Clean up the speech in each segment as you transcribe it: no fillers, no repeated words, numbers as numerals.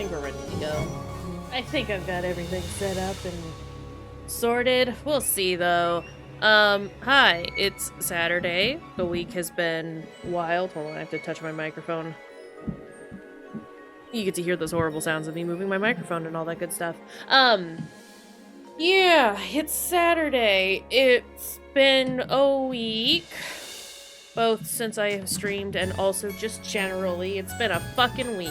think we're ready to go. I think I've got everything set up and sorted. We'll see, though. Hi, it's Saturday. The week has been wild. Hold on, I have to touch my microphone. You get to hear those horrible sounds of me moving my microphone and all that good stuff. Yeah, it's Saturday. It's been a week. Both since I have streamed and also just generally. It's been a fucking week.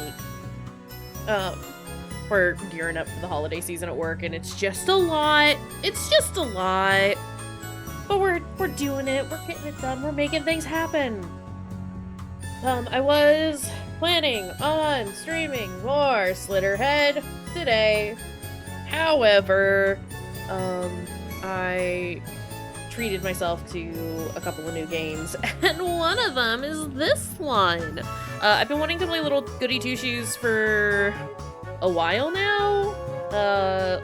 We're gearing up for the holiday season at work, and it's just a lot. It's just a lot. But we're doing it. We're getting it done. We're making things happen. I was planning on streaming more Slitterhead today. However, I treated myself to a couple of new games, and one of them is this one. I've been wanting to play little Goody Two-Shoes for a while now,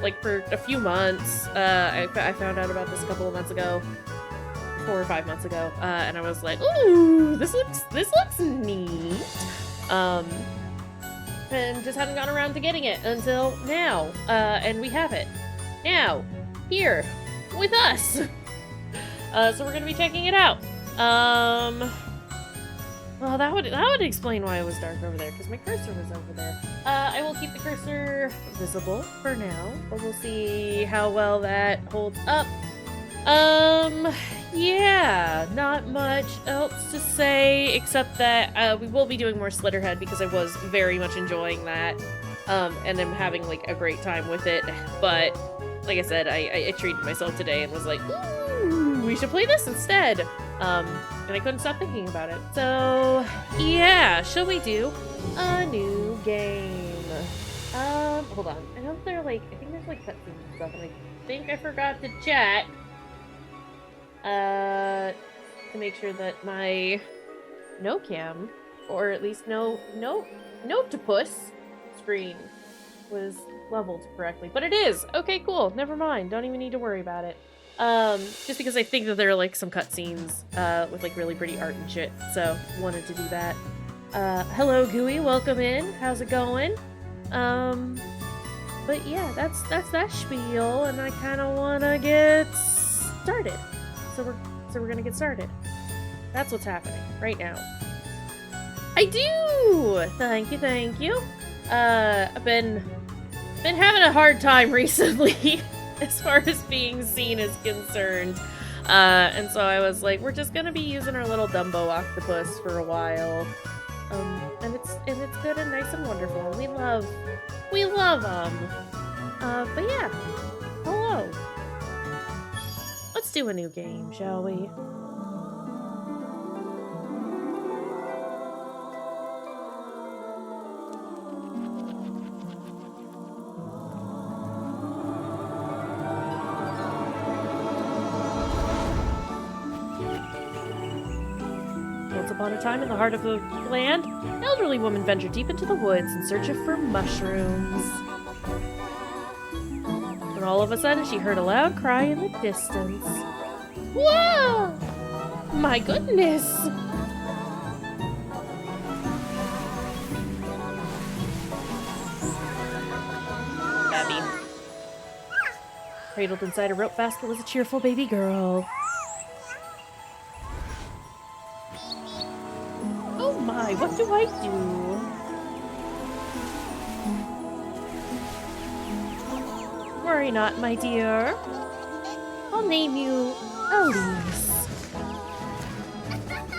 like for a few months. I found out about this a couple of months ago, 4 or 5 months ago, and I was like, ooh, this looks neat. And just haven't gotten around to getting it until now, and we have it now here with us. So we're gonna be checking it out. Well, that would explain why it was dark over there, because my cursor was over there. I will keep the cursor visible for now, but we'll see how well that holds up. Yeah, not much else to say, except that we will be doing more Slitterhead, because I was very much enjoying that, and I'm having, like, a great time with it, but, like I said, I treated myself today and was like, ooh, we should play this instead. And I couldn't stop thinking about it. So, yeah, shall we do a new game? Hold on. I know they're like, I think there's like cutscenes and stuff, and I think I forgot to check, to make sure that my no-cam, or at least no-topus screen was leveled correctly. But it is! Okay, cool. Never mind. Don't even need to worry about it. Just because I think that there are, like, some cutscenes, with, like, really pretty art and shit, so wanted to do that. Hello, Gooey, welcome in, how's it going? But yeah, that's that spiel, and I kinda wanna get started. So we're gonna get started. That's what's happening, right now. I do! Thank you. I've been having a hard time recently. As far as being seen is concerned. And so I was like, we're just gonna be using our little Dumbo octopus for a while. And it's good and nice and wonderful. We love but yeah. Hello. Let's do a new game, shall we? Upon a time in the heart of the land, an elderly woman ventured deep into the woods in search for mushrooms. When all of a sudden she heard a loud cry in the distance. Whoa! My goodness! Abby. Cradled inside a rope basket was a cheerful baby girl. My, what do I do? Worry not, my dear. I'll name you Elise.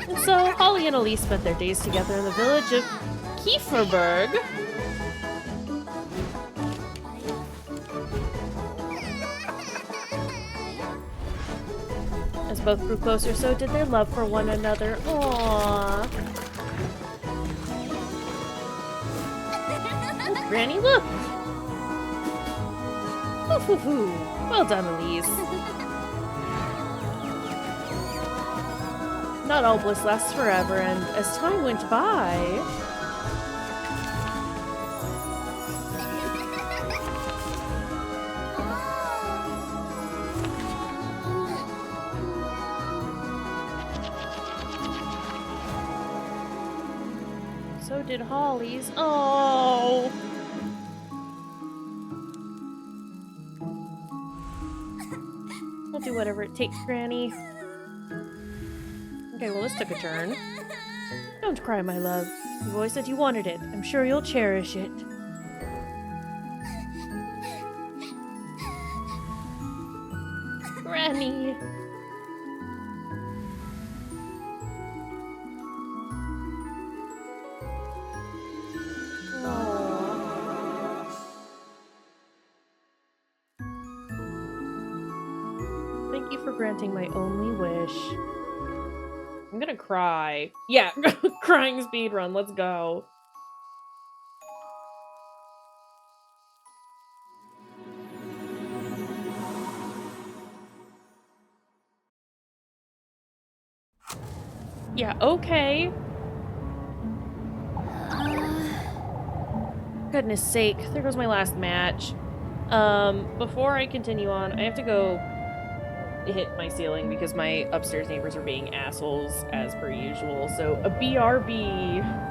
And so, Holly and Elise spent their days together in the village of Kayshurrr. As both grew closer, so did their love for one another. Aww. Granny, look! Hoo-hoo-hoo! Well done, Elise. Not all bliss lasts forever, and as time went by... So did Holly's. Oh! do whatever it takes, Granny. Okay, well, this took a turn. Don't cry, my love. You've always said you wanted it. I'm sure you'll cherish it. Granny. Thank you for granting my only wish. I'm gonna cry. Yeah, crying speedrun. Let's go. Yeah, okay. Goodness sake, there goes my last match. Before I continue on, I have to go hit my ceiling because my upstairs neighbors are being assholes as per usual. So a BRB.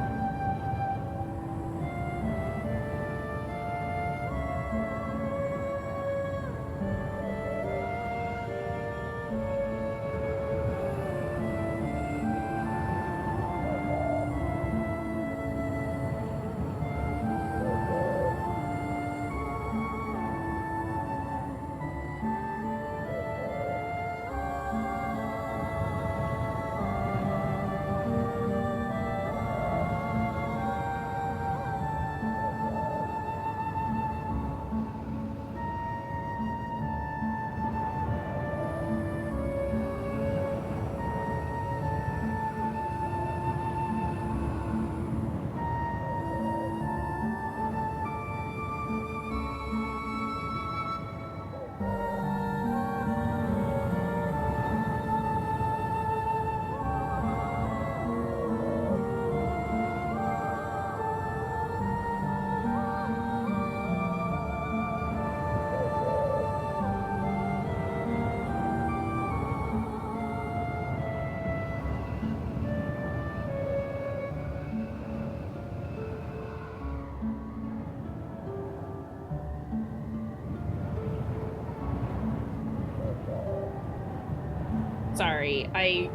Sorry, I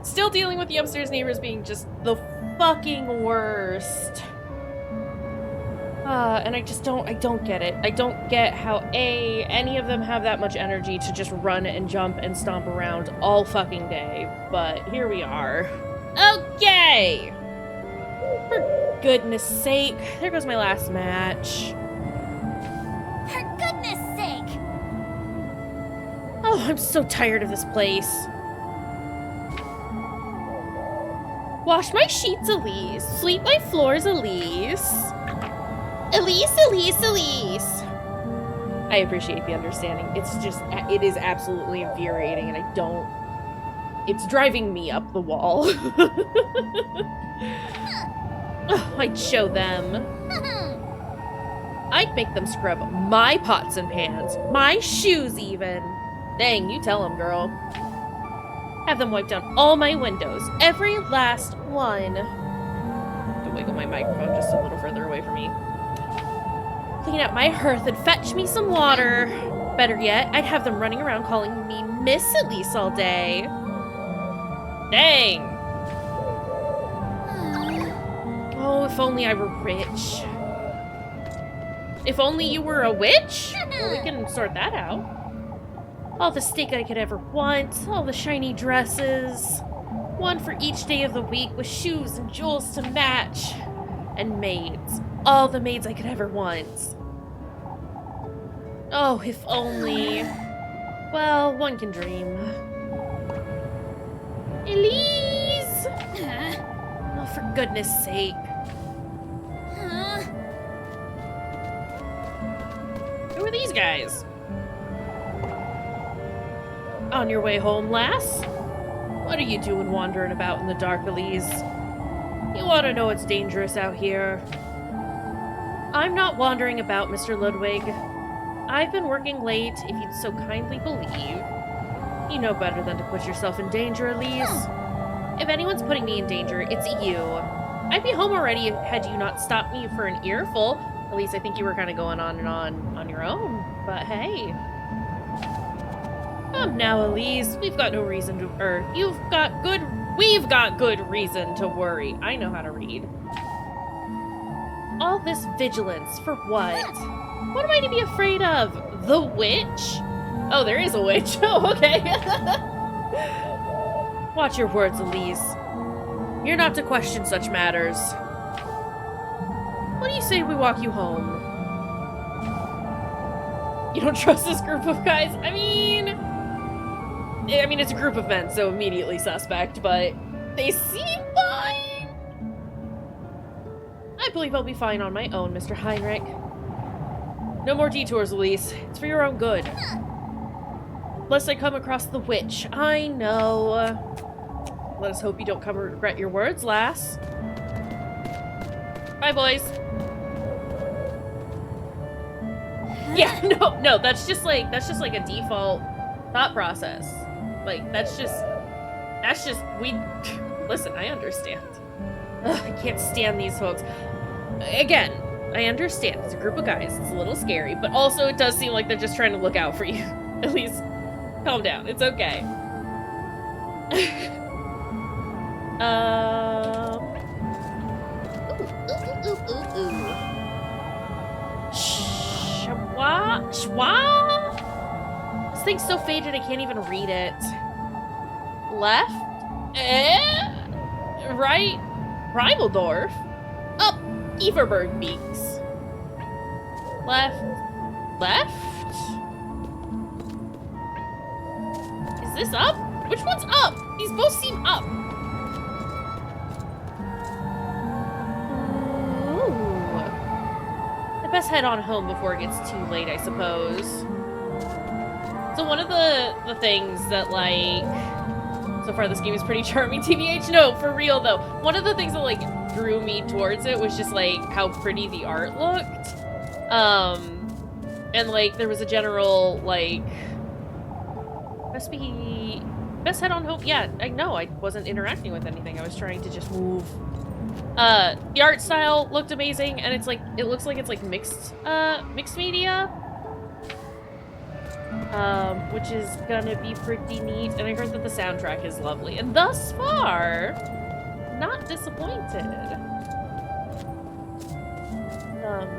still dealing with the upstairs neighbors being just the fucking worst. And I don't get it. I don't get how any of them have that much energy to just run and jump and stomp around all fucking day. But here we are. Okay! For goodness sake. There goes my last match. For goodness sake! Oh, I'm so tired of this place. Wash my sheets, Elise. Sweep my floors, Elise. Elise, Elise, Elise. I appreciate the understanding. It's just, it is absolutely infuriating, and I don't... It's driving me up the wall. Oh, I'd show them. I'd make them scrub my pots and pans, my shoes even. Dang, you tell them, girl. Have them wipe down all my windows, every last one. I have to wiggle my microphone just a little further away from me. Clean out my hearth and fetch me some water. Better yet, I'd have them running around calling me Miss Elise all day. Dang. Oh, if only I were rich. If only you were a witch? Well, we can sort that out. All the steak I could ever want, all the shiny dresses. One for each day of the week with shoes and jewels to match. And maids. All the maids I could ever want. Oh, if only. Well, one can dream. Elise! Oh, for goodness sake. Who are these guys? On your way home, lass? What are you doing wandering about in the dark, Elise? You ought to know it's dangerous out here. I'm not wandering about, Mr. Ludwig. I've been working late, if you'd so kindly believe. You know better than to put yourself in danger, Elise. If anyone's putting me in danger, it's you. I'd be home already had you not stopped me for an earful. At least I think you were kind of going on and on your own. But hey. Come now, Elise. We've got no reason to, we've got good reason to worry. I know how to read. All this vigilance, for what? What am I to be afraid of? The witch? Oh, there is a witch. Oh, okay. Watch your words, Elise. You're not to question such matters. What do you say we walk you home? You don't trust this group of guys? I mean, it's a group of men, so immediately suspect, but they seem fine. I believe I'll be fine on my own, Mr. Heinrich. No more detours, Elise. It's for your own good. Lest I come across the witch. I know. Let us hope you don't come to regret your words, lass. Bye, boys. Yeah, no, that's just like a default thought process. Like, listen, I understand. Ugh, I can't stand these folks. Again, I understand. It's a group of guys. It's a little scary, but also it does seem like they're just trying to look out for you. At least, calm down. It's okay. Schwa? This thing's so faded I can't even read it. Left? Right? Reimaldorf? Up! Everberg Beaks. Left? Left? Is this up? Which one's up? These both seem up. Best head on home before it gets too late, I suppose. So one of the things that, like, so far this game is pretty charming, TBH. No, for real though. One of the things that, like, drew me towards it was just, like, how pretty the art looked. And, like, there was a general, like, best head on home. Yeah, I know, I wasn't interacting with anything. I was trying to just move. The art style looked amazing, and it looks like it's like mixed media. Which is gonna be pretty neat, and I heard that the soundtrack is lovely, and thus far, not disappointed.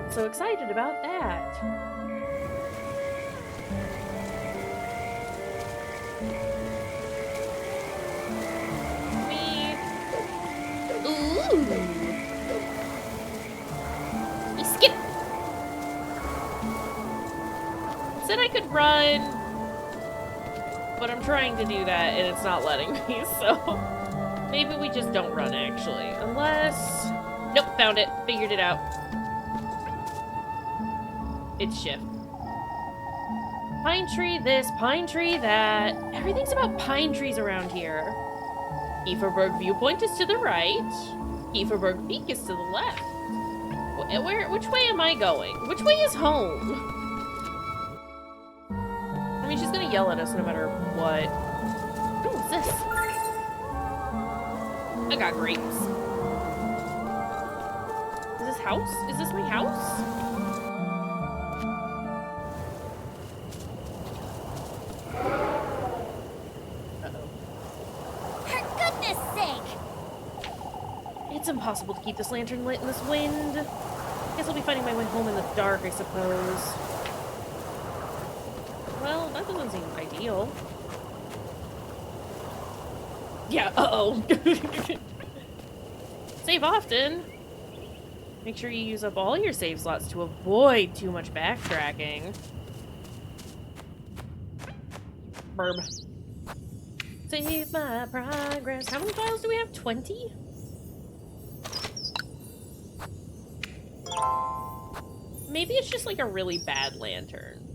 So excited about that. You skip. Said I could run, but I'm trying to do that and it's not letting me, so maybe we just don't run actually. Unless, nope, found it, figured it out. It's shift. Pine tree this, pine tree that. Everything's about pine trees around here. Everberg viewpoint is to the right. Everberg peak is to the left. Which way am I going? Which way is home? I mean, she's gonna yell at us no matter what. What is this? I got grapes. Is this house? Is this my house? It's impossible to keep this lantern lit in this wind. Guess I'll be finding my way home in the dark, I suppose. Well, that doesn't seem ideal. Yeah, uh-oh. Save often. Make sure you use up all your save slots to avoid too much backtracking. Burb. Save my progress. How many files do we have? 20? Maybe it's just like a really bad lantern.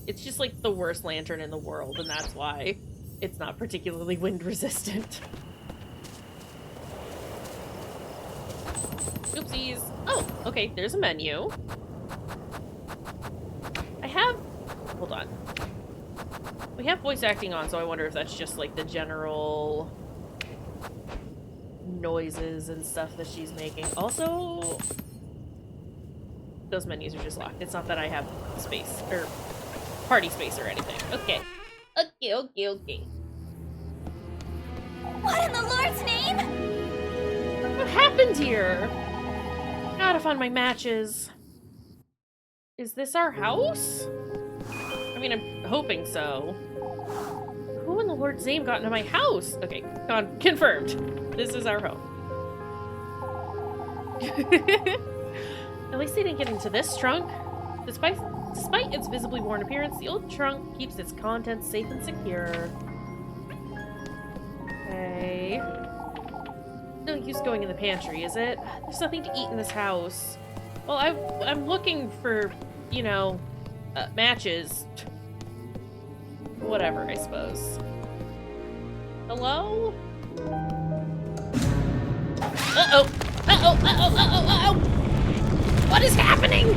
It's just like the worst lantern in the world, and that's why it's not particularly wind resistant. Oopsies. Oh, okay, there's a menu. Hold on. We have voice acting on, so I wonder if that's just like the general noises and stuff that she's making. Also, those menus are just locked. It's not that I have space or party space or anything. Okay. Okay. What in the Lord's name? What happened here? Gotta find my matches. Is this our house? I mean, I'm hoping so. Who in the Lord's name got into my house? Okay, confirmed. This is our home. At least they didn't get into this trunk. Despite its visibly worn appearance, the old trunk keeps its contents safe and secure. Okay. No use going in the pantry, is it? There's nothing to eat in this house. Well, I'm looking for, you know, matches. Whatever, I suppose. Hello? Uh-oh! Uh-oh! Uh-oh! Uh-oh! Uh-oh! What is happening?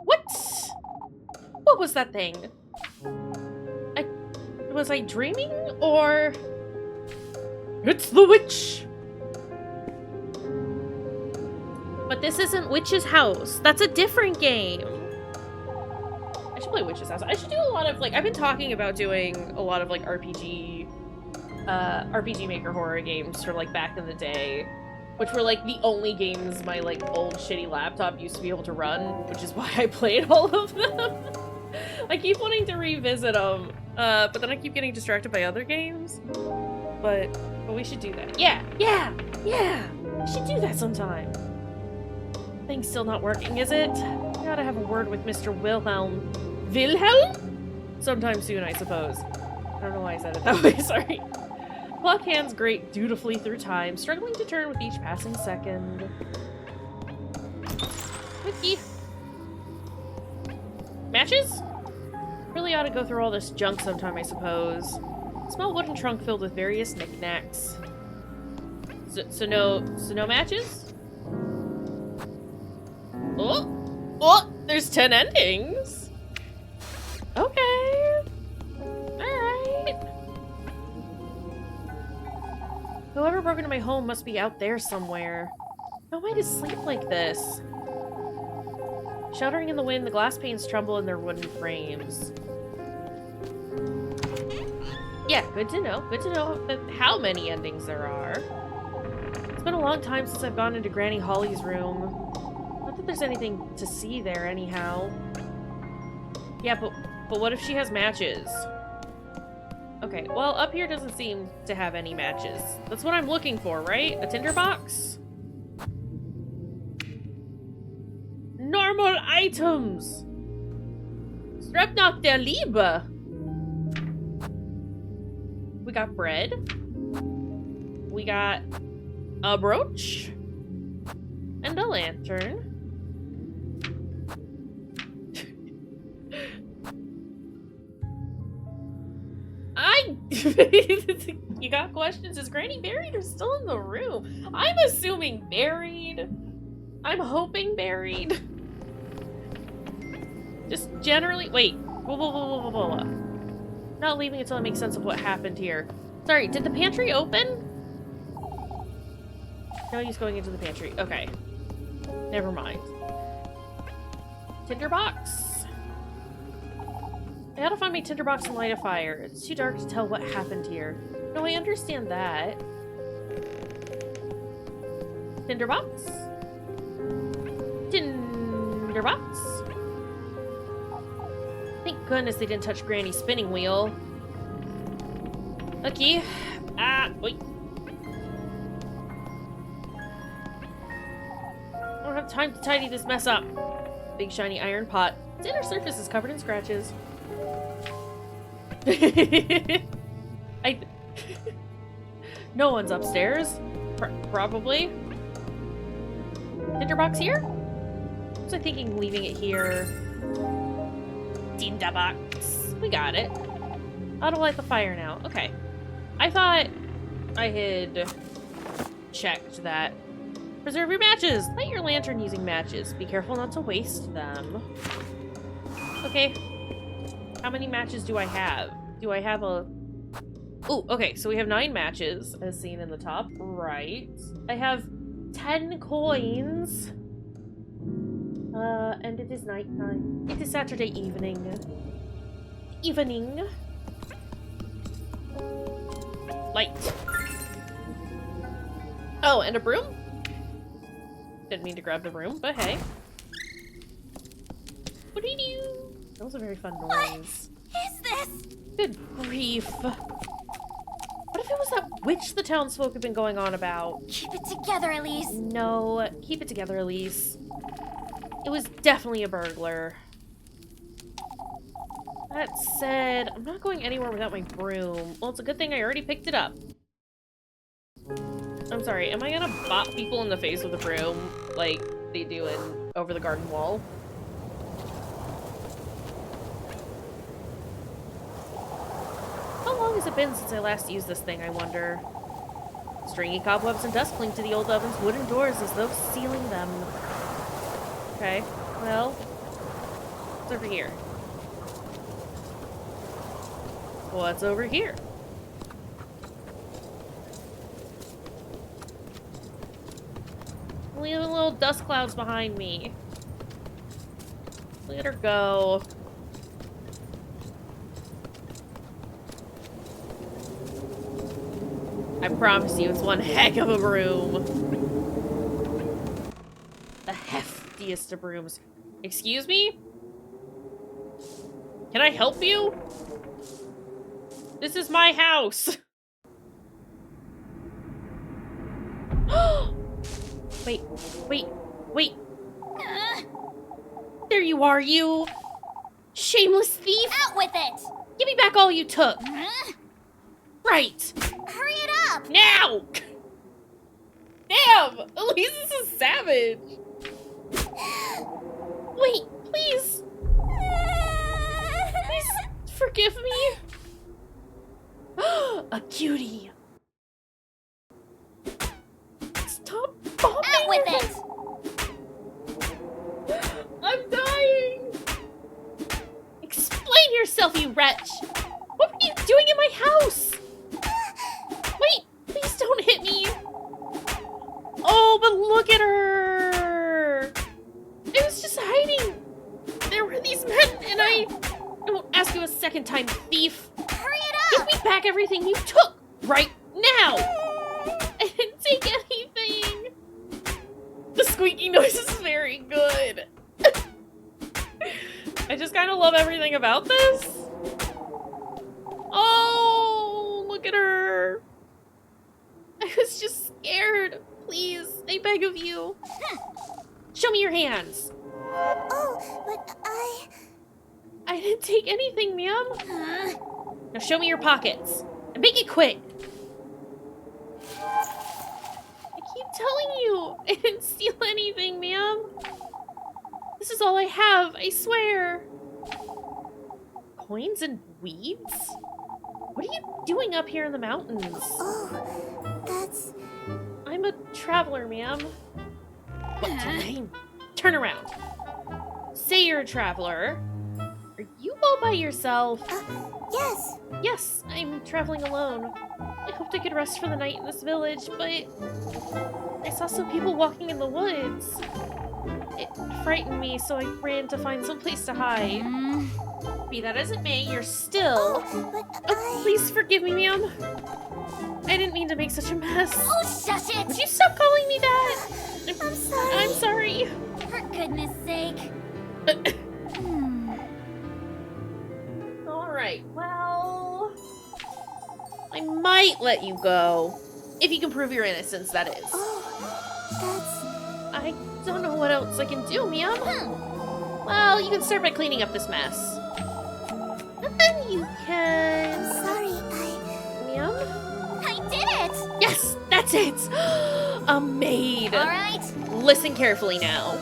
What? What was that thing? Was I dreaming? Or... It's the witch! But this isn't Witch's House. That's a different game. I should play Witch's House. I should do a lot of, like, I've been talking about doing a lot of, like, RPG Maker horror games for, like, back in the day. Which were, like, the only games my, like, old shitty laptop used to be able to run. Which is why I played all of them. I keep wanting to revisit them. But then I keep getting distracted by other games. But we should do that. Yeah! We should do that sometime. Thing's still not working, is it? Gotta have a word with Mr. Wilhelm. Wilhelm? Sometime soon, I suppose. I don't know why I said it that way, sorry. Clock hands grate dutifully through time, struggling to turn with each passing second. Wiki. Matches? Really ought to go through all this junk sometime, I suppose. Small wooden trunk filled with various knickknacks. So no matches? Oh! There's 10 endings! Okay. Alright. Whoever broke into my home must be out there somewhere. How am I to sleep like this? Shuddering in the wind, the glass panes tremble in their wooden frames. Yeah, good to know. Good to know how many endings there are. It's been a long time since I've gone into Granny Holly's room. Not that there's anything to see there, anyhow. Yeah, but what if she has matches? Okay, well, up here doesn't seem to have any matches. That's what I'm looking for, right? A tinderbox? Normal items! Strep nach der Liebe! We got bread. We got a brooch. And a lantern. You got questions? Is Granny buried or still in the room? I'm assuming buried. I'm hoping buried. Just generally... Wait. Whoa. Not leaving until I make sense of what happened here. Sorry, did the pantry open? No use going into the pantry. Okay. Never mind. Tinderbox? I gotta find my tinderbox and light a fire. It's too dark to tell what happened here. No, I understand that. Tinderbox? Tinderbox? Thank goodness they didn't touch Granny's spinning wheel. Okay. Wait. I don't have time to tidy this mess up. Big shiny iron pot. Its inner surface is covered in scratches. No one's upstairs. Probably. Tinderbox here? Was I thinking leaving it here? Tinderbox. We got it. Auto light the fire now. Okay. I thought I had checked that. Preserve your matches. Light your lantern using matches. Be careful not to waste them. Okay. How many matches do I have? Do I have a... Ooh, okay, so we have 9 matches, as seen in the top right. I have 10 coins. And it is nighttime. It is Saturday evening. evening. Light. Oh, and a broom? Didn't mean to grab the broom, but hey. What do you do? That was a very fun noise. What is this? Good grief. What if it was that witch the townsfolk have been going on about? Keep it together, Elise. No, keep it together, Elise. It was definitely a burglar. That said, I'm not going anywhere without my broom. Well, it's a good thing I already picked it up. I'm sorry, am I gonna bop people in the face with a broom like they do in Over the Garden Wall? How long has it been since I last used this thing, I wonder? Stringy cobwebs and dust cling to the old oven's wooden doors as though sealing them. Okay, well, what's over here? What's over here? Leaving little dust clouds behind me. Let her go. I promise you, it's one heck of a broom. The heftiest of brooms. Excuse me? Can I help you? This is my house. Wait. There you are, you shameless thief. Out with it! Give me back all you took. Right. Hurry it up! Now! Damn! Elise is savage. Wait, please. Please forgive me. A cutie. Stop bombing. Out with it! I'm dying. Explain yourself, you wretch. What were you doing in my house? Wait, please don't hit me. Oh, but look at her. I was just hiding. There were these men, and I won't ask you a second time, thief. Hurry it Give up! me back everything you took right now. I didn't take anything. The squeaky noise is very good. I just kind of love everything about this. Oh, look at her. I was just scared. Please, I beg of you. Show me your hands. Oh, but I didn't take anything, ma'am. I... Now show me your pockets. And make it quick. I keep telling you, I didn't steal anything, ma'am. This is all I have, I swear. Coins and weeds? What are you doing up here in the mountains? Oh, that's... I'm a traveler, ma'am. What's your name? Turn around. Say you're a traveler. Are you all by yourself? Yes. Yes, I'm traveling alone. I hoped I could rest for the night in this village, but I saw some people walking in the woods. It frightened me, so I ran to find some place to hide. Be that as it may, you're still... Oh, please forgive me, ma'am. I didn't mean to make such a mess. Oh, shush it! Would you stop calling me that? I'm sorry. I'm sorry. For goodness sake. Alright, well... I might let you go. If you can prove your innocence, that is. Oh, that's... I don't know what else I can do, ma'am. Well, you can start by cleaning up this mess. And then you can... Sorry, Ma'am? I did it! Yes, that's it! A maid. All right. Listen carefully now.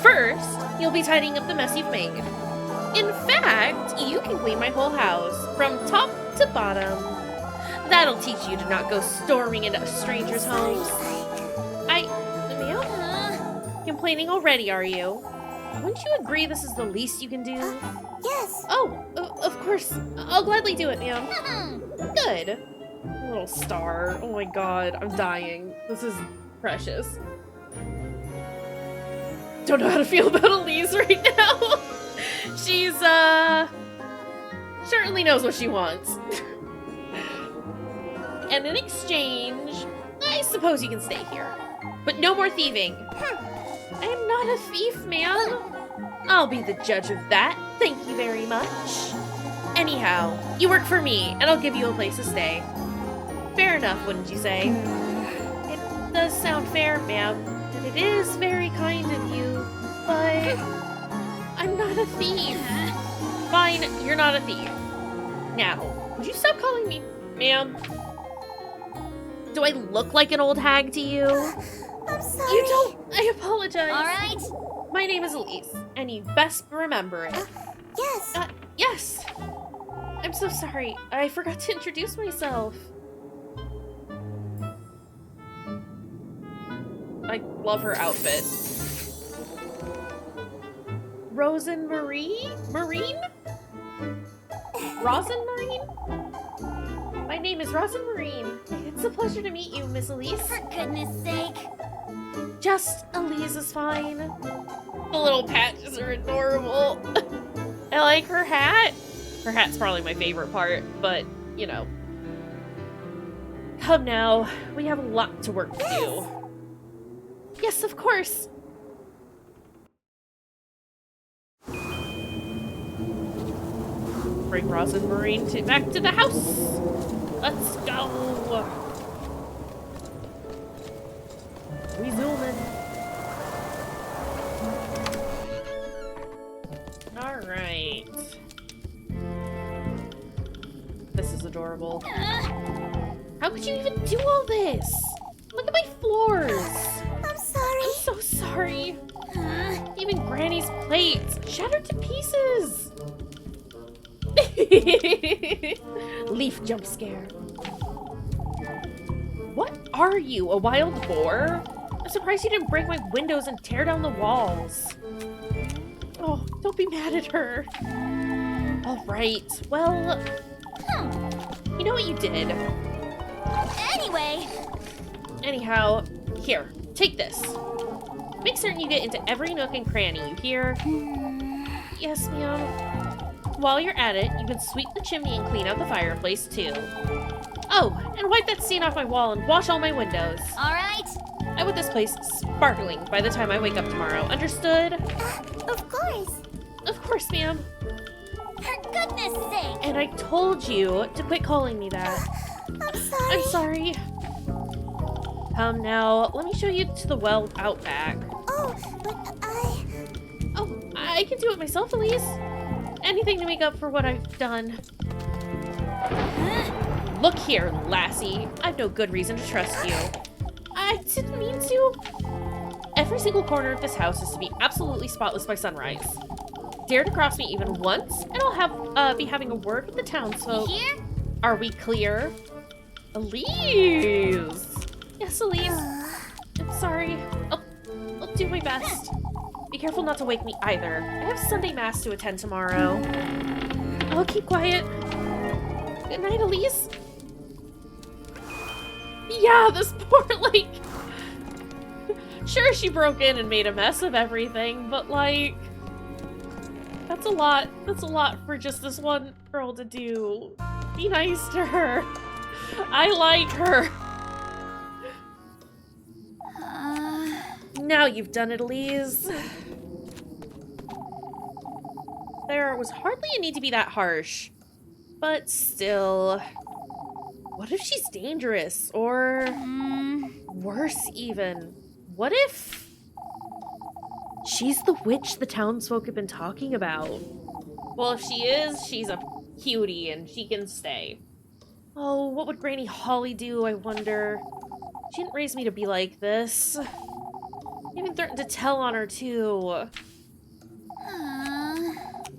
First, you'll be tidying up the mess you've made. In fact, you can clean my whole house, from top to bottom. That'll teach you to not go storming into strangers' homes. Ma'am? Complaining already, are you? Wouldn't you agree this is the least you can do? Yes. Oh, of course. I'll gladly do it, ma'am. Good. Little star. Oh my god, I'm dying. This is precious. Don't know how to feel about Elise right now. She's, certainly knows what she wants. And in exchange, I suppose you can stay here. But no more thieving. I am not a thief, ma'am. I'll be the judge of that. Thank you very much. Anyhow, you work for me, and I'll give you a place to stay. Fair enough, wouldn't you say? It does sound fair, ma'am, and it is very kind of you, but I'm not a thief. Fine, you're not a thief. Now, would you stop calling me ma'am? Do I look like an old hag to you? I'm sorry. You don't. I apologize. All right. My name is Elise, and you best remember it. Yes. Yes. I'm so sorry. I forgot to introduce myself. I love her outfit. Rosen Marie? Marine? Rosen Marine? My name is Rosen Marine. It's a pleasure to meet you, Miss Elise. For goodness sake. Just Elise is fine. The little patches are adorable. I like her hat. Her hat's probably my favorite part, but, you know. Come now, we have a lot to work to do. Yes, of course. Bring Rosin Marine back to the house. Let's go. We zooming. All right. This is adorable. How could you even do all this? Look at my floors. I'm sorry. I'm so sorry. Even Granny's plates shattered to pieces. Leaf jump scare. What are you, a wild boar? I'm surprised you didn't break my windows and tear down the walls. Oh, don't be mad at her. All right, well, you know what you did. Anyway. Anyhow, here, take this. Make certain you get into every nook and cranny, you hear? Yes, ma'am. While you're at it, you can sweep the chimney and clean out the fireplace, too. Oh, and wipe that stain off my wall and wash all my windows. All right. I want this place sparkling by the time I wake up tomorrow. Understood? Of course. Of course, ma'am. For goodness sake. And I told you to quit calling me that. I'm sorry. I'm sorry. Come now, let me show you to the well out back. Oh, but Oh, I can do it myself, Elise. Anything to make up for what I've done. Look here, lassie. I've no good reason to trust you. I didn't mean to. Every single corner of this house is to be absolutely spotless by sunrise. Dare to cross me even once, and I'll be having a word with the townsfolk. Here? Are we clear? Elise! Yes, Elise. I'm sorry. I'll do my best. Be careful not to wake me either. I have Sunday Mass to attend tomorrow. I'll keep quiet. Good night, Elise. Yeah, this poor, like... Sure, she broke in and made a mess of everything, but, like... That's a lot. That's a lot for just this one girl to do. Be nice to her. I like her. Now you've done it, Elise. There was hardly a need to be that harsh. But still... What if she's dangerous? Or... worse even. What if... she's the witch the townsfolk have been talking about? Well, if she is, she's a cutie and she can stay. Oh, what would Granny Holly do, I wonder? She didn't raise me to be like this. Even threatened to tell on her, too.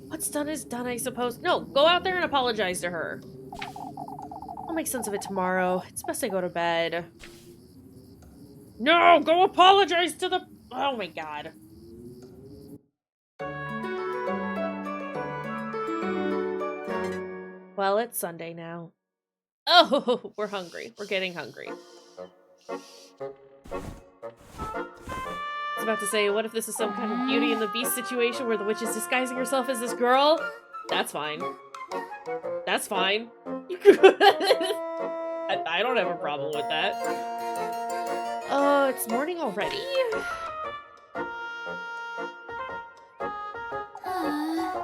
What's done is done, I suppose. No, go out there and apologize to her. I'll make sense of it tomorrow. It's best I go to bed. No, go apologize to the... Oh my god. Well, it's Sunday now. Oh, we're hungry. We're getting hungry. I was about to say, what if this is some kind of Beauty and the Beast situation where the witch is disguising herself as this girl? That's fine. That's fine. I don't have a problem with that. It's morning already?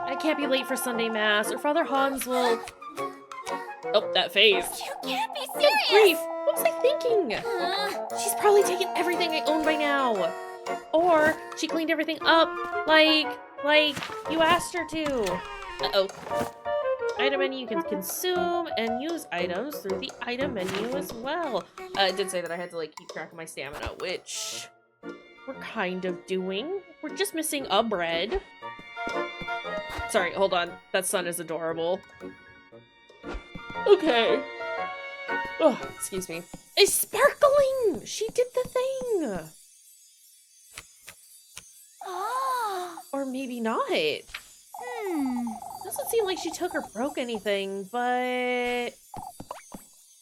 I can't be late for Sunday Mass, or Father Hans will... Oh, that face. You can't be Good serious! grief! What was I thinking? She's probably taken everything I own by now. Or she cleaned everything up like you asked her to. Uh-oh. Item menu, you can consume and use items through the item menu as well. It did say that I had to like keep track of my stamina, which we're kind of doing. We're just missing a bread. Sorry, hold on. That sun is adorable. Okay. Oh, excuse me. It's sparkling! She did the thing! Oh. Or maybe not. Doesn't seem like she took or broke anything, but...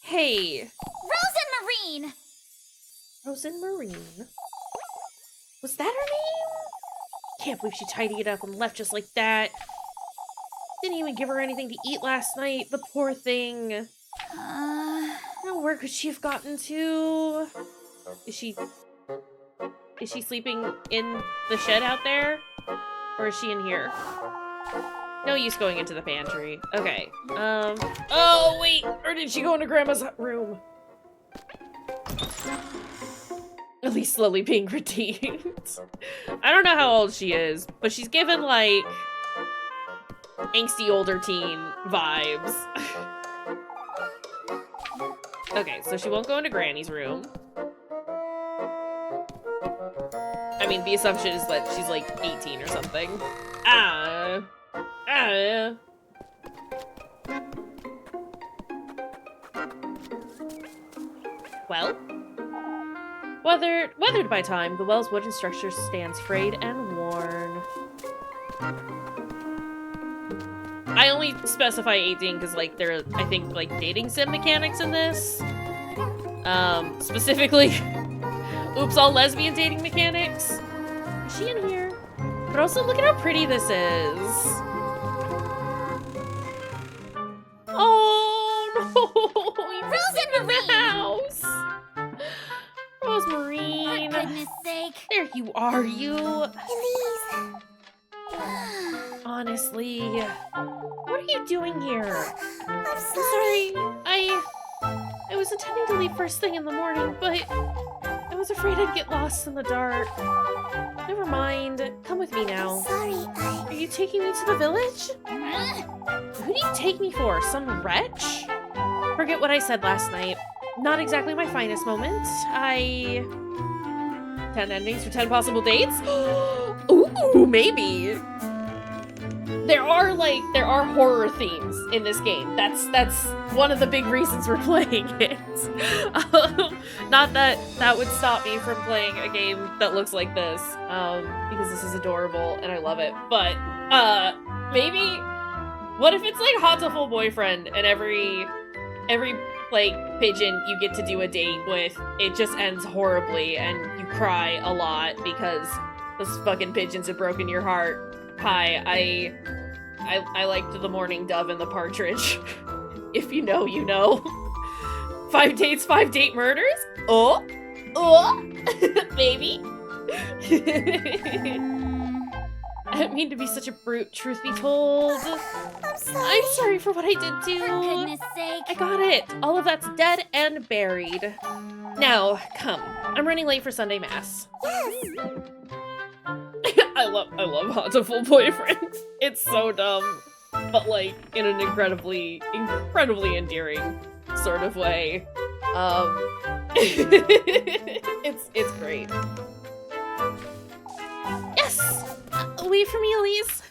Hey. Rose and Marine! Rose and Marine? Was that her name? Can't believe she tidied it up and left just like that. Didn't even give her anything to eat last night, the poor thing. Now where could she have gotten to? Is she sleeping in the shed out there? Or is she in here? No use going into the pantry. Okay. Oh wait! Or did she go into Grandma's room? At least slowly being redeemed. I don't know how old she is, but she's given like angsty older teen vibes. Okay, so she won't go into Granny's room. I mean, the assumption is that she's like 18 or something. Well, weathered by time, the well's wooden structure stands frayed and worn. I only specify 18 because, like, there are, I think, like, dating sim mechanics in this. Specifically, oops, all lesbian dating mechanics. Is she in here? But also, look at how pretty this is. Oh, no! Rose in the house! Rosemarine. For goodness sake. There you are, you. Elise. Honestly, what are you doing here? I'm I'm sorry. sorry. I was intending to leave first thing in the morning, but I was afraid I'd get lost in the dark. Never mind. Come with me now. Sorry, Are you taking me to the village? Who do you take me for? Some wretch? Forget what I said last night. Not exactly my finest moment. 10 endings for 10 possible dates? Ooh, maybe. There are horror themes in this game. That's one of the big reasons we're playing it. Not that would stop me from playing a game that looks like this, because this is adorable and I love it. But maybe what if it's like Hot to Full Boyfriend and every like pigeon you get to do a date with, it just ends horribly and you cry a lot because those fucking pigeons have broken your heart. Hi, I liked the mourning dove and the partridge. If you know, you know. 5 dates, 5 date murders? Oh, maybe. I didn't mean to be such a brute, truth be told. I'm sorry for what I did too. For goodness sake. I got it. All of that's dead and buried. Now, come. I'm running late for Sunday Mass. Yes. I love Hot to Full Boyfriend. It's so dumb, but like in an incredibly endearing sort of way. It's great. Yes! Wait for me, Elise.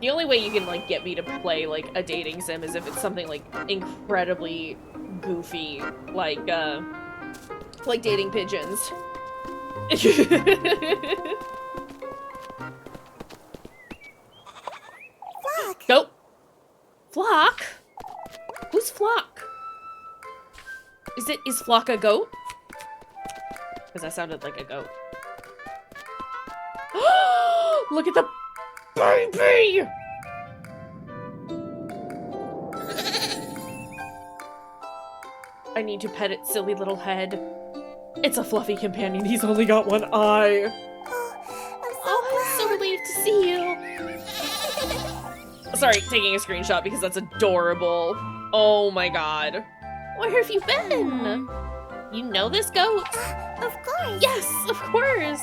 The only way you can like get me to play like a dating sim is if it's something like incredibly goofy, like dating pigeons. Flock. Go. Flock? Who's Flock? Is Flock a goat? Because that sounded like a goat. Look at the baby! I need to pet its silly little head. It's a fluffy companion. He's only got one eye. I'm so relieved to see you. Sorry, taking a screenshot because that's adorable. Oh my god. Where have you been? You know this goat? Of course. Yes, of course.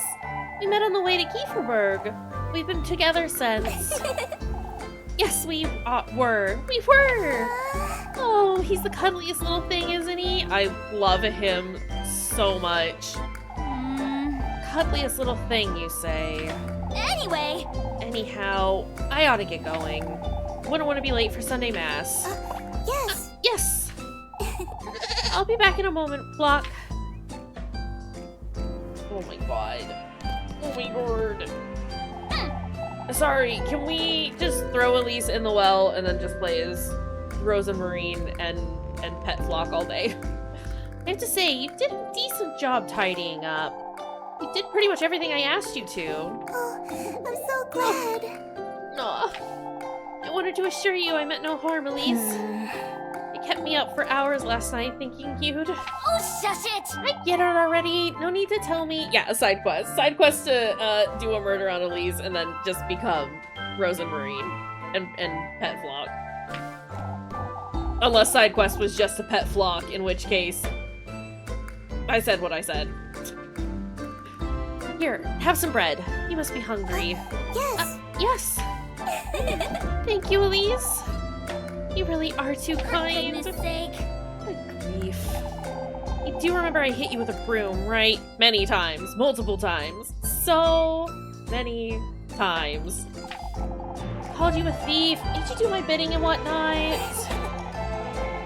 We met on the way to Kayshurrr. We've been together since. Yes, we were. We were. Oh, he's the cuddliest little thing, isn't he? I love him so much. Cuddliest little thing, you say? Anyway. Anyhow, I ought to get going. Wouldn't want to be late for Sunday Mass. Yes. Yes. I'll be back in a moment, Flock. Oh my god. Oh my god. Sorry, can we just throw Elise in the well and then just play as Rosa Marine and Pet Flock all day? I have to say, you did a decent job tidying up. You did pretty much everything I asked you to. Oh, I'm so glad. Aw. I wanted to assure you I meant no harm, Elise. It kept me up for hours last night thinking you'd... Oh, shush it! I get it already. No need to tell me. Yeah, a side quest. Side quest to do a murder on Elise and then just become Rosa Marine and Pet Flock. Unless side quest was just a Pet Flock, in which case I said what I said. Here, have some bread. You must be hungry. Yes. Yes. Thank you, Elise. You really are too kind. For goodness sake. Good grief. You do remember I hit you with a broom, right? Many times. Multiple times. So many times. Called you a thief. Made you do my bidding and whatnot.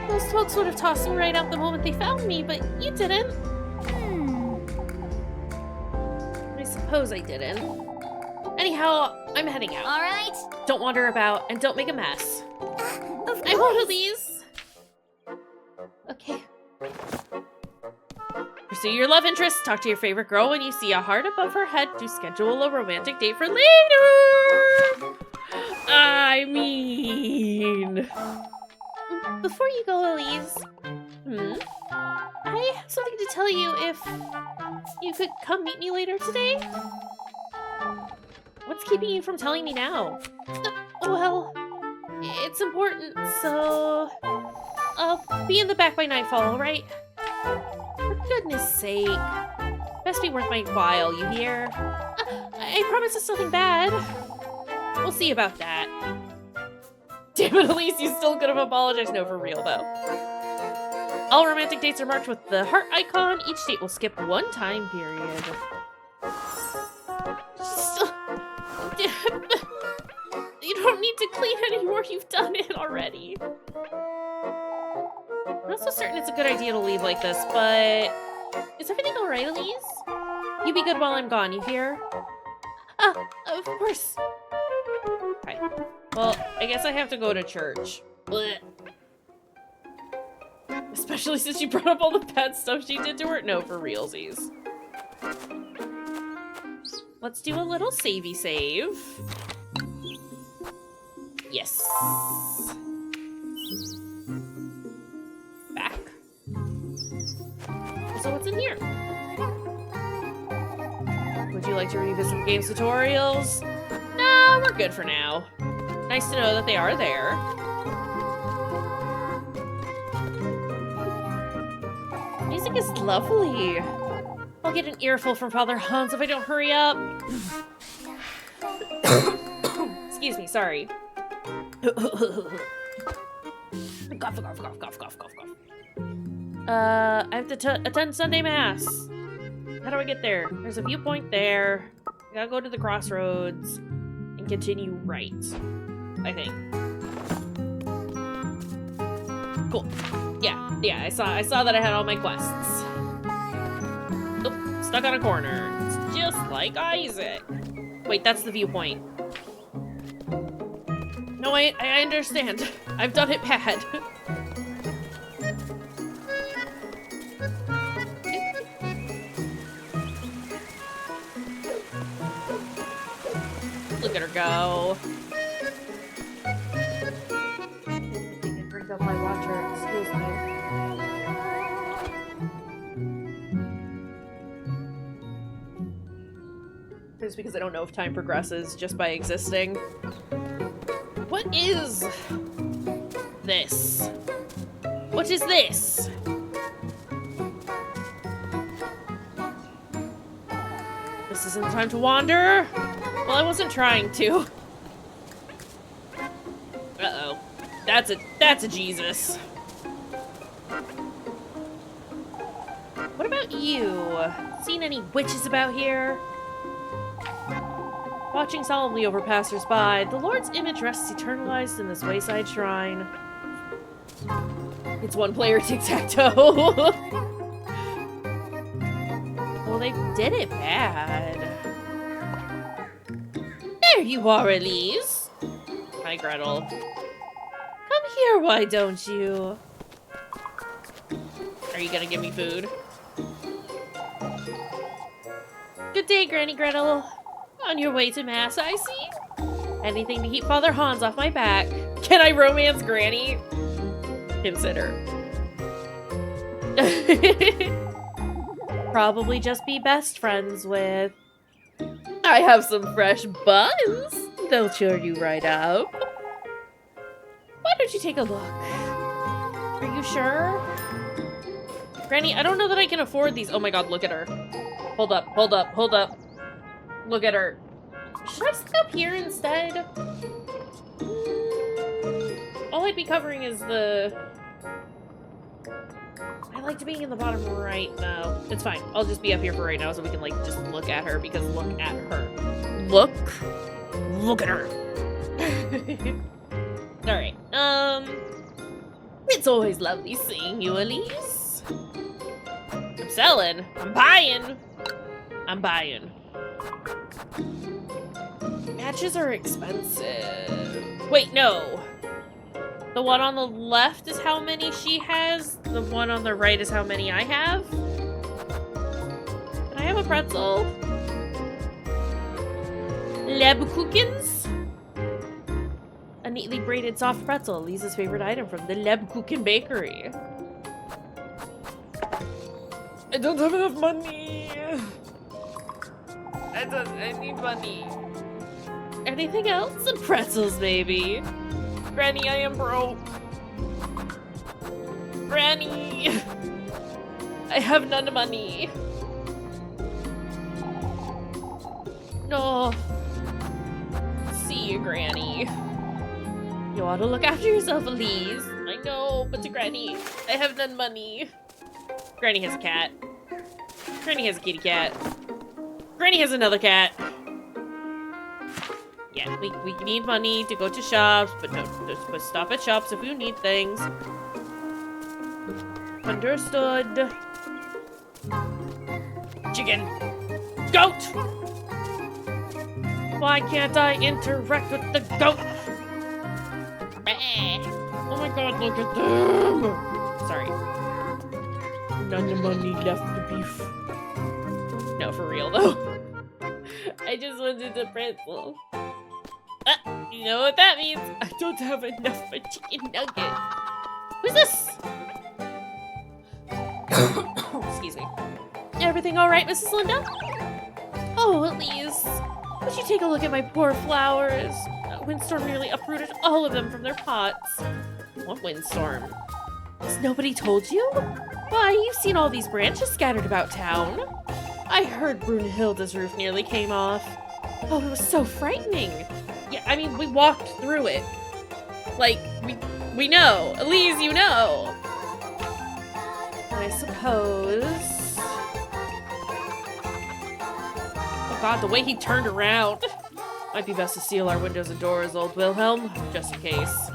Those folks would have tossed me right out the moment they found me, but you didn't. I suppose I didn't. Anyhow, I'm heading out. All right. Don't wander about, and don't make a mess. Of course. I won't, Elise. Okay. Pursue your love interest. Talk to your favorite girl when you see a heart above her head to schedule a romantic date for later. I mean... Before you go, Elise, I have something to tell you if you could come meet me later today. What's keeping you from telling me now? Well, it's important, so I'll be in the back by nightfall, alright? For goodness sake. Best be worth my while, you hear? I promise it's nothing bad. We'll see about that. Damn it, Elise, you still could have apologized. No, for real, though. All romantic dates are marked with the heart icon. Each date will skip one time period. You don't need to clean anymore. You've done it already. I'm not so certain it's a good idea to leave like this, but... Is everything alright, Elise? You be good while I'm gone, you hear? Ah, of course. Okay. Well, I guess I have to go to church. Blech. Especially since she brought up all the bad stuff she did to her. No, for realsies. Let's do a little savey save. Yes. Back. So what's in here? Would you like to revisit the game's tutorials? No, we're good for now. Nice to know that they are there. Music is lovely. I'll get an earful from Father Hans if I don't hurry up. Excuse me, sorry. Cough, cough, cough, cough, cough, cough, cough. I have to attend Sunday Mass. How do I get there? There's a viewpoint there. I gotta go to the crossroads and continue right. I think. Cool. Yeah, I saw that I had all my quests. Oop, stuck on a corner. It's just like Isaac. Wait, that's the viewpoint. No, I understand. I've done it bad. Look, Look at her go. I think I drink up my water. Excuse me. It's because I don't know if time progresses just by existing. What is this? What is this? This isn't time to wander. Well, I wasn't trying to. Uh-oh. That's a Jesus. What about you? Seen any witches about here? Watching solemnly over passers-by, the Lord's image rests eternalized in this wayside shrine. It's one-player tic-tac-toe. Well, they did it bad. There you are, Elise. Hi, Gretel. Come here, why don't you? Are you gonna give me food? Good day, Granny Gretel. On your way to Mass, I see. Anything to keep Father Hans off my back. Can I romance Granny? Consider. Probably just be best friends with. I have some fresh buns. They'll cheer you right up. Why don't you take a look? Are you sure? Granny, I don't know that I can afford these. Oh my god, look at her. Hold up, hold up, hold up. Look at her. Should I sit up here instead? All I'd be covering is the... I liked being in the bottom right. No, it's fine. I'll just be up here for right now so we can, like, just look at her, because look at her. Look at her. Alright, it's always lovely seeing you, Elise. I'm selling. I'm buying. I'm buying. Matches are expensive. Wait, no. The one on the left is how many she has. The one on the right is how many I have. Can I have a pretzel? Lebkuchens? A neatly braided soft pretzel, Lisa's favorite item from the Lebkuchen bakery. I don't have enough money. I need money. Anything else? Some pretzels, maybe. Granny, I am broke. Granny! I have none money. No. See you, Granny. You ought to look after yourself, Elise. I know, but to Granny, I have none money. Granny has a cat. Granny has a kitty cat. Granny has another cat. Yeah, we need money to go to shops, but no, just stop at shops if you need things. Understood. Chicken. Goat! Why can't I interact with the goat? Oh my god, look at them! Sorry. None of money left to beef. No, for real though. I just wanted a pretzel. You know what that means? I don't have enough for chicken nugget. Who's this? Excuse me. Everything all right, Mrs. Linda? Oh, Elise. Would you take a look at my poor flowers? That windstorm nearly uprooted all of them from their pots. What windstorm? Has nobody told you? Why, you've seen all these branches scattered about town. I heard Brunhilde's roof nearly came off. Oh, it was so frightening. Yeah, I mean, we walked through it. Like, we know. Elise, you know. I suppose... Oh god, the way he turned around. Might be best to seal our windows and doors, old Wilhelm, just in case.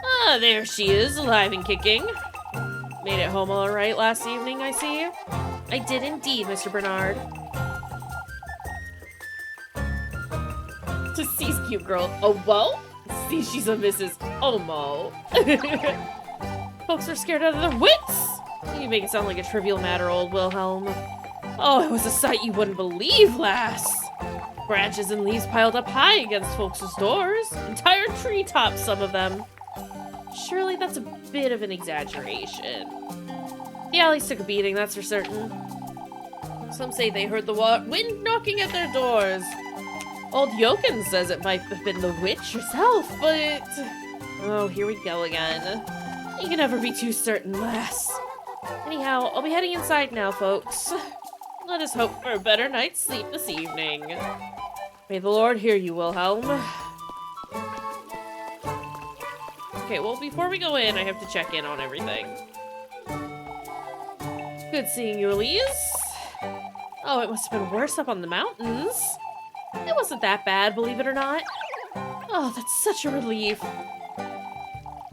Ah, there she is, alive and kicking. Made it home all right last evening, I see. I did indeed, Mr. Bernard. To cease, cute girl. Oh, whoa? See, she's a Mrs. Omo. Folks are scared out of their wits. You make it sound like a trivial matter, old Wilhelm. Oh, it was a sight you wouldn't believe, lass. Branches and leaves piled up high against folks' doors. Entire treetops, some of them. Surely that's a bit of an exaggeration. The alleys took a beating, that's for certain. Some say they heard the wind knocking at their doors. Old Jochen says it might have been the witch herself, but... Oh, here we go again. You can never be too certain, lass. Anyhow, I'll be heading inside now, folks. Let us hope for a better night's sleep this evening. May the Lord hear you, Wilhelm. Okay, well, before we go in, I have to check in on everything. Good seeing you, Elise. Oh, it must have been worse up on the mountains. It wasn't that bad, believe it or not. Oh, that's such a relief.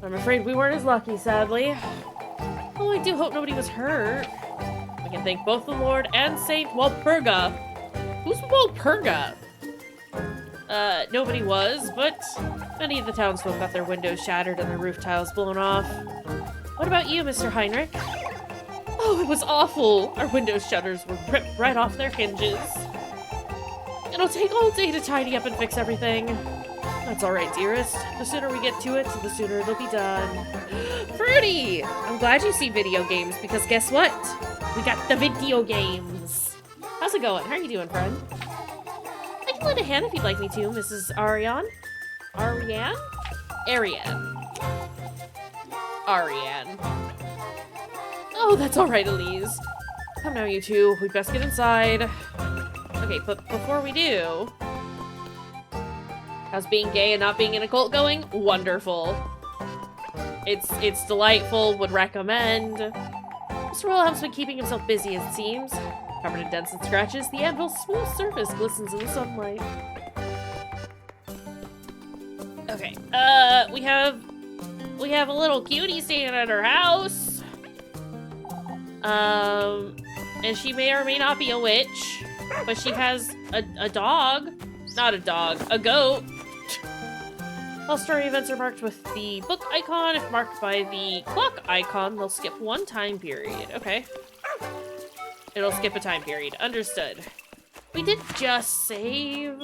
I'm afraid we weren't as lucky, sadly. Oh, I do hope nobody was hurt. We can thank both the Lord and Saint Walpurga. Who's Walpurga? Nobody was, but many of the townsfolk got their windows shattered and their roof tiles blown off. What about you, Mr. Heinrich? Oh, it was awful. Our window shutters were ripped right off their hinges. It'll take all day to tidy up and fix everything. That's alright, dearest. The sooner we get to it, the sooner it'll be done. Fruity! I'm glad you see video games, because guess what? We got the video games. How's it going? How are you doing, friend? I can lend a hand if you'd like me to, Mrs. Ariane. Ariane? Ariane. Oh, that's alright, Elise. Come now, you two. We'd best get inside. Okay, but before we do... How's being gay and not being in a cult going? Wonderful. It's delightful, would recommend. Mr. Wilhelm's been keeping himself busy, as it seems. Covered in dents and scratches, the anvil's smooth surface glistens in the sunlight. Okay, we have a little cutie staying at our house. And she may or may not be a witch, but she has a dog. Not a dog, a goat. All story events are marked with the book icon. If marked by the clock icon, they'll skip one time period. Okay. It'll skip a time period. Understood. We did just save.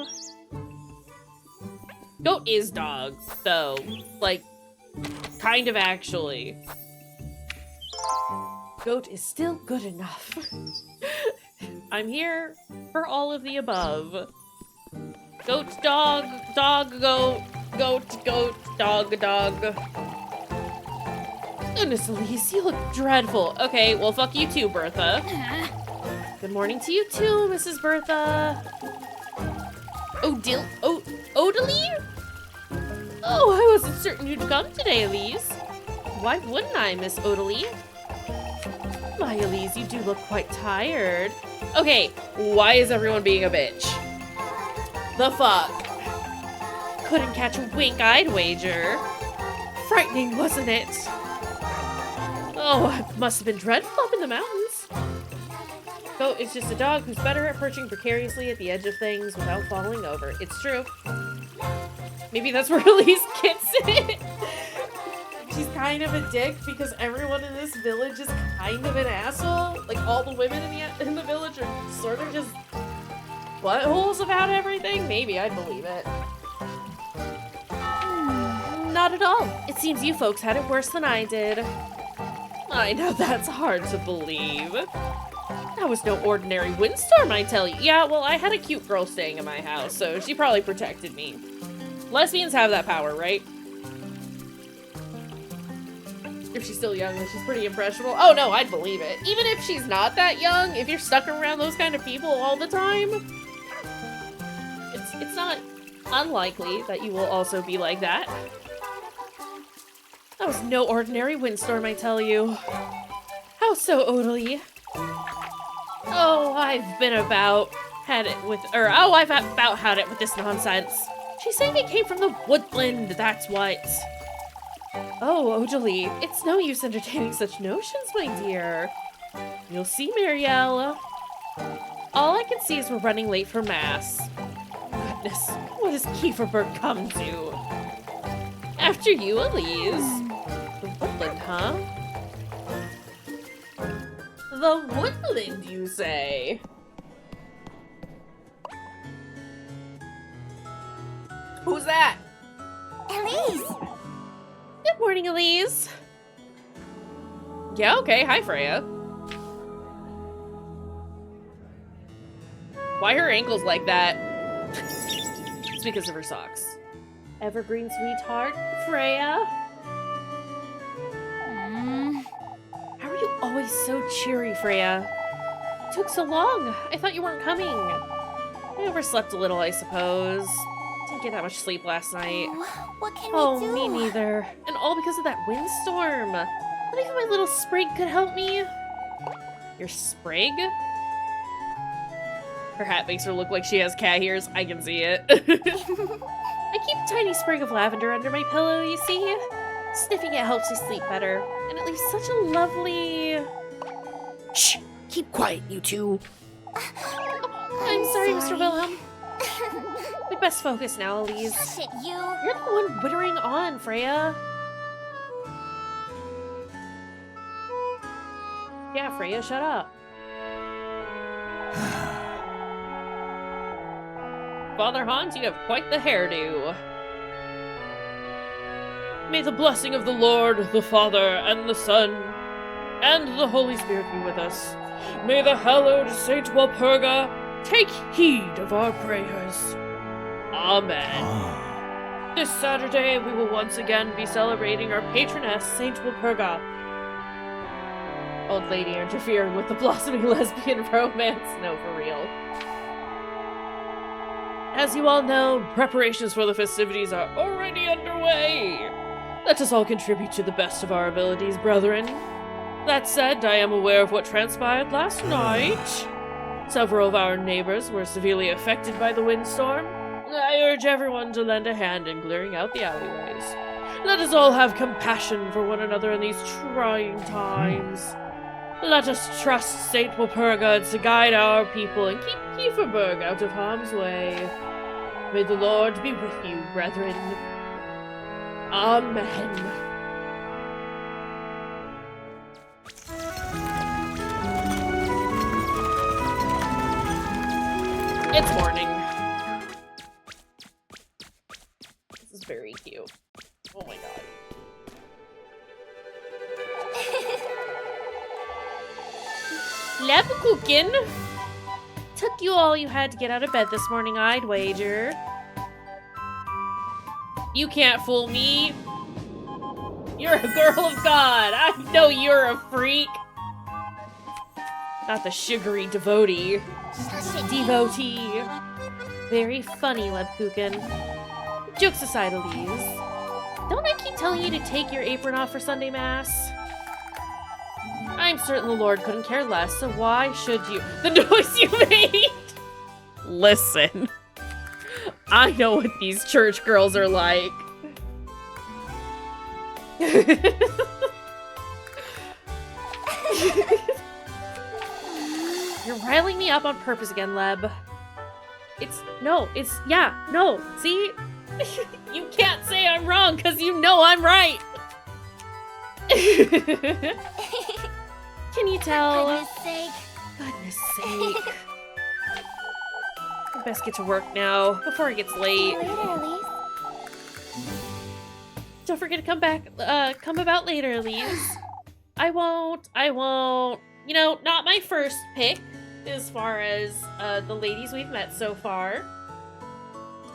Goat is dog, though. Like, kind of actually. Goat is still good enough. I'm here for all of the above. Goat, dog, dog, goat, goat, goat, dog, dog. Goodness, Elise, you look dreadful. Okay, well, fuck you too, Bertha. Good morning to you too, Mrs. Bertha. Odalie? Oh, I wasn't certain you'd come today, Elise. Why wouldn't I, Miss Odalie? My, Elise, you do look quite tired. Okay, why is everyone being a bitch? The fuck? Couldn't catch a wink, I'd wager. Frightening, wasn't it? Oh, it must have been dreadful up in the mountains. Goat is just a dog who's better at perching precariously at the edge of things without falling over. It's true. Maybe that's where Elise gets it. She's kind of a dick because everyone in this village is kind of an asshole. Like, all the women in the village are sort of just buttholes about everything. Maybe I'd believe it. Not at all. It seems you folks had it worse than I did. I know that's hard to believe. That was no ordinary windstorm, I tell you. Yeah, well, I had a cute girl staying in my house, so she probably protected me. Lesbians have that power, right? If she's still young, then she's pretty impressionable. Oh no, I'd believe it. Even if she's not that young, if you're stuck around those kind of people all the time, it's not unlikely that you will also be like that. That was no ordinary windstorm, I tell you. How so, Odalie? Oh, I've about had it with this nonsense. She's saying it came from the woodland, that's what. Oh, Odalie, it's no use entertaining such notions, my dear. You'll see, Marielle. All I can see is we're running late for mass. Goodness, what has Kayshurrr come to? After you, Elise. The woodland, huh? The woodland, you say? Who's that? Elise! Good morning, Elise. Yeah, okay. Hi, Freya. Why her ankles like that? It's because of her socks. Evergreen sweetheart, Freya. How are you always so cheery, Freya? It took so long. I thought you weren't coming. I overslept a little, I suppose. Didn't get that much sleep last night. Oh, what can Oh, we do? me neither. And all because of that windstorm. Not even my little sprig could help me. Your sprig? Her hat makes her look like she has cat ears. I can see it. I keep a tiny sprig of lavender under my pillow, you see? Sniffing it helps me sleep better. And it leaves such a lovely... Shh! Keep quiet, you two. I'm sorry, Mr. Wilhelm. We'd best focus now, Elise. Shush it, you. You're the one wittering on, Freya. Yeah, Freya, shut up. Father Hans, you have quite the hairdo. May the blessing of the Lord, the Father, and the Son, and the Holy Spirit be with us. May the hallowed Saint Walpurga take heed of our prayers. Amen. This Saturday, we will once again be celebrating our patroness, Saint Walpurga. Old lady interfering with the blossoming lesbian romance. No, for real. As you all know, preparations for the festivities are already underway. Let us all contribute to the best of our abilities, brethren. That said, I am aware of what transpired last night. Several of our neighbors were severely affected by the windstorm. I urge everyone to lend a hand in clearing out the alleyways. Let us all have compassion for one another in these trying times. Let us trust Saint Walpurga to guide our people and keep Kayshurrr out of harm's way. May the Lord be with you, brethren. Amen. It's morning. This is very cute. Oh my god. Lebkuchen? Took you all you had to get out of bed this morning, I'd wager. You can't fool me. You're a girl of God. I know you're a freak. Not the sugary devotee. Shush it, Devotee. Very funny, Lebkuchen. Jokes aside, Elise. Don't I keep telling you to take your apron off for Sunday Mass? I'm certain the Lord couldn't care less, so why should you? The noise you made! Listen. I know what these church girls are like. You're riling me up on purpose again, Leb. See? You can't say I'm wrong because you know I'm right. Can you tell? Goodness sake. Goodness sake. I best get to work now, before it gets See late. you later, Elise. Don't forget to come about later, Elise. I won't. You know, not my first pick, as far as, the ladies we've met so far.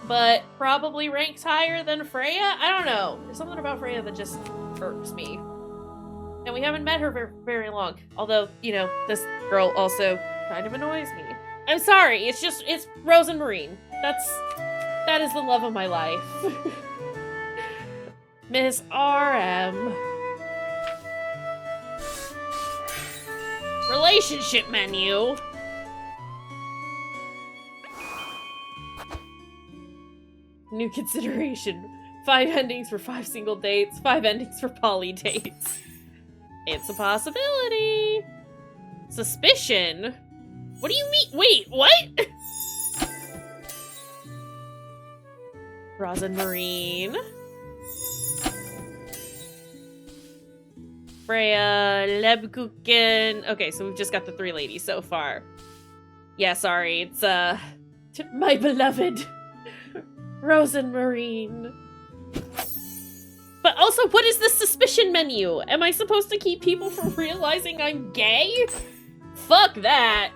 But probably ranks higher than Freya? I don't know. There's something about Freya that just irks me. And we haven't met her for very long. Although, you know, this girl also kind of annoys me. I'm sorry, it's Rose and Marine. That is the love of my life. Miss RM. Relationship menu. New consideration. 5 endings for 5 single dates, 5 endings for poly dates. It's a possibility. Suspicion? What do you mean? Wait, what? Rosa and Marine. Freya, Lebkuchen. Okay, so we've just got the 3 ladies so far. Yeah, sorry, it's, my beloved Rosenmarine. But also, what is the suspicion menu? Am I supposed to keep people from realizing I'm gay? Fuck that.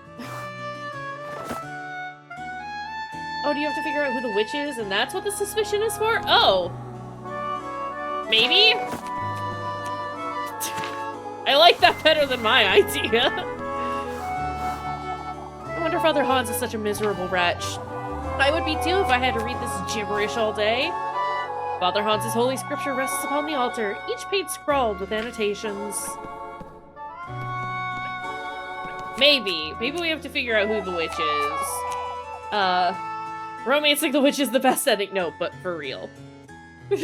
Oh, do you have to figure out who the witch is, and that's what the suspicion is for? Oh. Maybe? I like that better than my idea. I wonder if Father Hans is such a miserable wretch. I would be too if I had to read this gibberish all day. Father Hans's holy scripture rests upon the altar, each page scrawled with annotations. Maybe. Maybe we have to figure out who the witch is. Romancing the witch is the best ending. No, but for real. We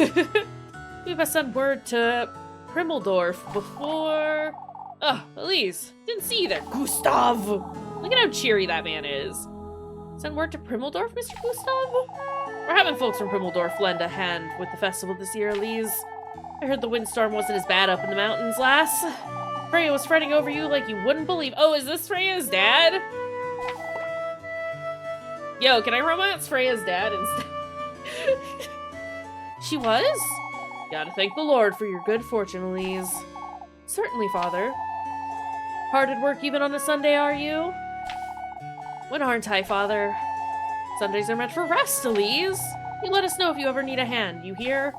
have sent word to Primmeldorf before... Ugh, Elise. Didn't see you there, Gustav. Look at how cheery that man is. Send word to Primmeldorf, Mr. Gustav? We're having folks from Primmeldorf lend a hand with the festival this year, Elise. I heard the windstorm wasn't as bad up in the mountains, lass. Freya was fretting over you like you wouldn't believe. Oh, is this Freya's dad? Yo, can I romance Freya's dad instead? She was? Gotta thank the Lord for your good fortune, Elise. Certainly, Father. Hard at work even on a Sunday, are you? When aren't I, Father? Sundays are meant for rest, Elise. You let us know if you ever need a hand, you hear?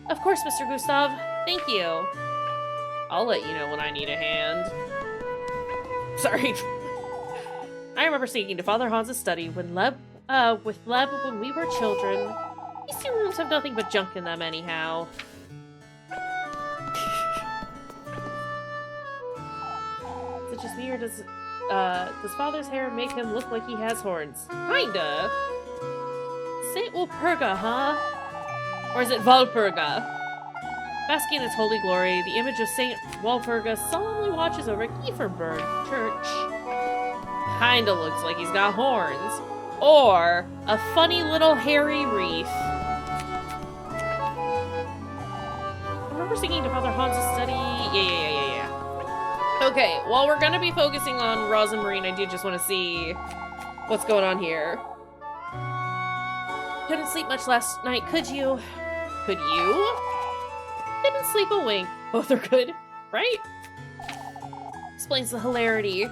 Of course, Mr. Gustav. Thank you. I'll let you know when I need a hand. Sorry. I remember sneaking to Father Hans' study with Leb when we were children. These two rooms have nothing but junk in them anyhow. Is it just me, or does Father's hair make him look like he has horns? Kinda. Saint Walpurga, huh? Or is it Walpurga? Basking in its holy glory, the image of Saint Walpurga solemnly watches over Kayshurrr Church. Kinda looks like he's got horns. Or a funny little hairy wreath. I remember singing to Father Hans' study. Yeah. Okay, well, we're gonna be focusing on Rosenmarine. I do just want to see what's going on here. Couldn't sleep much last night, could you? Could you? Didn't sleep a wink. Both are good, right? Explains the hilarity.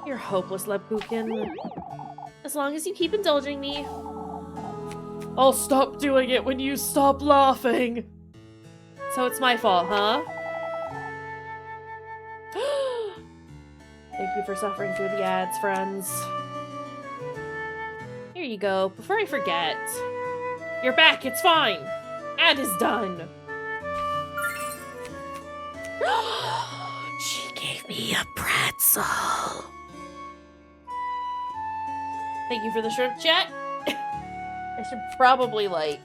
You're hopeless, Lebkuchen. As long as you keep indulging me. I'll stop doing it when you stop laughing. So it's my fault, huh? Thank you for suffering through the ads, friends. Here you go, before I forget. You're back, it's fine. Ad is done. She gave me a pretzel. Thank you for the shrimp chat. I should probably, like,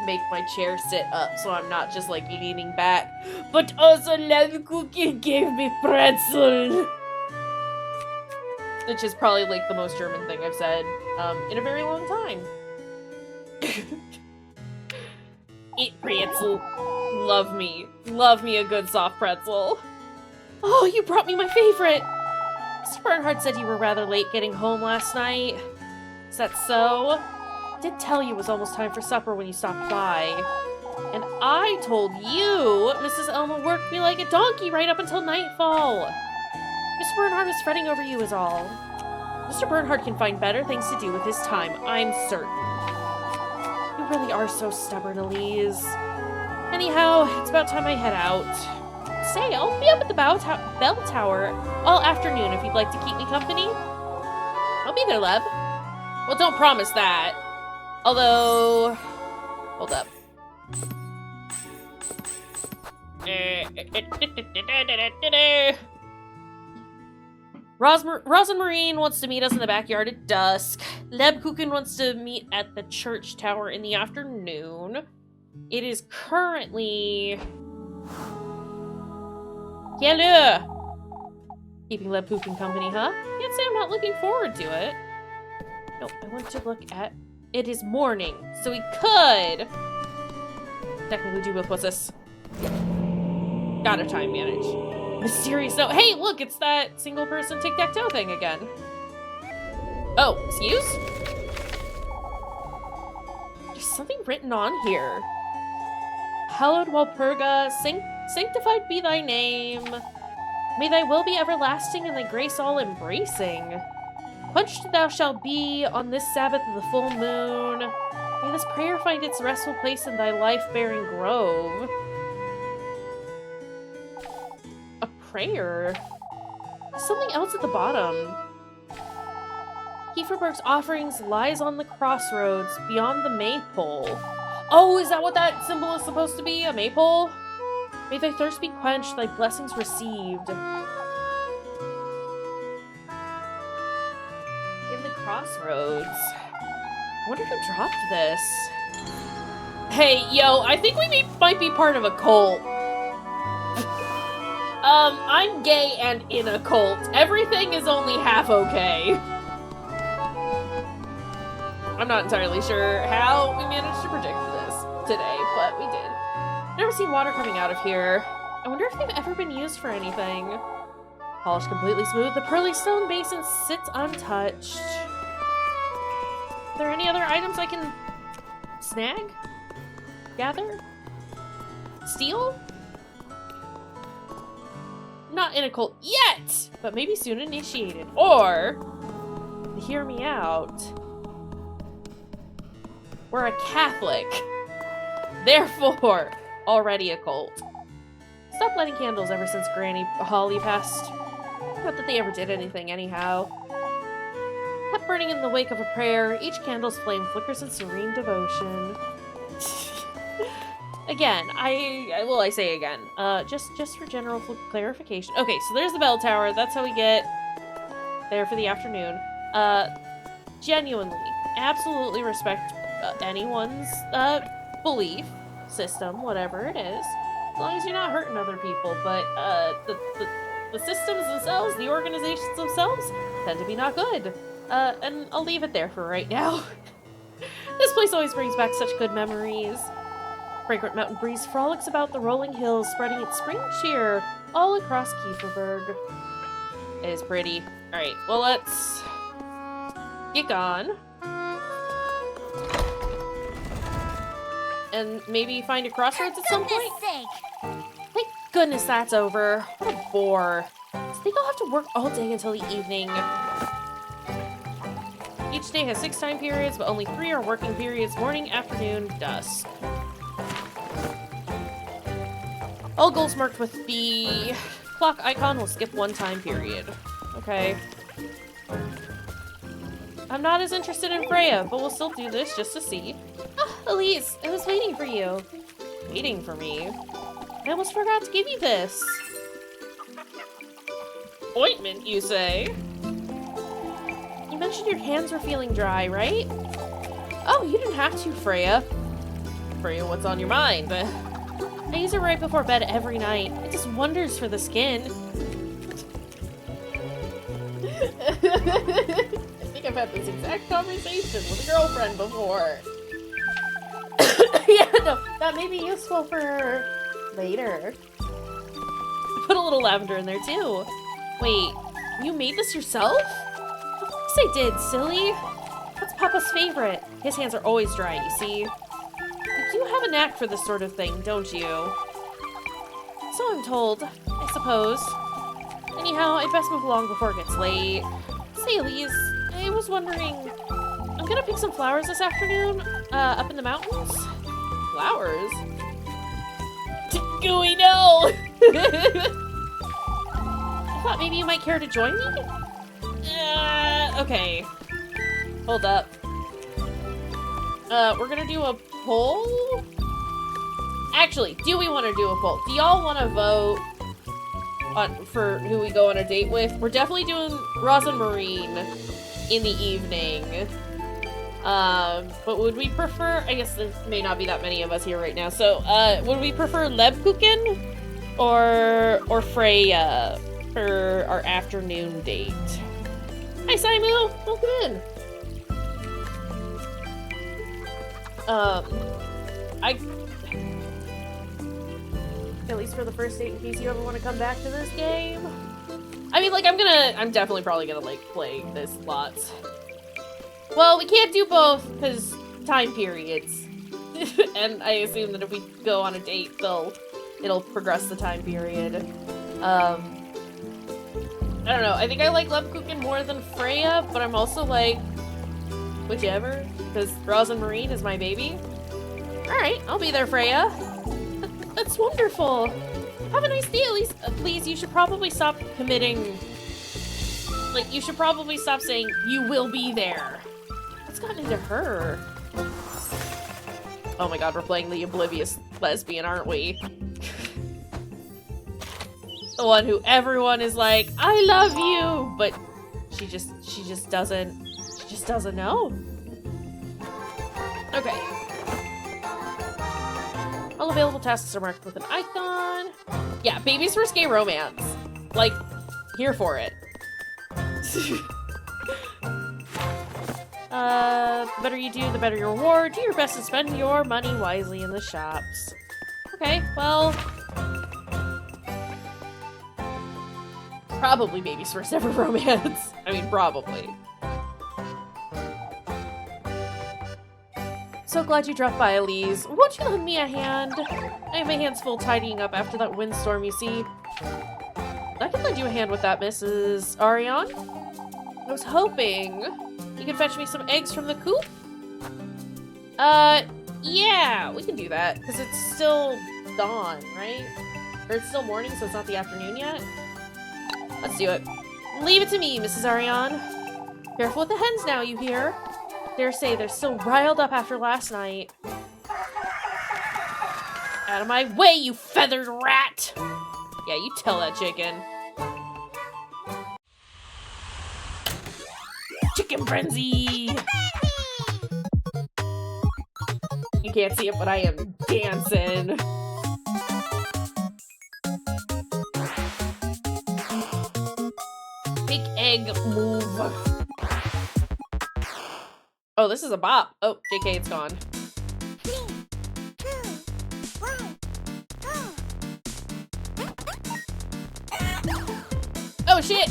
make my chair sit up so I'm not just, like, leaning back. But also, Lebkuchen gave me pretzel. Which is probably, like, the most German thing I've said in a very long time. Eat pretzel. Love me. Love me a good soft pretzel. Oh, you brought me my favorite! Mr. Bernhard said you were rather late getting home last night. Is that so? I did tell you it was almost time for supper when you stopped by. And I told you Mrs. Elma worked me like a donkey right up until nightfall. Mr. Bernhard was fretting over you is all. Mr. Bernhard can find better things to do with his time, I'm certain. You really are so stubborn, Elise. Anyhow, it's about time I head out. Say, I'll be up at the bell tower all afternoon if you'd like to keep me company. I'll be there, Leb. Well, don't promise that. Although... Hold up. Rosenmarine wants to meet us in the backyard at dusk. Lebkuchen wants to meet at the church tower in the afternoon. It is currently... Kayshurrr! Keeping Lebkuchen company, huh? Can't say I'm not looking forward to it. No, I want to look at... It is morning, so we could... technically do both. What's this? Gotta time manage. Mysterious note. Hey, look, it's that single-person tic-tac-toe thing again. Oh, excuse? something written on here. Hallowed Walpurga, sanctified be thy name. May thy will be everlasting and thy grace all embracing. Quenched thou shalt be on this Sabbath of the full moon. May this prayer find its restful place in thy life-bearing grove. A prayer? Something else at the bottom. Kayshurr's offerings lies on the crossroads beyond the maypole. Oh, is that what that symbol is supposed to be? A maypole? May thy thirst be quenched, thy blessings received. In the crossroads. I wonder who dropped this. Hey, yo, I think we might be part of a cult. I'm gay and in a cult. Everything is only half okay. I'm not entirely sure how we managed to predict this today, but we did. Never seen water coming out of here. I wonder if they've ever been used for anything. Polished completely smooth, the pearly stone basin sits untouched. Are there any other items I can snag? Gather? Steal? Not in a cult yet, but maybe soon initiated. Or, hear me out, we're a Catholic. Therefore, already a cult. Stopped lighting candles ever since Granny Holly passed. Not that they ever did anything anyhow. Kept burning in the wake of a prayer. Each candle's flame flickers in serene devotion. Again, I say again, just for general clarification. Okay, so there's the bell tower. That's how we get there for the afternoon. Genuinely, absolutely respect anyone's belief system, whatever it is, as long as you're not hurting other people. But the systems themselves, the organizations themselves, tend to be not good. And I'll leave it there for right now. This place always brings back such good memories. Fragrant mountain breeze frolics about the rolling hills, spreading its spring cheer all across Kayshurr. It is pretty. Alright, well, let's get gone. And maybe find a crossroads at some point? Thank goodness that's over. What a bore. So think I'll have to work all day until the evening. Each day has 6 time periods, but only 3 are working periods: morning, afternoon, dusk. All goals marked with the clock icon will skip 1 time period. Okay. I'm not as interested in Freya, but we'll still do this just to see. Ah, Elise, I was waiting for you. Waiting for me? I almost forgot to give you this. Ointment, you say? You mentioned your hands were feeling dry, right? Oh, you didn't have to, Freya. Freya, what's on your mind? I use it right before bed every night. It does wonders for the skin. I think I've had this exact conversation with a girlfriend before. Yeah, no, that may be useful for later. Put a little lavender in there too. Wait, you made this yourself? Of course I did, silly. That's Papa's favorite. His hands are always dry, you see. You do have a knack for this sort of thing, don't you? So I'm told, I suppose. Anyhow, I'd best move along before it gets late. Say, Elise, I was wondering, I'm gonna pick some flowers this afternoon, up in the mountains. Flowers? Gooey, no! I thought maybe you might care to join me? Okay. Hold up. We're gonna do a poll? Actually, do we want to do a poll? Do y'all want to vote for who we go on a date with? We're definitely doing Roz and Marine in the evening. But would we prefer, I guess there may not be that many of us here right now, so, would we prefer Lebkuchen or Freya for our afternoon date? Hi, Simu! Welcome in! At least for the first date, in case you ever want to come back to this game. I mean, like, I'm definitely probably gonna, like, play this lots. Well, we can't do both, because time periods. And I assume that if we go on a date, it'll progress the time period. I don't know. I think I like Lebkuchen more than Freya, but I'm also like, whichever, because Rosin-Marine is my baby. Alright, I'll be there, Freya. That's wonderful. Have a nice day, at least. Please, you should probably stop committing. Like, you should probably stop saying, you will be there. What's gotten into her? Oh my god, we're playing the oblivious lesbian, aren't we? The one who everyone is like, I love you, but she just doesn't know. Okay. All available tasks are marked with an icon. Yeah, baby's first gay romance. Like, here for it. The better you do, the better your reward. Do your best to spend your money wisely in the shops. Okay, well... Probably baby's first ever romance. I mean, probably. So glad you dropped by, Elise. Won't you lend me a hand? I have my hands full tidying up after that windstorm, you see. I can lend you a hand with that, Mrs. Ariane. I was hoping you could fetch me some eggs from the coop? Yeah, we can do that, because it's still dawn, right? Or it's still morning, so it's not the afternoon yet? Let's do it. Leave it to me, Mrs. Ariane. Careful with the hens now, you hear? Dare say they're still riled up after last night. Out of my way, you feathered rat! Yeah, you tell that chicken. Chicken frenzy! You can't see it, but I am dancing. Big egg move. Oh, this is a bop. Oh, JK, it's gone. 3, 2, 1, go! Oh, shit!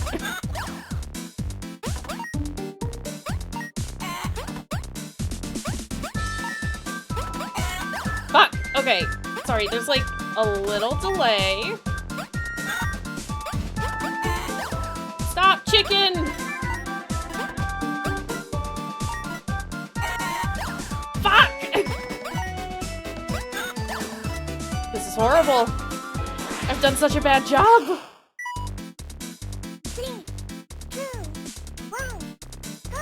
Fuck! Okay, sorry, there's like a little delay. Stop, chicken! Fuck! This is horrible. I've done such a bad job. 3, 2, 1, go!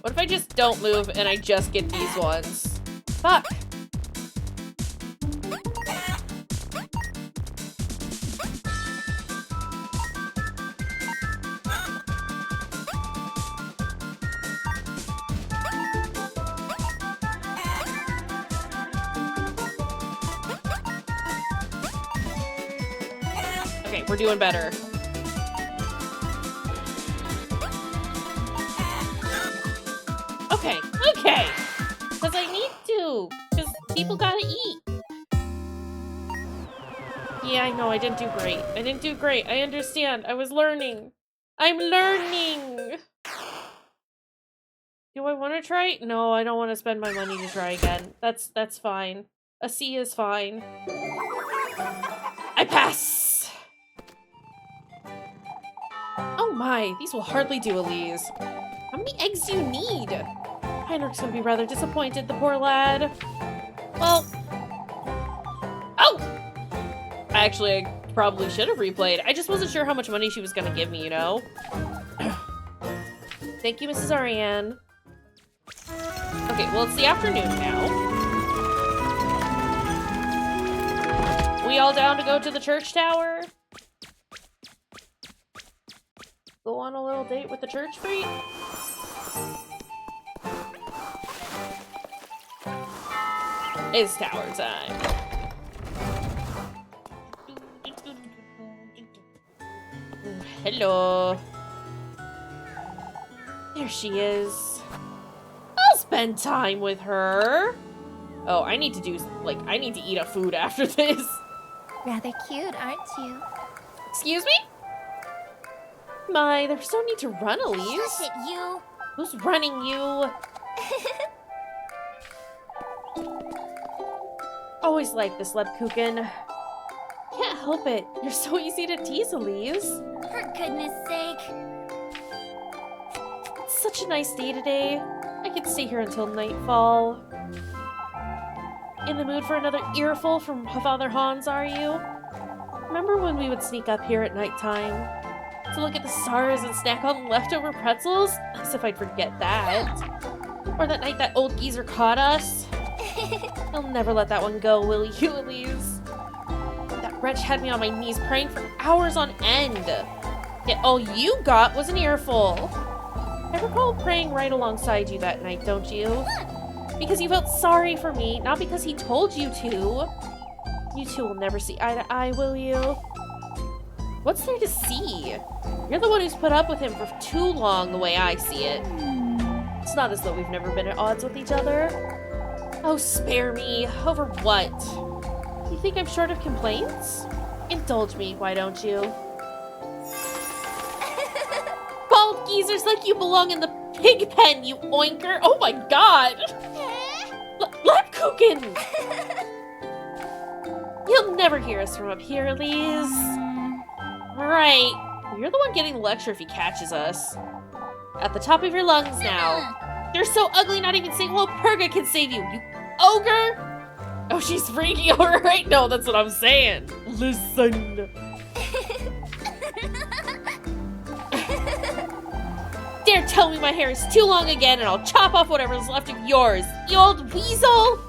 What if I just don't move and I just get these ones? Fuck. Okay, we're doing better. Okay, okay. Because I need to. Because people gotta eat. Yeah, I know, I didn't do great. I didn't do great. I understand. I was learning. I'm learning! Do I want to try? No, I don't want to spend my money to try again. That's fine. A C is fine. I pass! Oh my, these will hardly do, Elise. How many eggs do you need? Heinrich's gonna be rather disappointed, the poor lad. Well... Oh! Actually, I probably should have replayed. I just wasn't sure how much money she was gonna give me, you know? Thank you, Mrs. Ariane. Okay, well, it's the afternoon now. We all down to go to the church tower? Go on a little date with the church freak? It's tower time. Hello. There she is. I'll spend time with her. Oh, I need to do, like, I need to eat a food after this. Rather cute, aren't you? Excuse me? My, there's no need to run, Elise. Shush it, you! Who's running you? always like this, Lebkuchen. Can't help it. You're so easy to tease, Elise. For goodness sake. It's such a nice day today. I could stay here until nightfall. In the mood for another earful from Father Hans, are you? Remember when we would sneak up here at nighttime to look at the stars and snack on leftover pretzels? As if I'd forget that. Or that night that old geezer caught us. You'll never let that one go, will you, Elise? That wretch had me on my knees praying for hours on end. Yet all you got was an earful. I recall praying right alongside you that night, don't you? Because you felt sorry for me, not because he told you to. You two will never see eye to eye, will you? What's there to see? You're the one who's put up with him for too long, the way I see it. It's not as though we've never been at odds with each other. Oh, spare me. Over what? You think I'm short of complaints? Indulge me, why don't you? Bald geezers like you belong in the pig pen, you oinker! Oh my god! Lebkuchen! You'll never hear us from up here, Elise. Right. You're the one getting the lecture if he catches us. At the top of your lungs now. You're so ugly, not even St. Walpurga can save you, you ogre! Oh, she's freaking out right? No, that's what I'm saying. Listen. Dare tell me my hair is too long again and I'll chop off whatever's left of yours, you old weasel!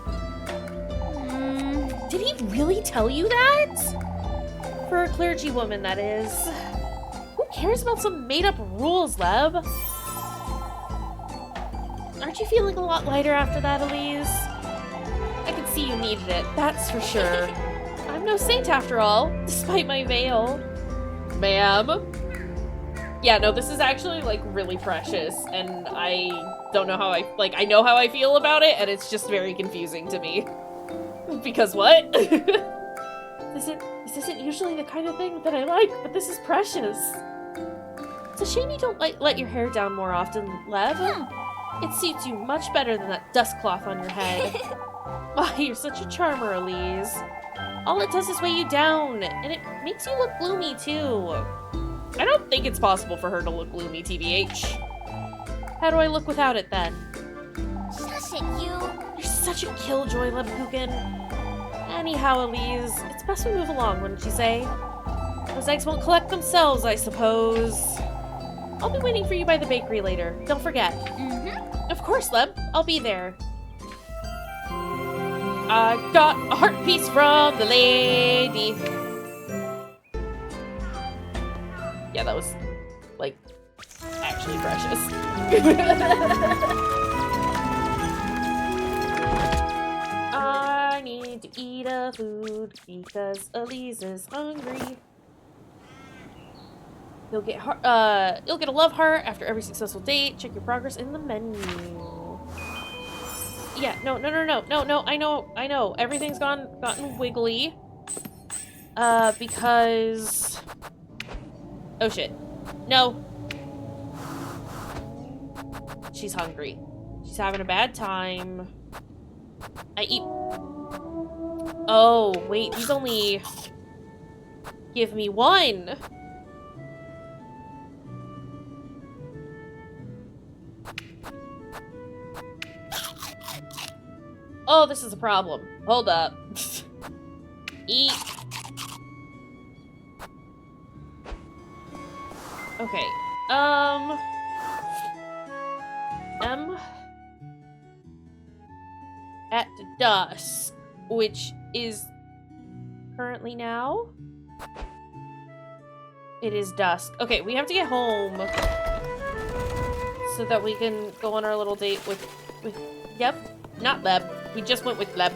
Did he really tell you that? For a clergywoman, that is. Who cares about some made-up rules, Leb? Aren't you feeling a lot lighter after that, Elise? I could see you needed it, that's for sure. I'm no saint after all, despite my veil. Ma'am? Yeah, no, this is actually, like, really precious, and I don't know how I know how I feel about it, and it's just very confusing to me. Because what? This isn't usually the kind of thing that I like, but this is precious. It's a shame you don't let your hair down more often, Lev. It suits you much better than that dust cloth on your head. Oh, you're such a charmer, Elise. All it does is weigh you down, and it makes you look gloomy, too. I don't think it's possible for her to look gloomy, TBH. How do I look without it, then? Shush it, you. You're such a killjoy, Lebkuchen. Anyhow, Elise, it's best we move along, wouldn't you say? Those eggs won't collect themselves, I suppose. I'll be waiting for you by the bakery later. Don't forget. Of course, Leb. I'll be there. I got a heart piece from the lady. Yeah, that was, like, actually precious. I need to eat a food because Elise is hungry. You'll get a love heart after every successful date. Check your progress in the menu. Yeah, no, I know. Everything's gotten wiggly. Because... Oh shit. No. She's hungry. She's having a bad time. I eat... Oh, wait, these only... give me one. Oh, this is a problem. Hold up. Eat. Okay. At dusk, which is currently now. It is dusk. Okay, we have to get home so that we can go on our little date with yep, not Leb. We just went with Leb.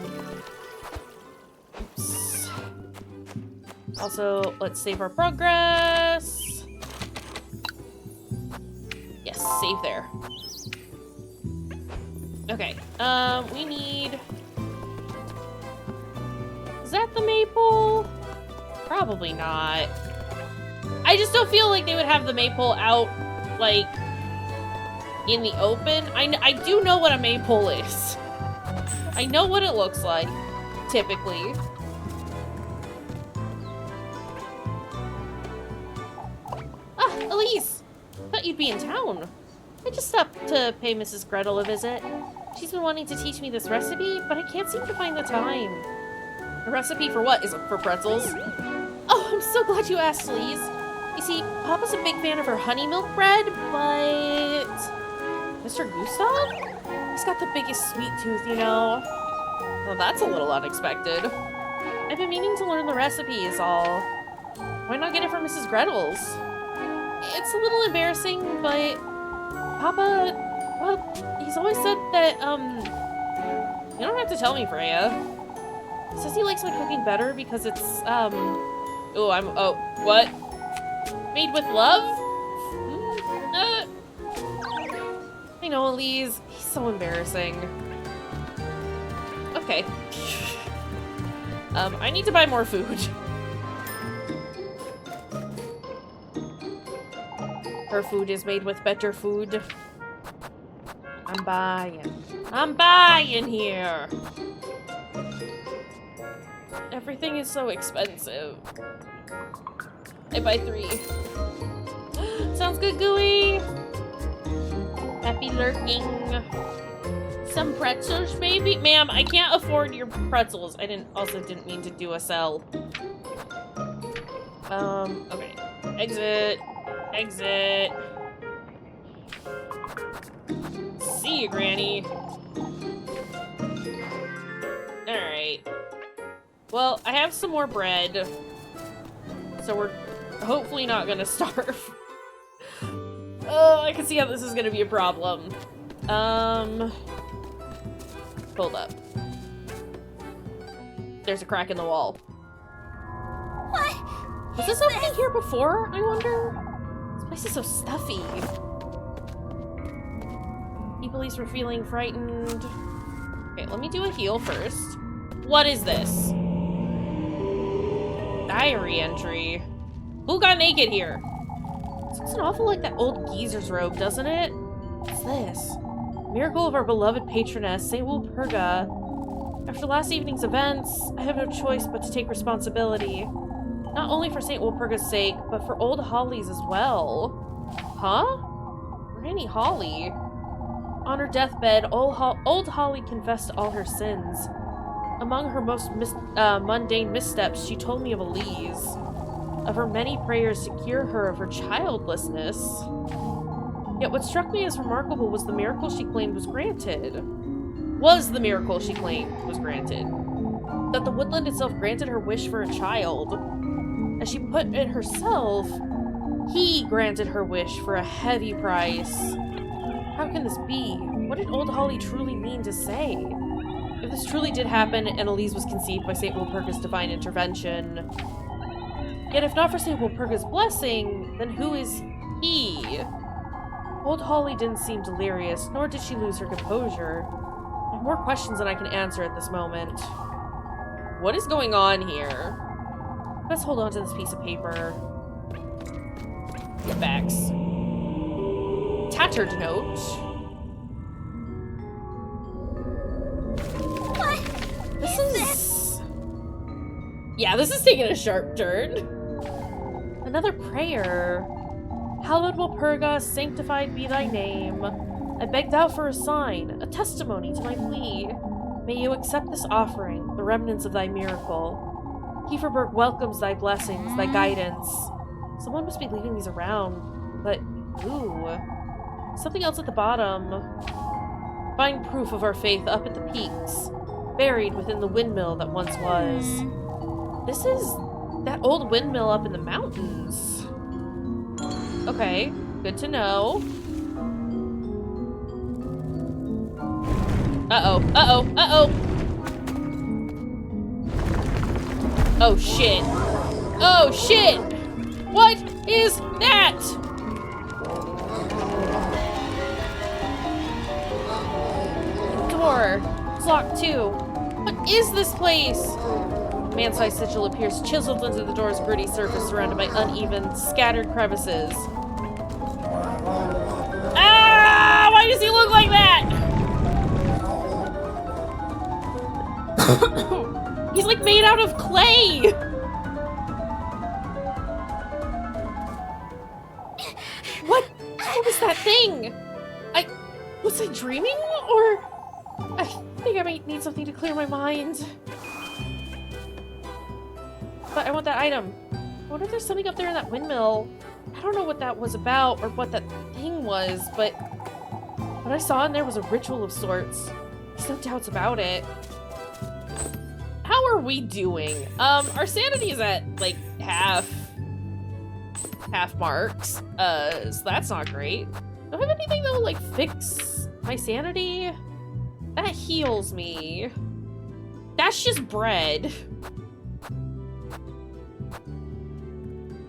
Oops. Also, let's save our progress. Yes, save there. Okay, we need... Is that the maple? Probably not. I just don't feel like they would have the maypole out, like, in the open. I do know what a maypole is. I know what it looks like. typically. Ah, Elise! Thought you'd be in town. I just stopped to pay Mrs. Gretel a visit. She's been wanting to teach me this recipe, but I can't seem to find the time. A recipe for what? Is it for pretzels? Oh, I'm so glad you asked, Elise. You see, Papa's a big fan of her honey milk bread, but... Mr. Gustav? He's got the biggest sweet tooth, you know. Well, that's a little unexpected. I've been meaning to learn the recipe is all. Why not get it from Mrs. Gretel's? It's a little embarrassing, but Papa, well, he's always said that, you don't have to tell me, Freya. He says he likes my cooking better because it's, what? Made with love? I know, Elise. He's so embarrassing. Okay. I need to buy more food. Her food is made with better food. I'm buying here. Everything is so expensive. I buy 3. Sounds good, Gooey. Happy lurking. Some pretzels, maybe? Ma'am, I can't afford your pretzels. I didn't mean to do a sell. Okay. Exit. Exit. See you, Granny. Alright. Well, I have some more bread. So we're hopefully not gonna starve. Oh, I can see how this is gonna be a problem. Hold up. There's a crack in the wall. What? Was this opening here before, I wonder? This place is so stuffy. Police were feeling frightened. Okay, let me do a heal first. What is this? Diary entry. Who got naked here? This looks an awful like that old geezer's robe, doesn't it? What's this? Miracle of our beloved patroness, St. Walpurga. After last evening's events, I have no choice but to take responsibility. Not only for St. Walpurga's sake, but for old Holly's as well. Huh? Granny Holly? On her deathbed, old Holly confessed all her sins. Among her most mundane missteps, she told me of Elise, of her many prayers to cure her of her childlessness. Yet what struck me as remarkable was the miracle she claimed was granted. That the woodland itself granted her wish for a child. As she put it herself, he granted her wish for a heavy price. How can this be? What did old Holly truly mean to say? If this truly did happen and Elise was conceived by St. Walpurga's divine intervention, yet if not for St. Walpurga's blessing, then who is he? Old Holly didn't seem delirious, nor did she lose her composure. I have more questions than I can answer at this moment. What is going on here? Let's hold on to this piece of paper. Get backs. Tattered note. What? This is... Yeah, this is taking a sharp turn. Another prayer. Hallowed Walpurga, sanctified be thy name. I beg thou for a sign, a testimony to my plea. May you accept this offering, the remnants of thy miracle. Kayshurrr welcomes thy blessings, thy guidance. Someone must be leaving these around, but who? Something else at the bottom. Find proof of our faith up at the peaks, buried within the windmill that once was. This is that old windmill up in the mountains. Okay, good to know. Uh-oh, uh-oh, uh-oh! Oh, shit. Oh, shit! What is that? Door. It's locked, too. What is this place? Man-sized sigil appears chiseled into the door's gritty surface surrounded by uneven, scattered crevices. Ah! Why does he look like that? He's like made out of clay! What was that thing? Was I dreaming? Or I think I might need something to clear my mind. But I want that item. I wonder if there's something up there in that windmill. I don't know what that was about or what that thing was, but what I saw in there was a ritual of sorts. There's no doubts about it. How are we doing? Our sanity is at like half marks. So that's not great. Do I have anything that will like fix my sanity? That heals me. That's just bread.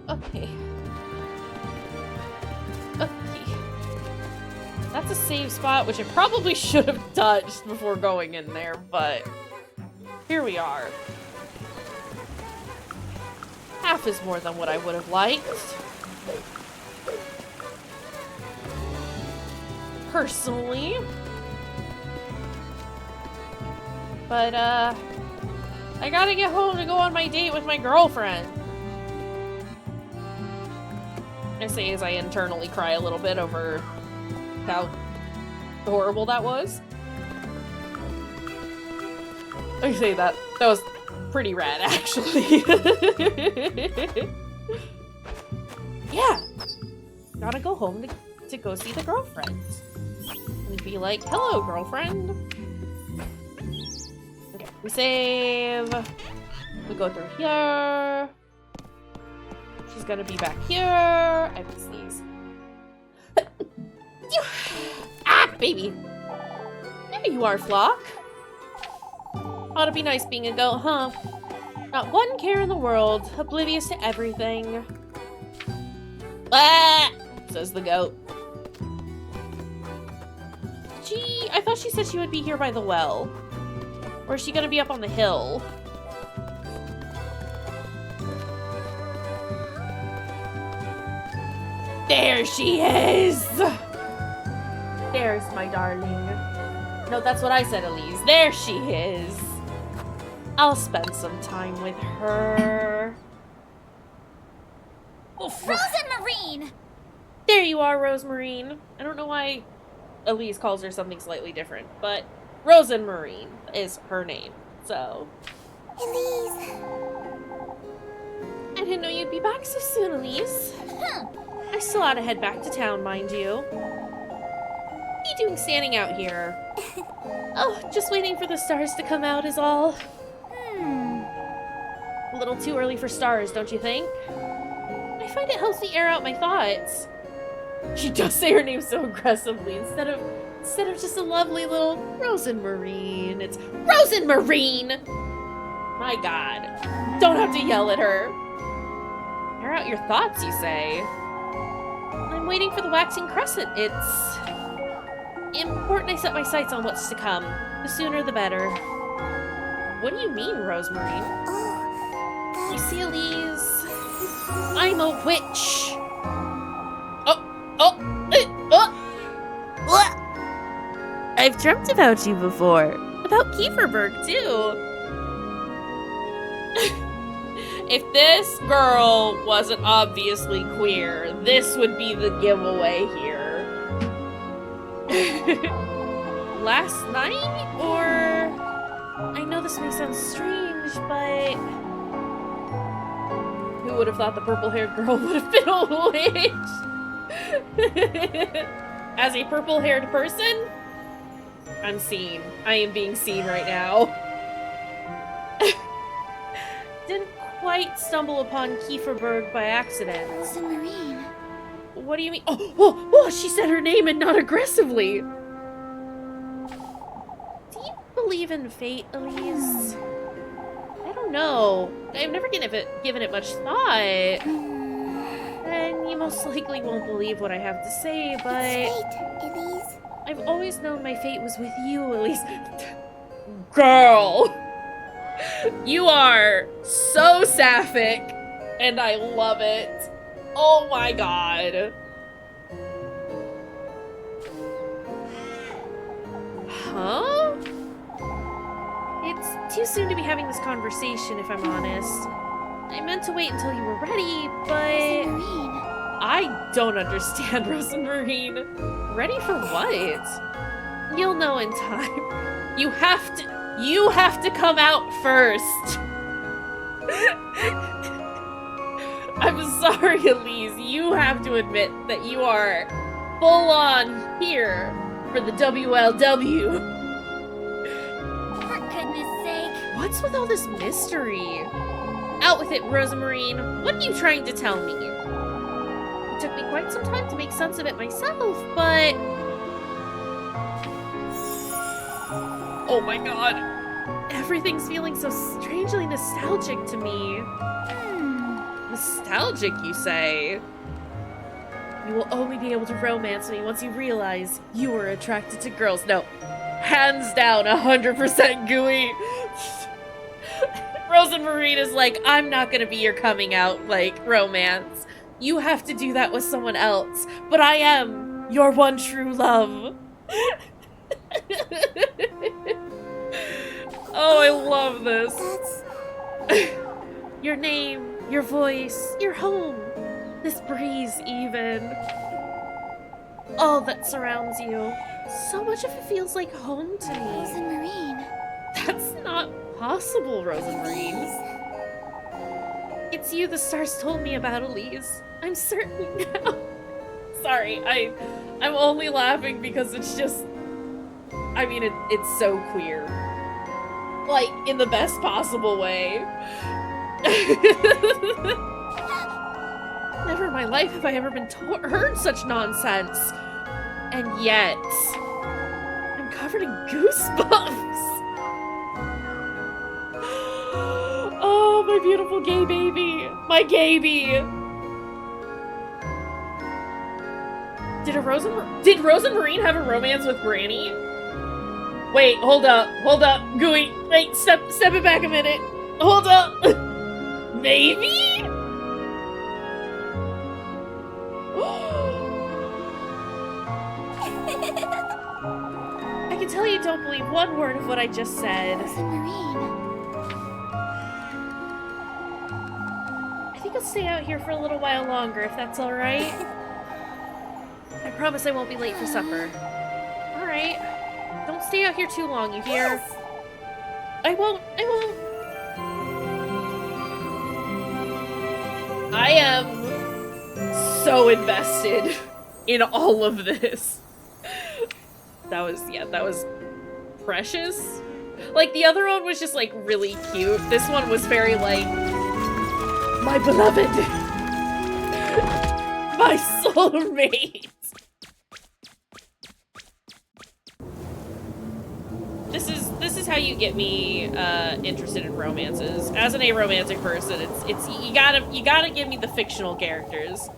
Okay. Okay. That's a save spot, which I probably should have touched before going in there, but here we are. Half is more than what I would have liked. Personally. But, I gotta get home to go on my date with my girlfriend. I say as I internally cry a little bit over how horrible that was. I say that was pretty rad, actually. Yeah. Gotta go home to go see the girlfriend. And be like, hello, girlfriend. Okay, we save. We go through here. She's gonna be back here. I have to sneeze. Ah, baby. There you are, Flock. Ought to be nice being a goat, huh? Not one care in the world, oblivious to everything. Ah, says the goat. I thought she said she would be here by the well. Or is she gonna be up on the hill? There she is! There's my darling. No, that's what I said, Elise. There she is. I'll spend some time with her. Oof. Rosemarine! There you are, Rosemarine. I don't know why Elise calls her something slightly different, but Rosemarine is her name, so. Elise. I didn't know you'd be back so soon, Elise. Huh. I still ought to head back to town, mind you. What are you doing standing out here? Oh, just waiting for the stars to come out is all. A little too early for stars, don't you think? I find it helps me air out my thoughts. She does say her name so aggressively instead of just a lovely little Rosemarine. It's Rosemarine! My god. Don't have to yell at her. Air out your thoughts, you say? I'm waiting for the waxing crescent. It's important I set my sights on what's to come. The sooner the better. What do you mean, Rosemarine? Oh, You see, Elise? I'm a witch. I've dreamt about you before. About Kayshurrr, too. If this girl wasn't obviously queer, this would be the giveaway here. Last night? Or... I know this may sound strange, but... Who would have thought the purple-haired girl would have been a witch? As a purple-haired person, I'm seen. I am being seen right now. Didn't quite stumble upon Kayshurrr by accident. Rosemarine. What do you mean? Oh, she said her name and not aggressively. Do you believe in fate, Elise? I don't know. I've never given it much thought. And you most likely won't believe what I have to say, but... It's fate, Elise. I've always known my fate was with you, Elise. Girl! You are so sapphic, and I love it. Oh my god. Huh? It's too soon to be having this conversation, if I'm honest. I meant to wait until you were ready, but... Marine. I don't understand, Rosemarine. Ready for what? You'll know in time. You have to come out first. I'm sorry, Elise. You have to admit that you are full on here for the WLW. For goodness sake. What's with all this mystery? Out with it, Rosemarine. What are you trying to tell me? It took me quite some time to make sense of it myself, but... Oh my god. Everything's feeling so strangely nostalgic to me. Nostalgic, you say? You will only be able to romance me once you realize you are attracted to girls. No. Hands down, 100% Gooey. Rosemarine is like, I'm not gonna be your coming out, like, romance. You have to do that with someone else. But I am your one true love. Oh, I love this. Your name, your voice, your home. This breeze, even. All that surrounds you. So much of it feels like home to me. Marine. That's not possible, Rosemarine. It's you the stars told me about, Elise. I'm certain now. Sorry, I'm only laughing because it's just... I mean, it's so queer. Like, in the best possible way. Never in my life have I ever been heard such nonsense. And yet... I'm covered in goosebumps. Oh, my beautiful gay baby. My gaby. Did Rosemarine have a romance with Granny? Wait, hold up, Gooey. Wait, step it back a minute. Hold up. Maybe? I can tell you don't believe one word of what I just said. Marine. I think I'll stay out here for a little while longer, if that's alright. I promise I won't be late for supper. Alright. Don't stay out here too long, you hear? Yes. I won't. I am so invested in all of this. That was precious. Like, the other one was just, like, really cute. This one was very, like, my beloved. My soulmate. This is how you get me interested in romances. As an aromantic person, it's you gotta give me the fictional characters.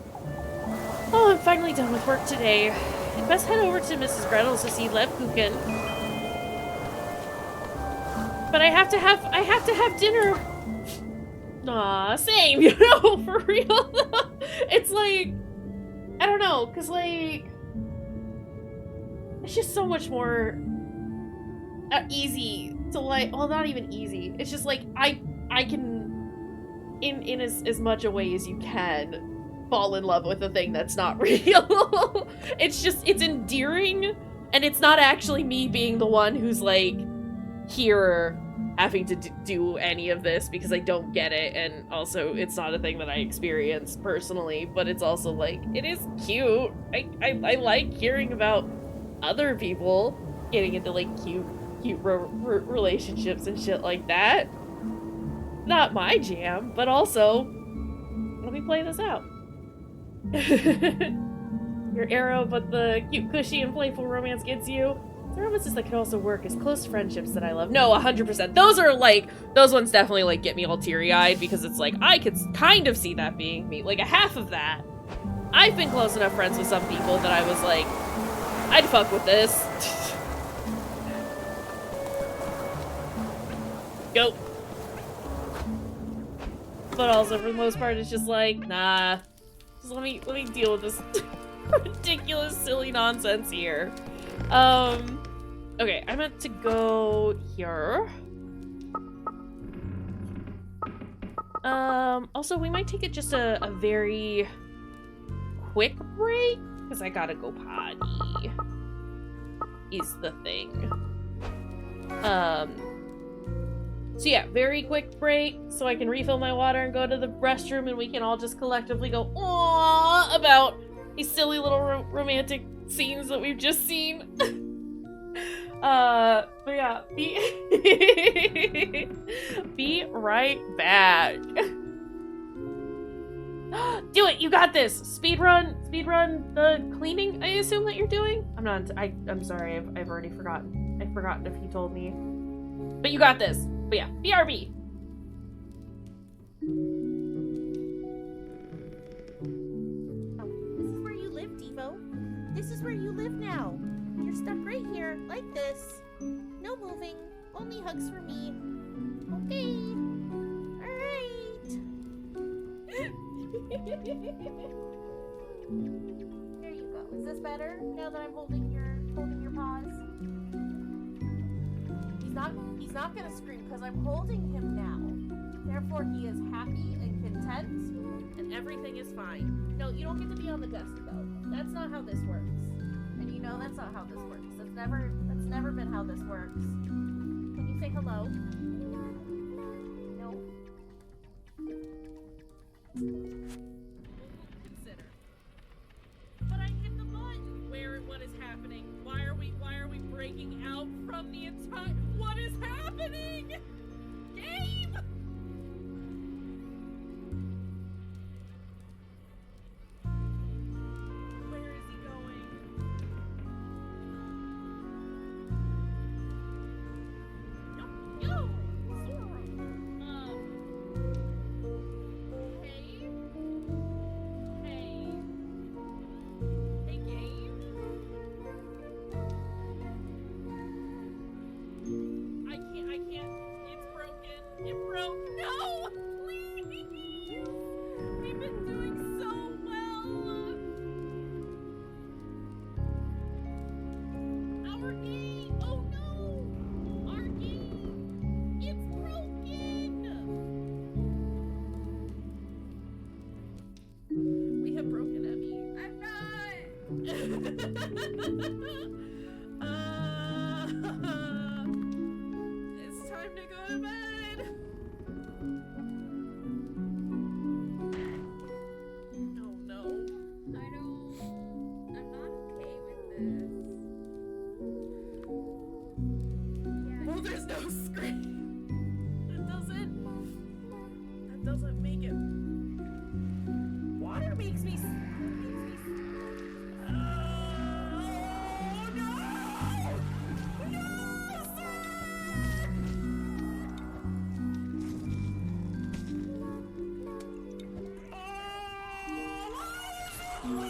Oh, I'm finally done with work today. I'd best head over to Mrs. Gretel's to see Lebkuchen. But I have to have dinner. Aw, same, you know, for real. It's like, I don't know, cause like, it's just so much more easy to like, well, not even easy. It's just like, I can, in as much a way as you can, fall in love with a thing that's not real. It's endearing, and it's not actually me being the one who's like, here having to do any of this because I don't get it, and also it's not a thing that I experience personally, but it's also like, it is cute. I like hearing about other people getting into like cute relationships and shit like that. Not my jam, but also, let me play this out. Your arrow, but the cute, cushy, and playful romance gets you. The romances that could also work as close friendships that I love. No, 100%. Those are like, those ones definitely like get me all teary-eyed because it's like, I could kind of see that being me. Like a half of that. I've been close enough friends with some people that I was like, I'd fuck with this. Go. But also for the most part, it's just like, nah. Just let me deal with this ridiculous, silly nonsense here. Okay, I meant to go here. Also, we might take it just a very quick break, because I gotta go potty, is the thing. So yeah, very quick break, so I can refill my water and go to the restroom, and we can all just collectively go, aww, about these silly little romantic scenes that we've just seen. But yeah, be right back. Do it, you got this. Speedrun the cleaning, I assume that you're doing? I'm sorry, I've already forgotten. I've forgotten if you told me. But you got this. But yeah, BRB. This is where you live, Devo. This is where you live now. You're stuck right here, like this. No moving. Only hugs for me. Okay. Alright. There you go. Is this better? Now that I'm holding your paws? He's not gonna scream because I'm holding him now. Therefore, he is happy and content, and everything is fine. No, you don't get to be on the desk though. That's not how this works. And you know that's not how this works. That's never been how this works. Can you say hello? No. Consider. But I hit the button. What is happening? Why are we breaking out from the entire? What is happening? Game. Where is he going? Yo, Sora. Hey, game. I can't. It's broken. It broke. No, please. We've been doing so well. Our game. Oh no. Our game. It's broken. We have broken Emmy. I'm not. It's time to go to bed. Oh no. I'm not okay with this. Yeah. Oh, there's no screen. That doesn't make it. Water makes me. Oh no! No!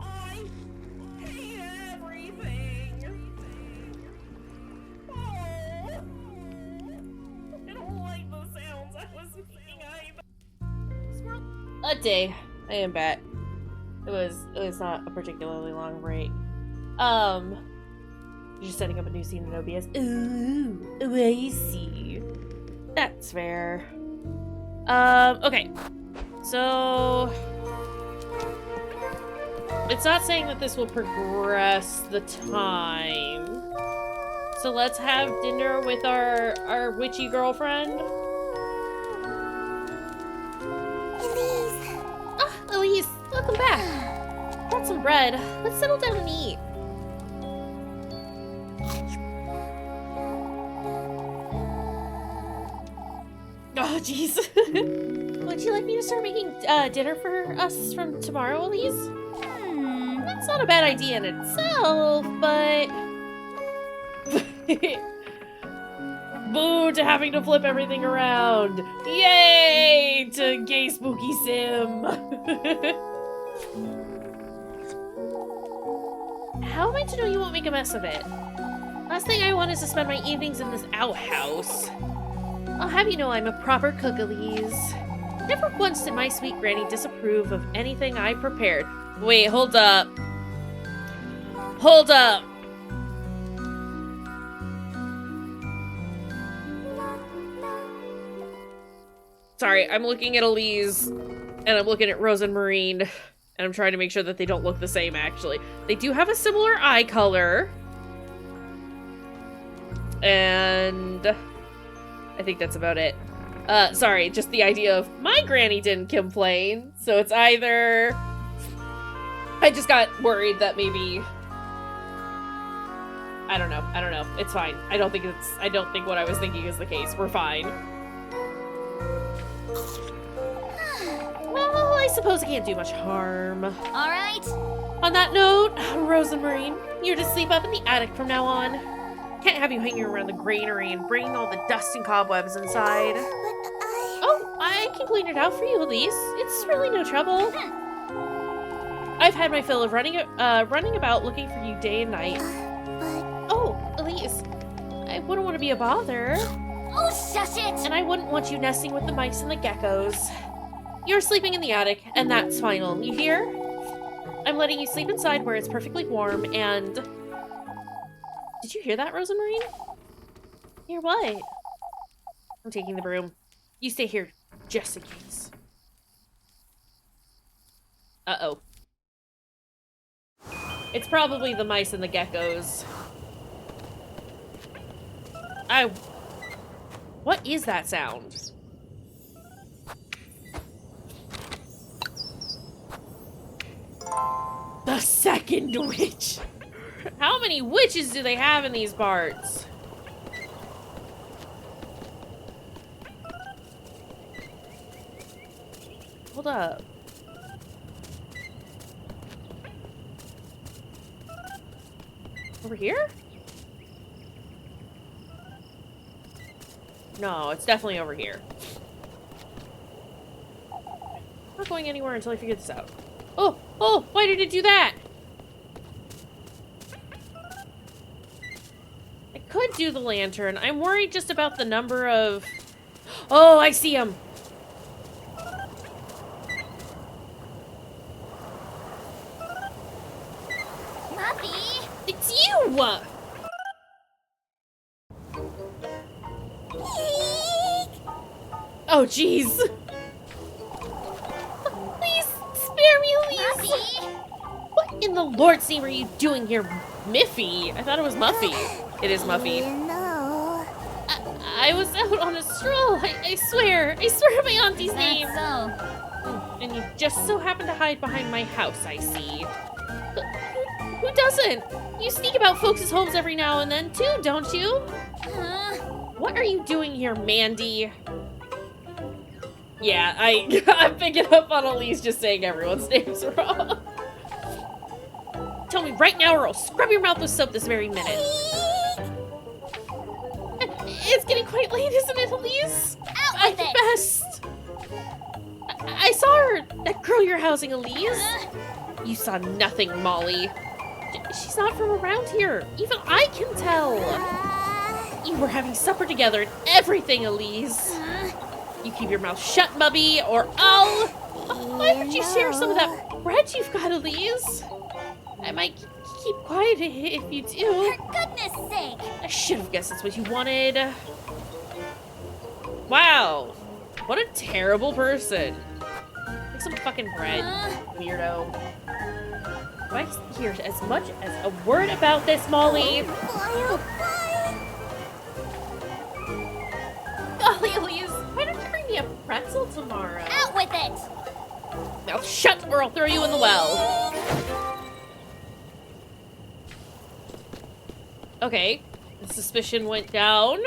I hate everything. Oh, I don't like the sounds I was making either. Squirrel. A day. I am back. It was not a particularly long break. Just setting up a new scene in OBS. Ooh, I see. That's fair. Okay. So it's not saying that this will progress the time. So let's have dinner with our witchy girlfriend. Elise, welcome back. Brought some bread. Let's settle down and eat. Oh, jeez. Would you like me to start making dinner for us from tomorrow, Elise? That's not a bad idea in itself, but... Boo to having to flip everything around. Yay to gay spooky sim. How am I to know you won't make a mess of it? Last thing I want is to spend my evenings in this outhouse. I'll have you know I'm a proper cook, Elise. Never once did my sweet granny disapprove of anything I prepared. Wait, hold up. Hold up. Sorry, I'm looking at Elise, and I'm looking at Rose and Marine, and I'm trying to make sure that they don't look the same, actually. They do have a similar eye color. And I think that's about it. Sorry, just the idea of my granny didn't complain, so it's either... I just got worried that maybe... I don't know. It's fine. I don't think what I was thinking is the case. We're fine. Well, I suppose it can't do much harm. All right. On that note, Rose and Marine, you're to sleep up in the attic from now on. Can't have you hanging around the granary and bringing all the dust and cobwebs inside. But I... Oh, I can clean it out for you, Elise. It's really no trouble. I've had my fill of running about looking for you day and night. But... Oh, Elise, I wouldn't want to be a bother. Oh, shush it! And I wouldn't want you nesting with the mice and the geckos. You're sleeping in the attic, and that's final. You hear? I'm letting you sleep inside where it's perfectly warm, and... Did you hear that, Rosamarine? Hear what? I'm taking the broom. You stay here, just in case. Uh-oh. It's probably the mice and the geckos. What is that sound? The second witch! How many witches do they have in these parts? Hold up. Over here? No, it's definitely over here. I'm not going anywhere until I figure this out. Oh! Oh! Why did it do that? I could do the lantern. I'm worried just about the number of... Oh, I see him! Muffy! It's you! Oh, jeez! Please, spare me, Elise! Muffy! What in the Lord's name are you doing here, Miffy? I thought it was Muffy. It is Muffy. No. I was out on a stroll. I swear my auntie's name. That's so. And you just so happen to hide behind my house, I see. But who doesn't? You sneak about folks' homes every now and then, too, don't you? What are you doing here, Mandy? Yeah, I'm picking up on Elise just saying everyone's names wrong. Tell me right now or I'll scrub your mouth with soap this very minute. It's getting quite late, isn't it, Elise? Out with it! Best. I saw her. That girl you're housing, Elise. You saw nothing, Molly. She's not from around here. Even I can tell. You were having supper together and everything, Elise. You keep your mouth shut, Mubby, or I'll... Why would you share some of that bread you've got, Elise? I might keep quiet if you do. For goodness sake! I should have guessed that's what you wanted. Wow. What a terrible person. Make some fucking bread, weirdo. If I hear as much as a word about this, Molly... Golly, Elise, why don't you bring me a pretzel tomorrow? Out with it! Mouth shut or I'll throw you in the well. Okay, the suspicion went down.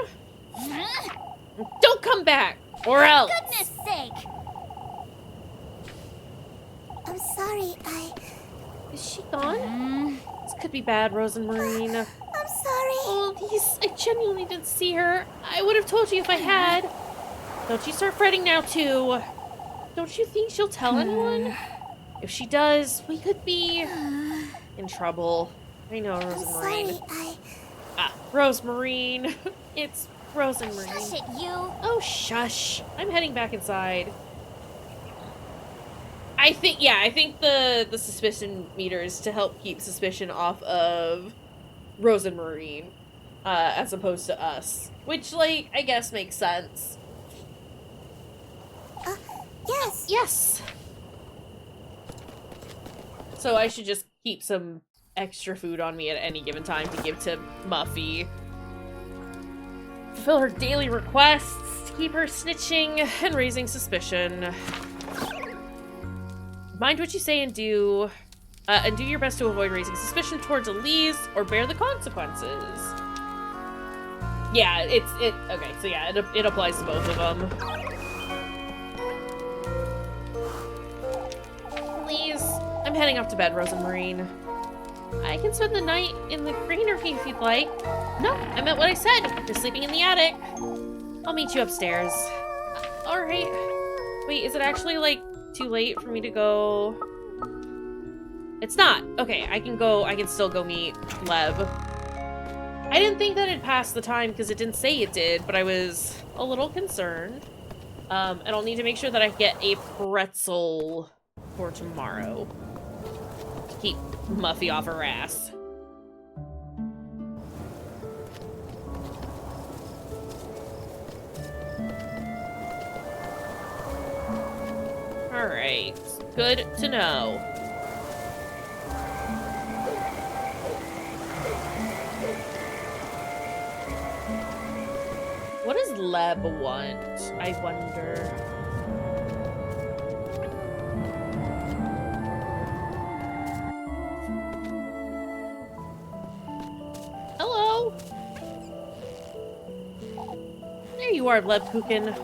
Don't come back, or else. For goodness sake! I'm sorry, Is she gone? This could be bad, Rosamarine. I'm sorry. Oh, Elise, I genuinely didn't see her. I would have told you if I had. Don't you start fretting now, too. Don't you think she'll tell anyone? If she does, we could be in trouble. I know, Rosamarine. Rosamarine. It's Rosamarine. Shush it, you. Oh, shush. I'm heading back inside. I think the suspicion meter is to help keep suspicion off of Rosamarine, as opposed to us. Which, like, I guess makes sense. Yes! So I should just keep some extra food on me at any given time to give to Muffy. Fulfill her daily requests, keep her snitching and raising suspicion. Mind what you say and do your best to avoid raising suspicion towards Elise or bear the consequences. Yeah, okay, so yeah, it applies to both of them. Please, I'm heading off to bed, Rosamarine. I can spend the night in the greenery if you'd like. No, I meant what I said. You're sleeping in the attic. I'll meet you upstairs. Alright. Wait, is it actually, like, too late for me to go? It's not. Okay, I can still go meet Leb. I didn't think that it passed the time because it didn't say it did, but I was a little concerned. And I'll need to make sure that I get a pretzel for tomorrow to keep Muffy off her ass. Alright, good to know. What does Leb want, I wonder? Hello? There you are, Lebkuchen.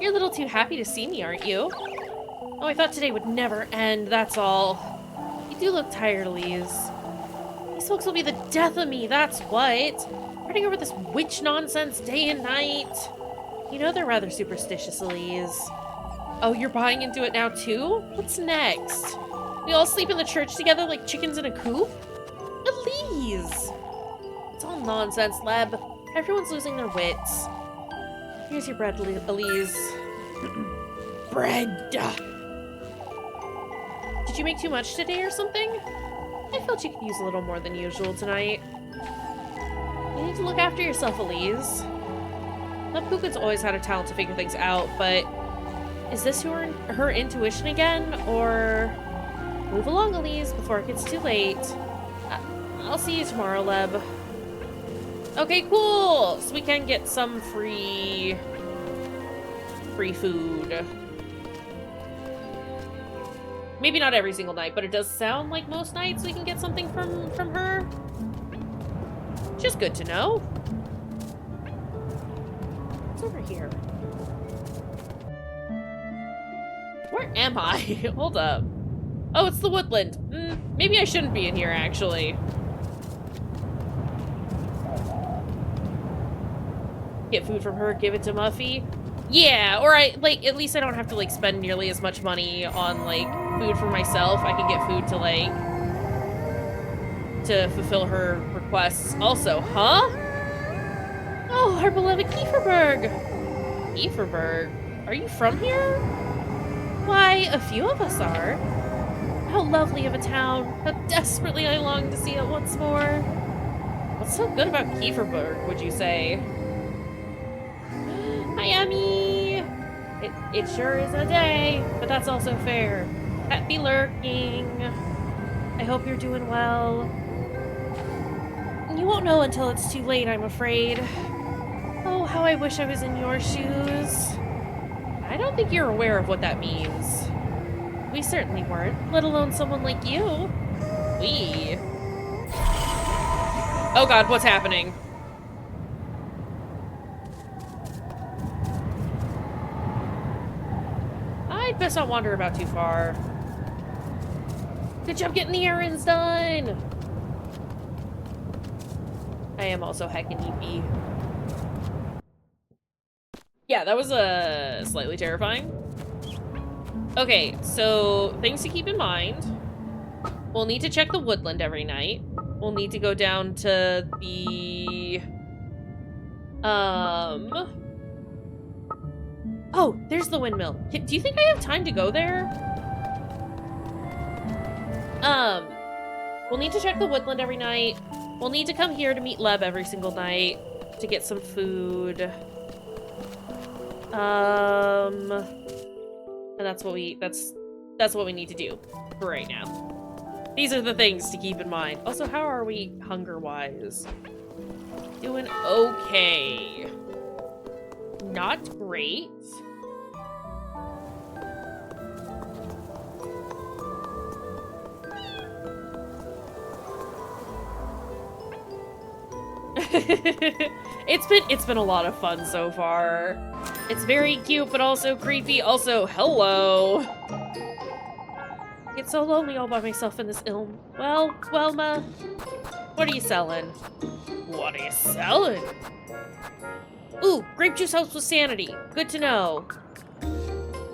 You're a little too happy to see me, aren't you? Oh, I thought today would never end, that's all. You do look tired, Elise. These folks will be the death of me, that's what. Running over this witch nonsense day and night. You know they're rather superstitious, Elise. Oh, you're buying into it now too? What's next? We all sleep in the church together like chickens in a coop? Elise! It's all nonsense, Leb. Everyone's losing their wits. Here's your bread, Elise. Bread! Did you make too much today or something? I felt you could use a little more than usual tonight. You need to look after yourself, Elise. Lebkuchen's always had a talent to figure things out, but is this her intuition again? Or move along, Elise, before it gets too late. I'll see you tomorrow, Leb. Okay, cool! So we can get some free food. Maybe not every single night, but it does sound like most nights we can get something from her. Just good to know. What's over here? Where am I? Hold up. Oh, it's the woodland. Maybe I shouldn't be in here, actually. Get food from her, give it to Muffy. Yeah, or at least I don't have to, like, spend nearly as much money on, like, food for myself. I can get food to, like, to fulfill her requests also, huh? Oh, our beloved Kayshurrr. Kayshurrr? Are you from here? Why, a few of us are. How lovely of a town. How desperately I long to see it once more. What's so good about Kayshurrr, would you say? Hi, Emmy! It sure is a day, but that's also fair. Happy lurking. I hope you're doing well. You won't know until it's too late, I'm afraid. Oh, how I wish I was in your shoes. I don't think you're aware of what that means. We certainly weren't, let alone someone like you. We. Oh god, what's happening? I'd best not wander about too far. Good job getting the errands done! I am also heckin' EP. Yeah, that was slightly terrifying. Okay, so things to keep in mind. We'll need to check the woodland every night. We'll need to go down to the... Oh, there's the windmill. Do you think I have time to go there? We'll need to check the woodland every night. We'll need to come here to meet Leb every single night to get some food. And that's what we need to do for right now. These are the things to keep in mind. Also, how are we hunger-wise? Doing okay. Not great. It's been a lot of fun so far. It's very cute, but also creepy. Also, hello. It's so lonely all by myself in this ilm. Well, Wilma, what are you selling? What are you selling? Ooh, grape juice helps with sanity. Good to know.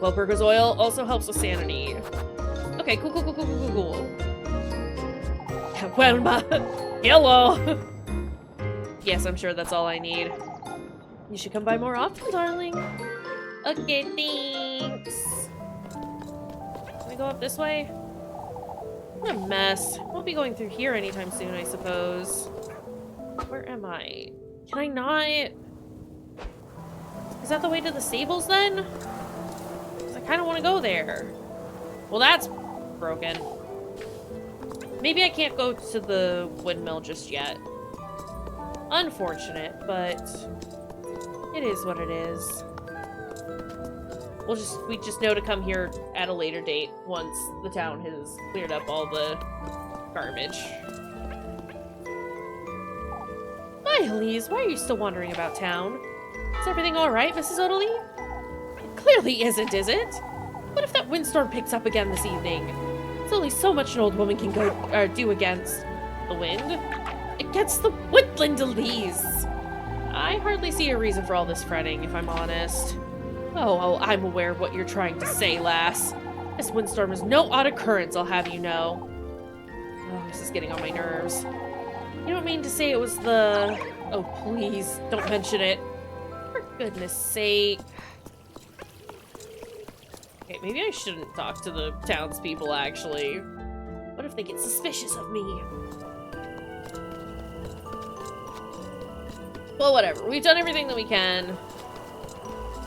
Wellburger's oil also helps with sanity. Okay, cool. Wilma, hello. Yes, I'm sure that's all I need. You should come by more often, darling. Okay, thanks. Can we go up this way? What a mess. Won't be going through here anytime soon, I suppose. Where am I? Can I not? Is that the way to the stables then? 'Cause I kind of want to go there. Well, that's broken. Maybe I can't go to the windmill just yet. Unfortunate, but it is what it is. We just know to come here at a later date once the town has cleared up all the garbage. Hi, Elise. Why are you still wandering about town? Is everything alright, Mrs. Odalie? It clearly isn't, is it? What if that windstorm picks up again this evening? There's only so much an old woman can do against the wind. Against the woodland, Elise! I hardly see a reason for all this fretting, if I'm honest. Oh, I'm aware of what you're trying to say, lass. This windstorm is no odd occurrence, I'll have you know. Oh, this is getting on my nerves. You don't mean to say it was the... Oh, please, don't mention it. For goodness sake. Okay, maybe I shouldn't talk to the townspeople, actually. What if they get suspicious of me? Well, whatever. We've done everything that we can.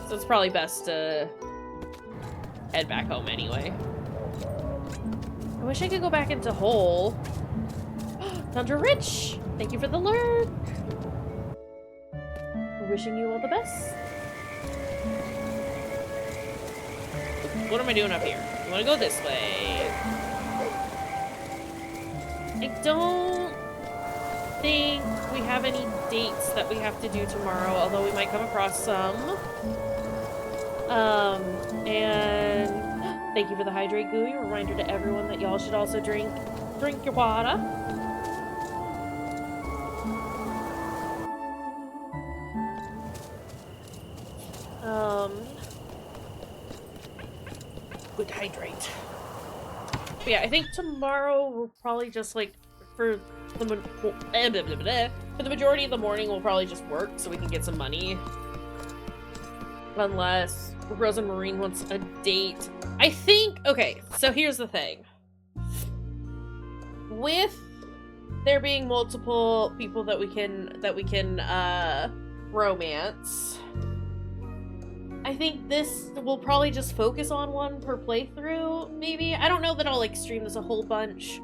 So it's probably best to head back home anyway. I wish I could go back into Hole. Tundra Rich! Thank you for the lurk! We're wishing you all the best. What am I doing up here? I want to go this way. I don't think we have any dates that we have to do tomorrow, although we might come across some. And thank you for the hydrate gooey. Reminder to everyone that y'all should also drink your water. Good hydrate. But yeah, I think tomorrow we'll probably just like for the majority of the morning we'll probably just work so we can get some money. Unless Rose and Marine wants a date. I think, okay, so here's the thing. With there being multiple people that we can romance, I think this will probably just focus on one per playthrough, maybe. I don't know that I'll like stream this a whole bunch,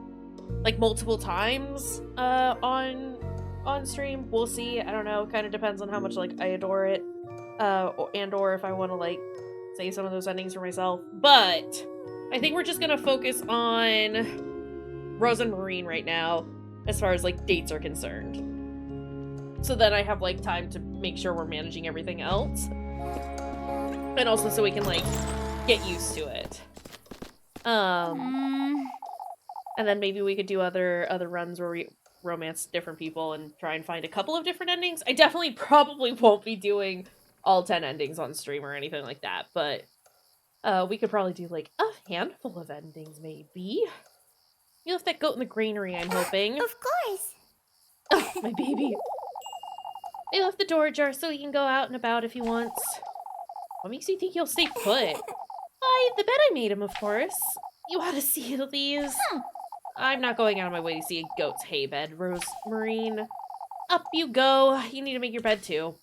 like multiple times on stream. We'll see. I don't know. Kind of depends on how much like I adore it. Or if I want to like say some of those endings for myself. But I think we're just gonna focus on Rose and Marine right now as far as like dates are concerned. So then I have like time to make sure we're managing everything else. And also so we can like get used to it. And then maybe we could do other runs where we romance different people and try and find a couple of different endings. I definitely probably won't be doing all 10 endings on stream or anything like that, but we could probably do like a handful of endings maybe. You left that goat in the granary, I'm hoping. Of course. Oh, my baby. I left the door ajar so he can go out and about if he wants. What makes you think he'll stay put? Why, the bed I made him, of course. You ought to see these. I'm not going out of my way to see a goat's hay bed, Rose Marine. Up you go. You need to make your bed too.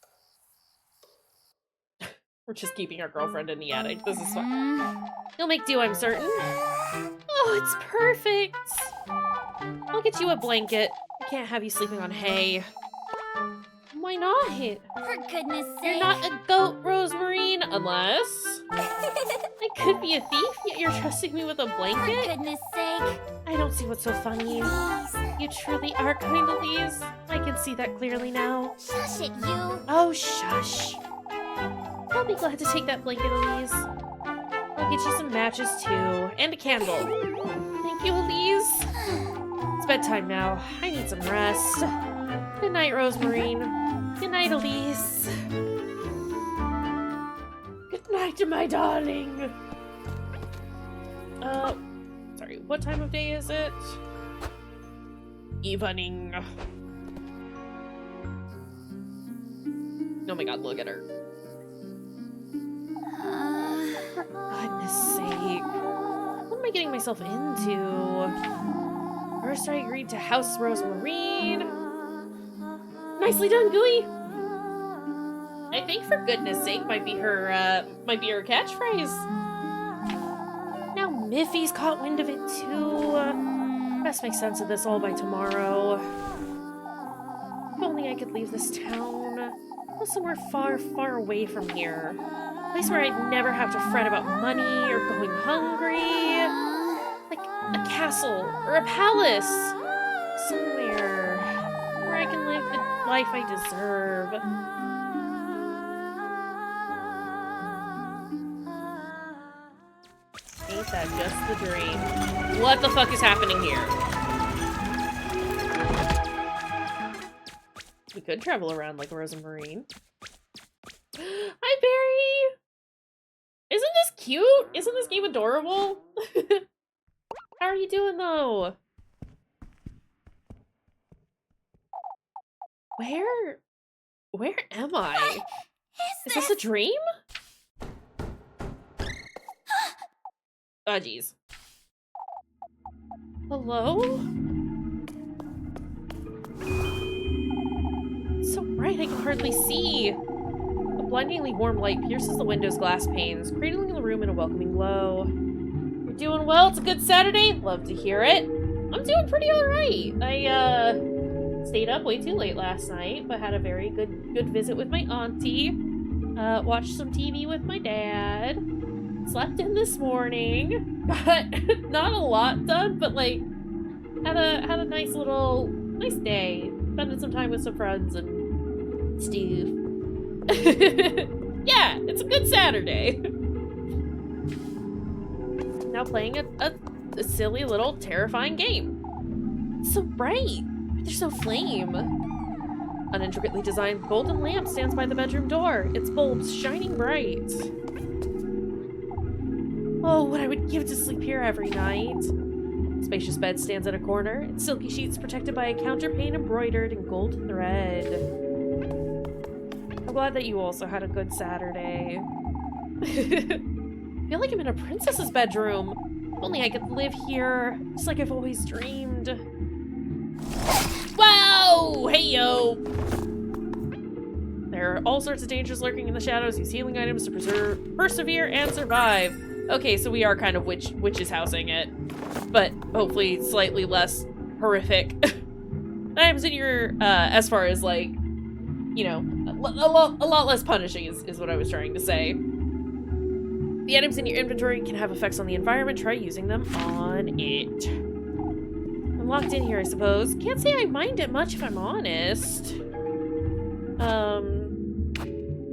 We're just keeping our girlfriend in the attic. This is fine. You'll make do, I'm certain. Oh, it's perfect. I'll get you a blanket. I can't have you sleeping on hay. Why not? For goodness sake. You're not a goat, Rosemarine, unless... I could be a thief, yet you're trusting me with a For blanket? goodness sake. I don't see what's so funny. You truly are kind of these. I can see that clearly now. Shush it, you. Oh, shush. I'll be glad to take that blanket, Elise. I'll get you some matches, too. And a candle. Thank you, Elise. It's bedtime now. I need some rest. Good night, Rosemarine. Good night, Elise. Good night, my darling. Sorry, what time of day is it? Evening. Oh my god, look at her. For goodness sake. What am I getting myself into? First I agreed to House Rosemarine. Nicely done, Gooey! I think for goodness sake might be her catchphrase. Now Miffy's caught wind of it too. Best make sense of this all by tomorrow. If only I could leave this town. Go somewhere far, far away from here. A place where I'd never have to fret about money or going hungry. Like a castle or a palace. Somewhere where I can live the life I deserve. Ain't that just the dream? What the fuck is happening here? We could travel around like Rosemarine. Hi, Barry! Isn't this cute? Isn't this game adorable? How are you doing, though? Where am I? Is this a dream? Oh, jeez. Hello? It's so bright I can hardly see. A blindingly warm light pierces the window's glass panes, cradling the room in a welcoming glow. You're doing well? It's a good Saturday? Love to hear it. I'm doing pretty alright. I, stayed up way too late last night, but had a very good visit with my auntie. Watched some TV with my dad. Slept in this morning. Got not a lot done, but like had a nice day. Spending some time with some friends and stuff. Yeah, it's a good Saturday. Now playing a silly little terrifying game. It's so bright. There's no flame. An intricately designed golden lamp stands by the bedroom door, its bulbs shining bright. Oh, what I would give to sleep here every night. Spacious bed stands at a corner, its silky sheets protected by a counterpane embroidered in gold thread. I'm glad that you also had a good Saturday. I feel like I'm in a princess's bedroom. If only I could live here, just like I've always dreamed. Wow! Hey, yo! There are all sorts of dangers lurking in the shadows. Use healing items to persevere and survive. Okay, so we are kind of witches housing it, but hopefully slightly less horrific. Items in your, as far as like, you know, a lot less punishing is what I was trying to say. The items in your inventory can have effects on the environment. Try using them on it. I'm locked in here, I suppose. Can't say I mind it much if I'm honest.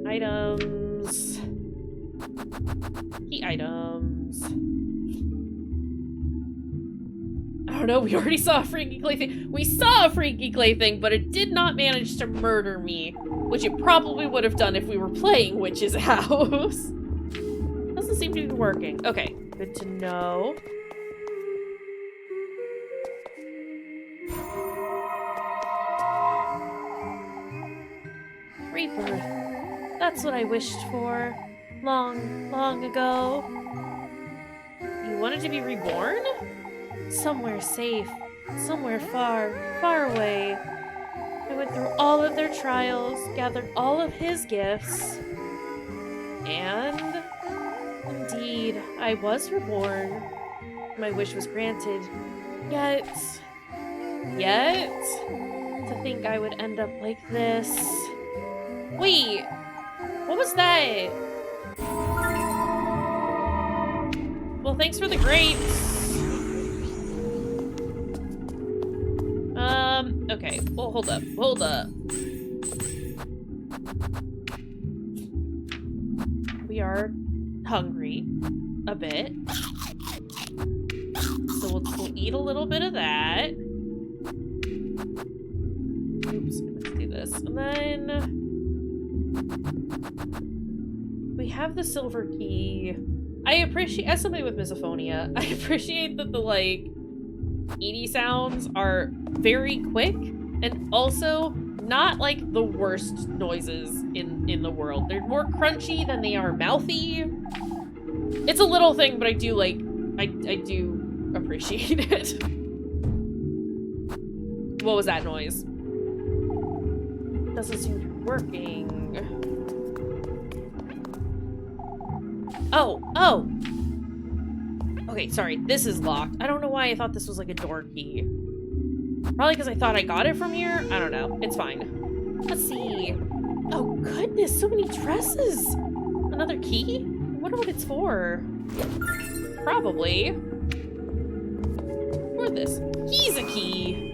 Items. Key items. I don't know, we already saw a freaky clay thing. We saw a freaky clay thing, but it did not manage to murder me, which it probably would have done if we were playing Witch's House. Doesn't seem to be working. Okay, good to know. Rebirth. That's what I wished for. Long, long ago. You wanted to be reborn? Somewhere safe. Somewhere far, far away. I went through all of their trials, gathered all of his gifts. And indeed, I was reborn. My wish was granted. Yet, to think I would end up like this. Wait, what was that? Well, thanks for the grapes. Okay. Well, hold up. We are hungry a bit. So we'll eat a little bit of that. Oops, let's do this. And then we have the silver key. I appreciate, as somebody with misophonia, I appreciate that the, like, ED sounds are very quick and also not, like, the worst noises in the world. They're more crunchy than they are mouthy. It's a little thing, but I do, like, I do appreciate it. What was that noise? Doesn't seem to be working. Oh! Okay, sorry. This is locked. I don't know why I thought this was like a door key. Probably because I thought I got it from here? I don't know. It's fine. Let's see. Oh, goodness. So many dresses. Another key? I wonder what it's for. Probably. For this. Key's a key.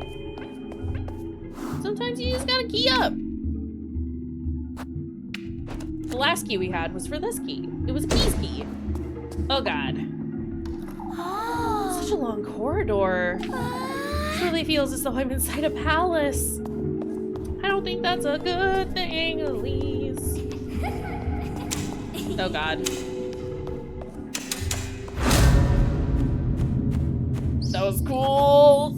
Sometimes you just gotta key up. The last key we had was for this key. It was a keys key. Oh, God. Such a long corridor. Truly feels as though I'm inside a palace. I don't think that's a good thing, Elise. Oh, God. That was cool.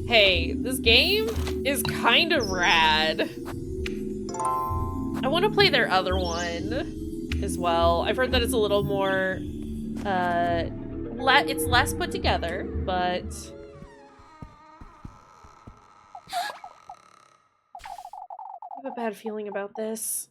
Hey, this game is kind of rad. I want to play their other one as well. I've heard that it's a little more, it's less put together, but... I have a bad feeling about this.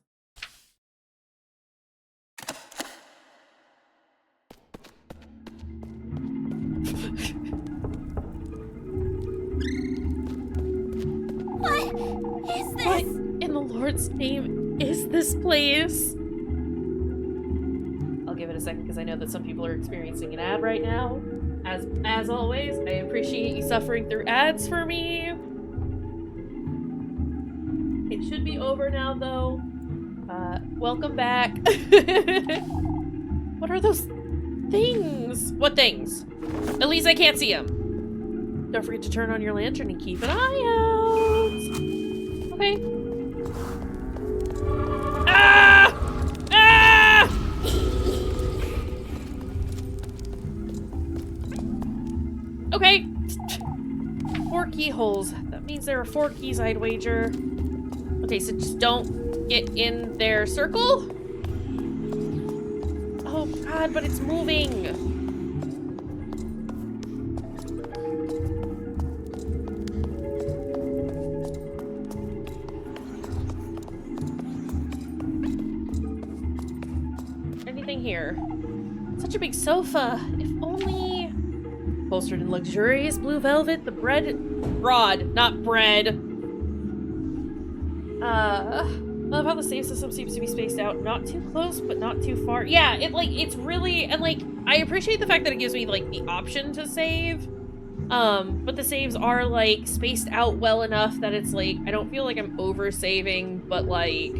What is this? What in the Lord's name is this place? I'll give it a second because I know that some people are experiencing an ad right now. As always, I appreciate you suffering through ads for me. It should be over now, though. Welcome back. What are those things? What things? At least I can't see them. Don't forget to turn on your lantern and keep an eye out. Okay. Ah! Ah! Okay. 4 keyholes. That means there are 4 keys, I'd wager. Okay, so just don't get in their circle. Oh, God, but it's moving. Anything here? Such a big sofa. If only... Bolstered in luxurious blue velvet, the broad, not bread. I love how the save system seems to be spaced out. Not too close, but not too far. Yeah, it's really, and, like, I appreciate the fact that it gives me, like, the option to save. But the saves are, like, spaced out well enough that it's, like, I don't feel like I'm over-saving, but, like,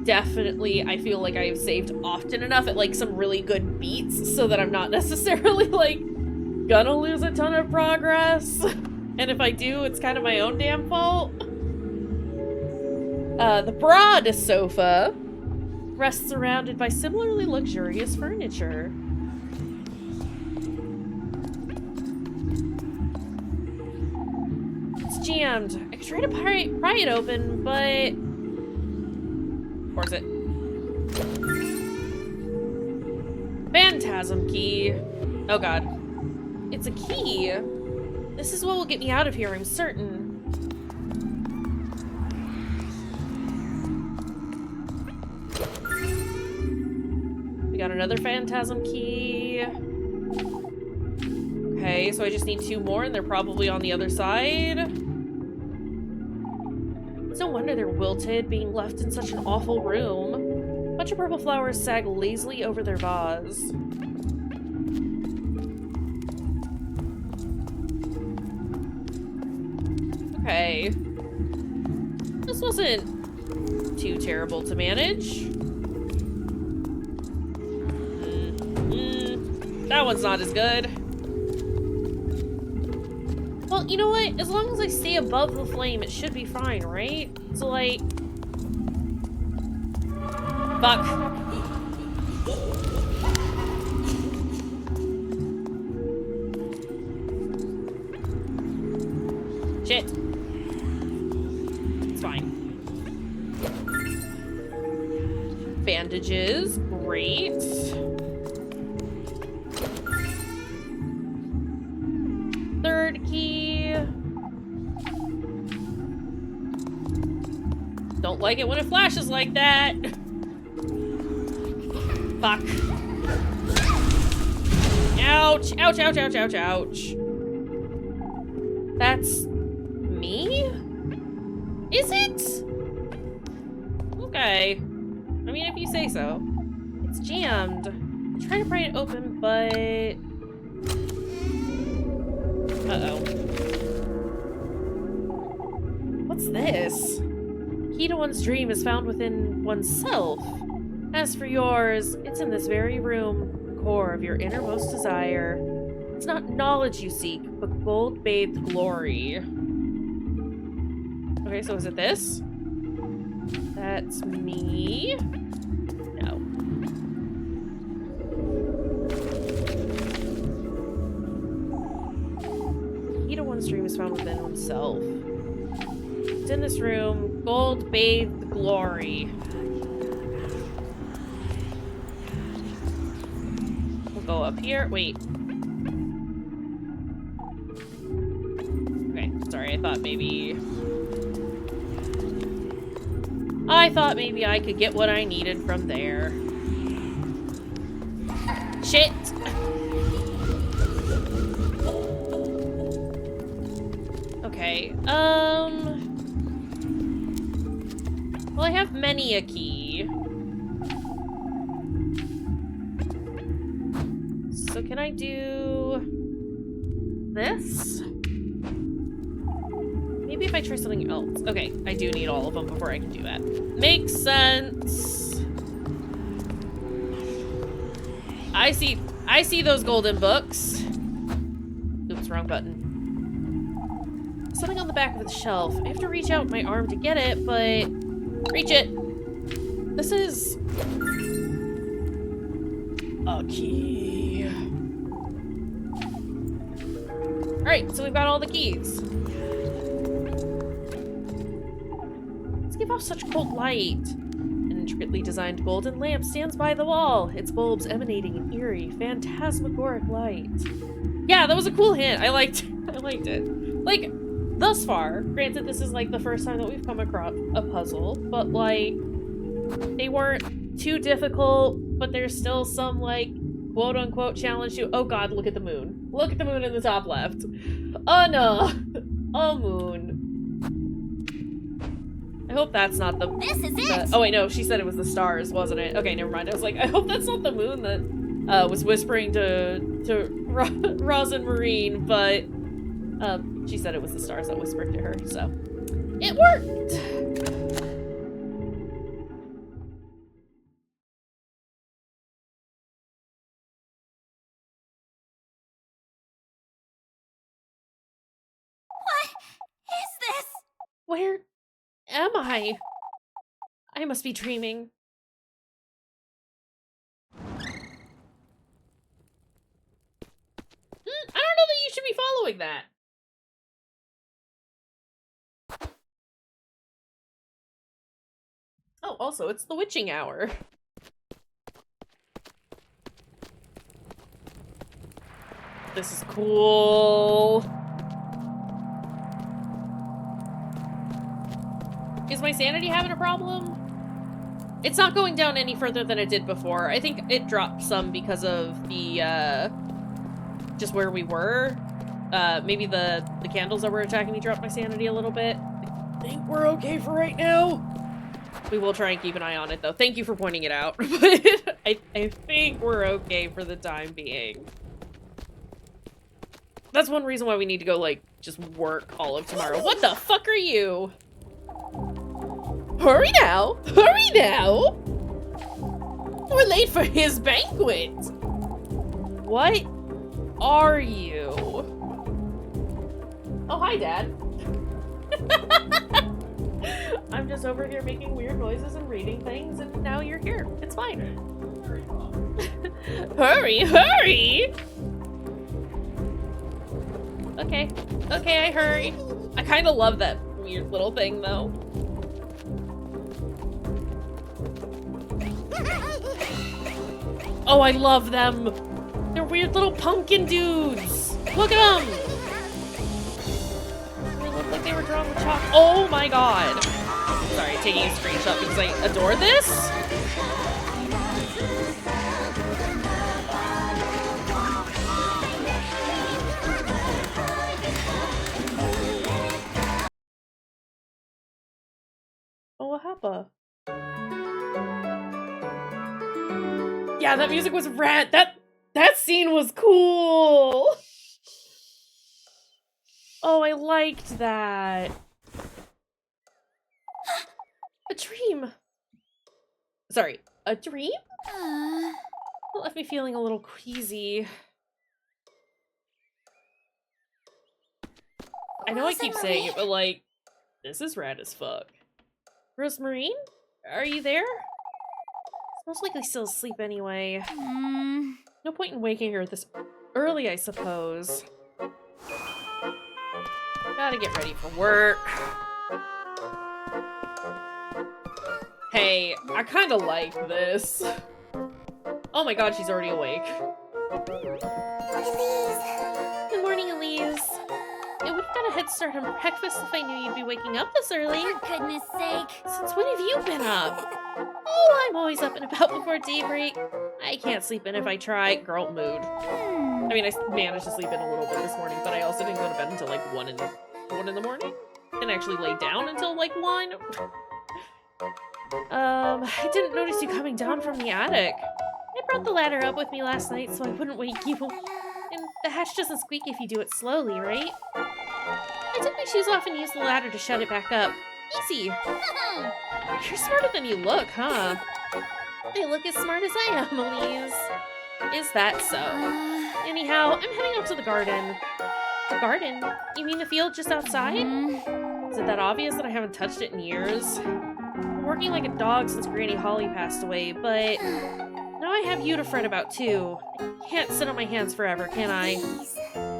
definitely I feel like I've saved often enough at, like, some really good beats so that I'm not necessarily, like, gonna lose a ton of progress. And if I do, it's kind of my own damn fault. The broad sofa rests surrounded by similarly luxurious furniture. It's jammed. I could try to pry it open, but... Or is it? Phantasm key. Oh, God. It's a key. This is what will get me out of here, I'm certain. got another phantasm key. Okay, so I just need 2 more, and they're probably on the other side. It's no wonder they're wilted, being left in such an awful room. A bunch of purple flowers sag lazily over their vase. Okay. This wasn't too terrible to manage. That one's not as good. Well, you know what? As long as I stay above the flame, it should be fine, right? So, like... Fuck. Shit. It's fine. Bandages. Great. Third key. Don't like it when it flashes like that. Fuck. Ouch. Ouch, ouch, ouch, ouch, ouch. That's me? Is it? Okay. I mean, if you say so. It's jammed. I'm trying to pry it open, but... Uh-oh. What's this? Key to one's dream is found within oneself. As for yours, it's in this very room, the core of your innermost desire. It's not knowledge you seek, but gold-bathed glory. Okay, so is it this? That's me? No. Key to one's dream is found within oneself. It's in this room, gold-bathed glory. We'll go up here. Wait. Okay, sorry, I thought maybe I could get what I needed from there. Shit! Okay, well, I have many a key. So can I do this? Maybe if I try something else. Okay, I do need all of them before I can do that. Makes sense. I see those golden books. Oops, wrong button. Something on the back of the shelf. I have to reach out my arm to get it, but... Reach it! This is... a key. Alright, so we've got all the keys. Let's give off such cold light. An intricately designed golden lamp stands by the wall, its bulbs emanating an eerie, phantasmagoric light. Yeah, that was a cool hint. I liked it. Like, thus far, granted this is like the first time that we've come across a puzzle, but like, they weren't too difficult, but there's still some like quote-unquote challenge to, oh god, look at the moon. Look at the moon in the top left. Oh no, a moon. I hope that's not the- This is it! Oh wait, no, she said it was the stars, wasn't it? Okay, never mind. I was like, I hope that's not the moon that was whispering to Roz and Marine, but she said it was the stars that whispered to her, so it worked! What is this? Where am I? I must be dreaming. I don't know that you should be following that. Oh, also, it's the witching hour. This is cool. Is my sanity having a problem? It's not going down any further than it did before. I think it dropped some because of the, just where we were. Maybe the candles that were attacking me dropped my sanity a little bit. I think we're okay for right now. We will try and keep an eye on it, though. Thank you for pointing it out. But I think we're okay for the time being. That's one reason why we need to go, like, just work all of tomorrow. What the fuck are you? Hurry now! Hurry now! We're late for his banquet! What are you? Oh, hi, Dad. I'm just over here making weird noises and reading things, and now you're here. It's fine. Hurry, hurry! Okay. Okay, I hurry. I kind of love that weird little thing, though. Oh, I love them. They're weird little pumpkin dudes. Look at them. They look like they were drawn with chalk. Oh my god. Sorry, taking a screenshot because I adore this. Oh, what happened? Yeah, that music was rad. That scene was cool. Oh, I liked that. A dream. Sorry, a dream? It left me feeling a little queasy. I know I keep saying it, but like, this is rad as fuck. Rosemarine? Are you there? Most likely still asleep anyway. No point in waking her this early, I suppose. Gotta get ready for work. Hey, I kinda like this. Oh my god, she's already awake. Good morning, Elise. Yeah, we've got a head start on breakfast if I knew you'd be waking up this early. For goodness sake. Since when have you been up? Oh, I'm always up and about before daybreak. I can't sleep in if I try. Girl mood. I mean, I managed to sleep in a little bit this morning, but I also didn't go to bed until like 1 in the morning. Didn't actually lay down until like 1. I didn't notice you coming down from the attic. I brought the ladder up with me last night so I wouldn't wake you. And the hatch doesn't squeak if you do it slowly, right? I took my shoes off and used the ladder to shut it back up. Easy. You're smarter than you look, huh? I look as smart as I am, Elise. Is that so? Anyhow, I'm heading out to the garden. The garden? You mean the field just outside? Is it that obvious that I haven't touched it in years? I'm working like a dog since Granny Holly passed away, but now I have you to fret about too. I can't sit on my hands forever, can I?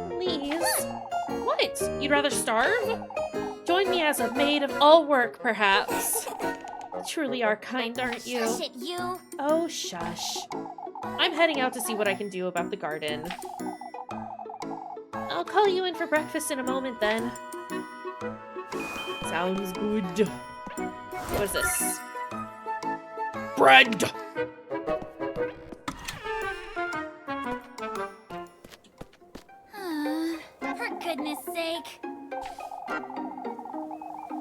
Please? What? You'd rather starve? Join me as a maid of all work, perhaps. You truly are kind, aren't you? Shush it, you. Oh, shush. I'm heading out to see what I can do about the garden. I'll call you in for breakfast in a moment, then. Sounds good. What is this? Bread! For goodness sake.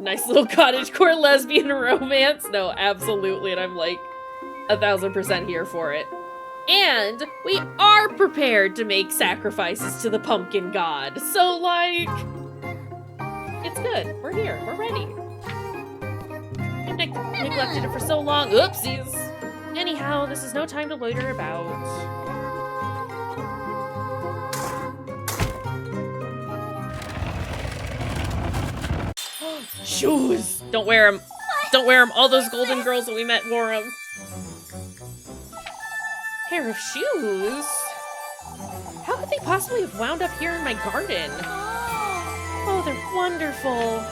Nice little cottagecore lesbian romance. No, absolutely, and I'm like 1000% here for it. And we are prepared to make sacrifices to the pumpkin god. So, like, it's good. We're here. We're ready. I've neglected it for so long. Oopsies. Anyhow, this is no time to loiter about. Shoes! Don't wear them. Don't wear them. All those golden girls that we met wore them. Pair of shoes? How could they possibly have wound up here in my garden? Oh, they're wonderful.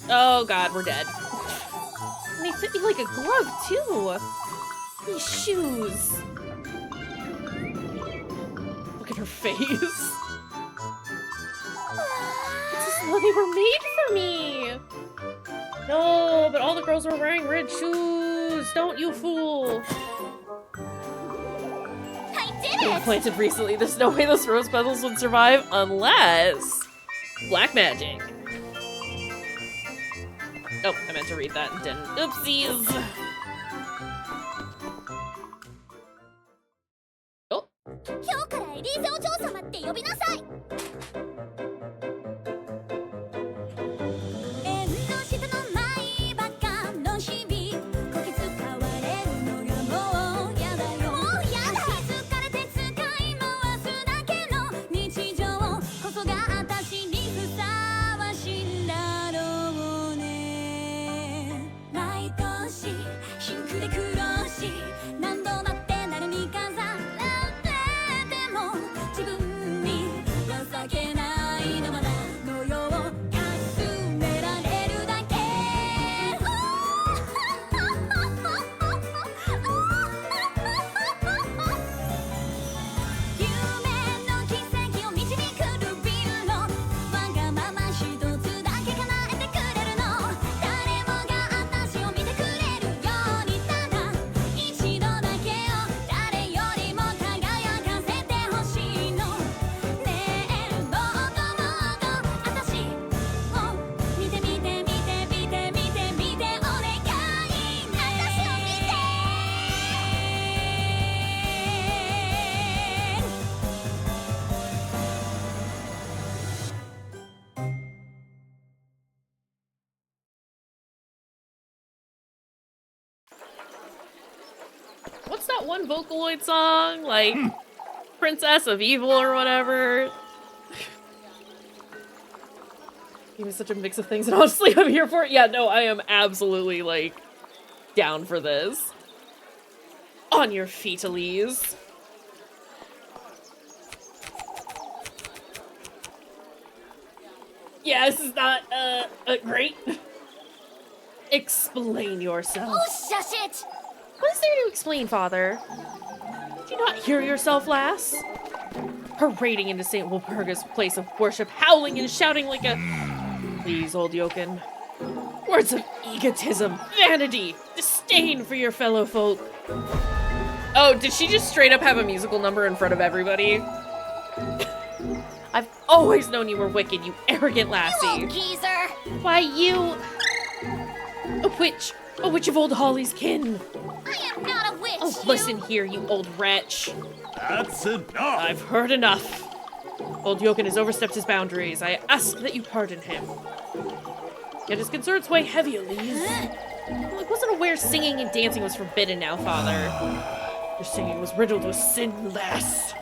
Oh god, we're dead. And they fit me like a glove, too. These shoes. Look at her face. It's as though they were made for me. No, but all the girls were wearing red shoes. Don't you fool. I did Being it! planted recently, there's no way those rose petals would survive unless... Black magic. Oh, I meant to read that and didn't. Oopsies! Oh. 今日からエリーゼお嬢様って呼びなさい。縁の下の舞バカの日々こき使われるのがもうやだよ。もうやだ。気づかれて使い回すだけの日常こそが私にふさわしいんだろうね。毎年シンクで苦労し何度だってなるに飾られても自分に情けないのまだのようかすめられるだけ夢の奇跡を導くルビルのわがまま一つだけ叶えてくれるの誰もが私を見てくれるようにただ一度だけを誰よりも輝かせてほしいのねえもっともっと私を見て見て見て見て見て見てお願いね私を見てWhat's that one Vocaloid song? Like, Princess of Evil or whatever? It was such a mix of things, and honestly, I'm here for it. Yeah, no, I am absolutely, like, down for this. On your feet, Elise. Yeah, this is not, great. Explain yourself. Oh, shush it! What is there to explain, Father? Did you not hear yourself, lass? Parading into St. Walpurga's place of worship, howling and shouting like a... Please, old Yoken. Words of egotism, vanity, disdain for your fellow folk. Oh, did she just straight up have a musical number in front of everybody? I've always known you were wicked, you arrogant lassie. You old geezer! Why, you... A witch of old Holly's kin. I am not a witch! Oh, listen here, you old wretch. That's enough. I've heard enough. Old Yoken has overstepped his boundaries. I ask that you pardon him. Yet his concerns weigh heavy, Elise. I wasn't aware singing and dancing was forbidden now, Father. Your singing was riddled with sin, lass.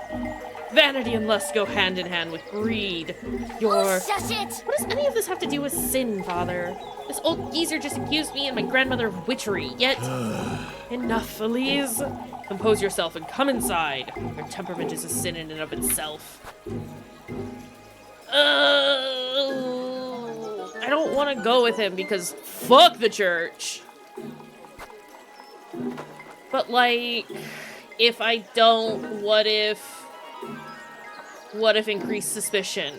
Vanity and lust go hand in hand with greed. Oh, shush it! What does any of this have to do with sin, Father? This old geezer just accused me and my grandmother of witchery, yet... Enough, Elise. Compose yourself and come inside. Your temperament is a sin in and of itself. I don't want to go with him because fuck the church. But, like, if I don't, what if increased suspicion?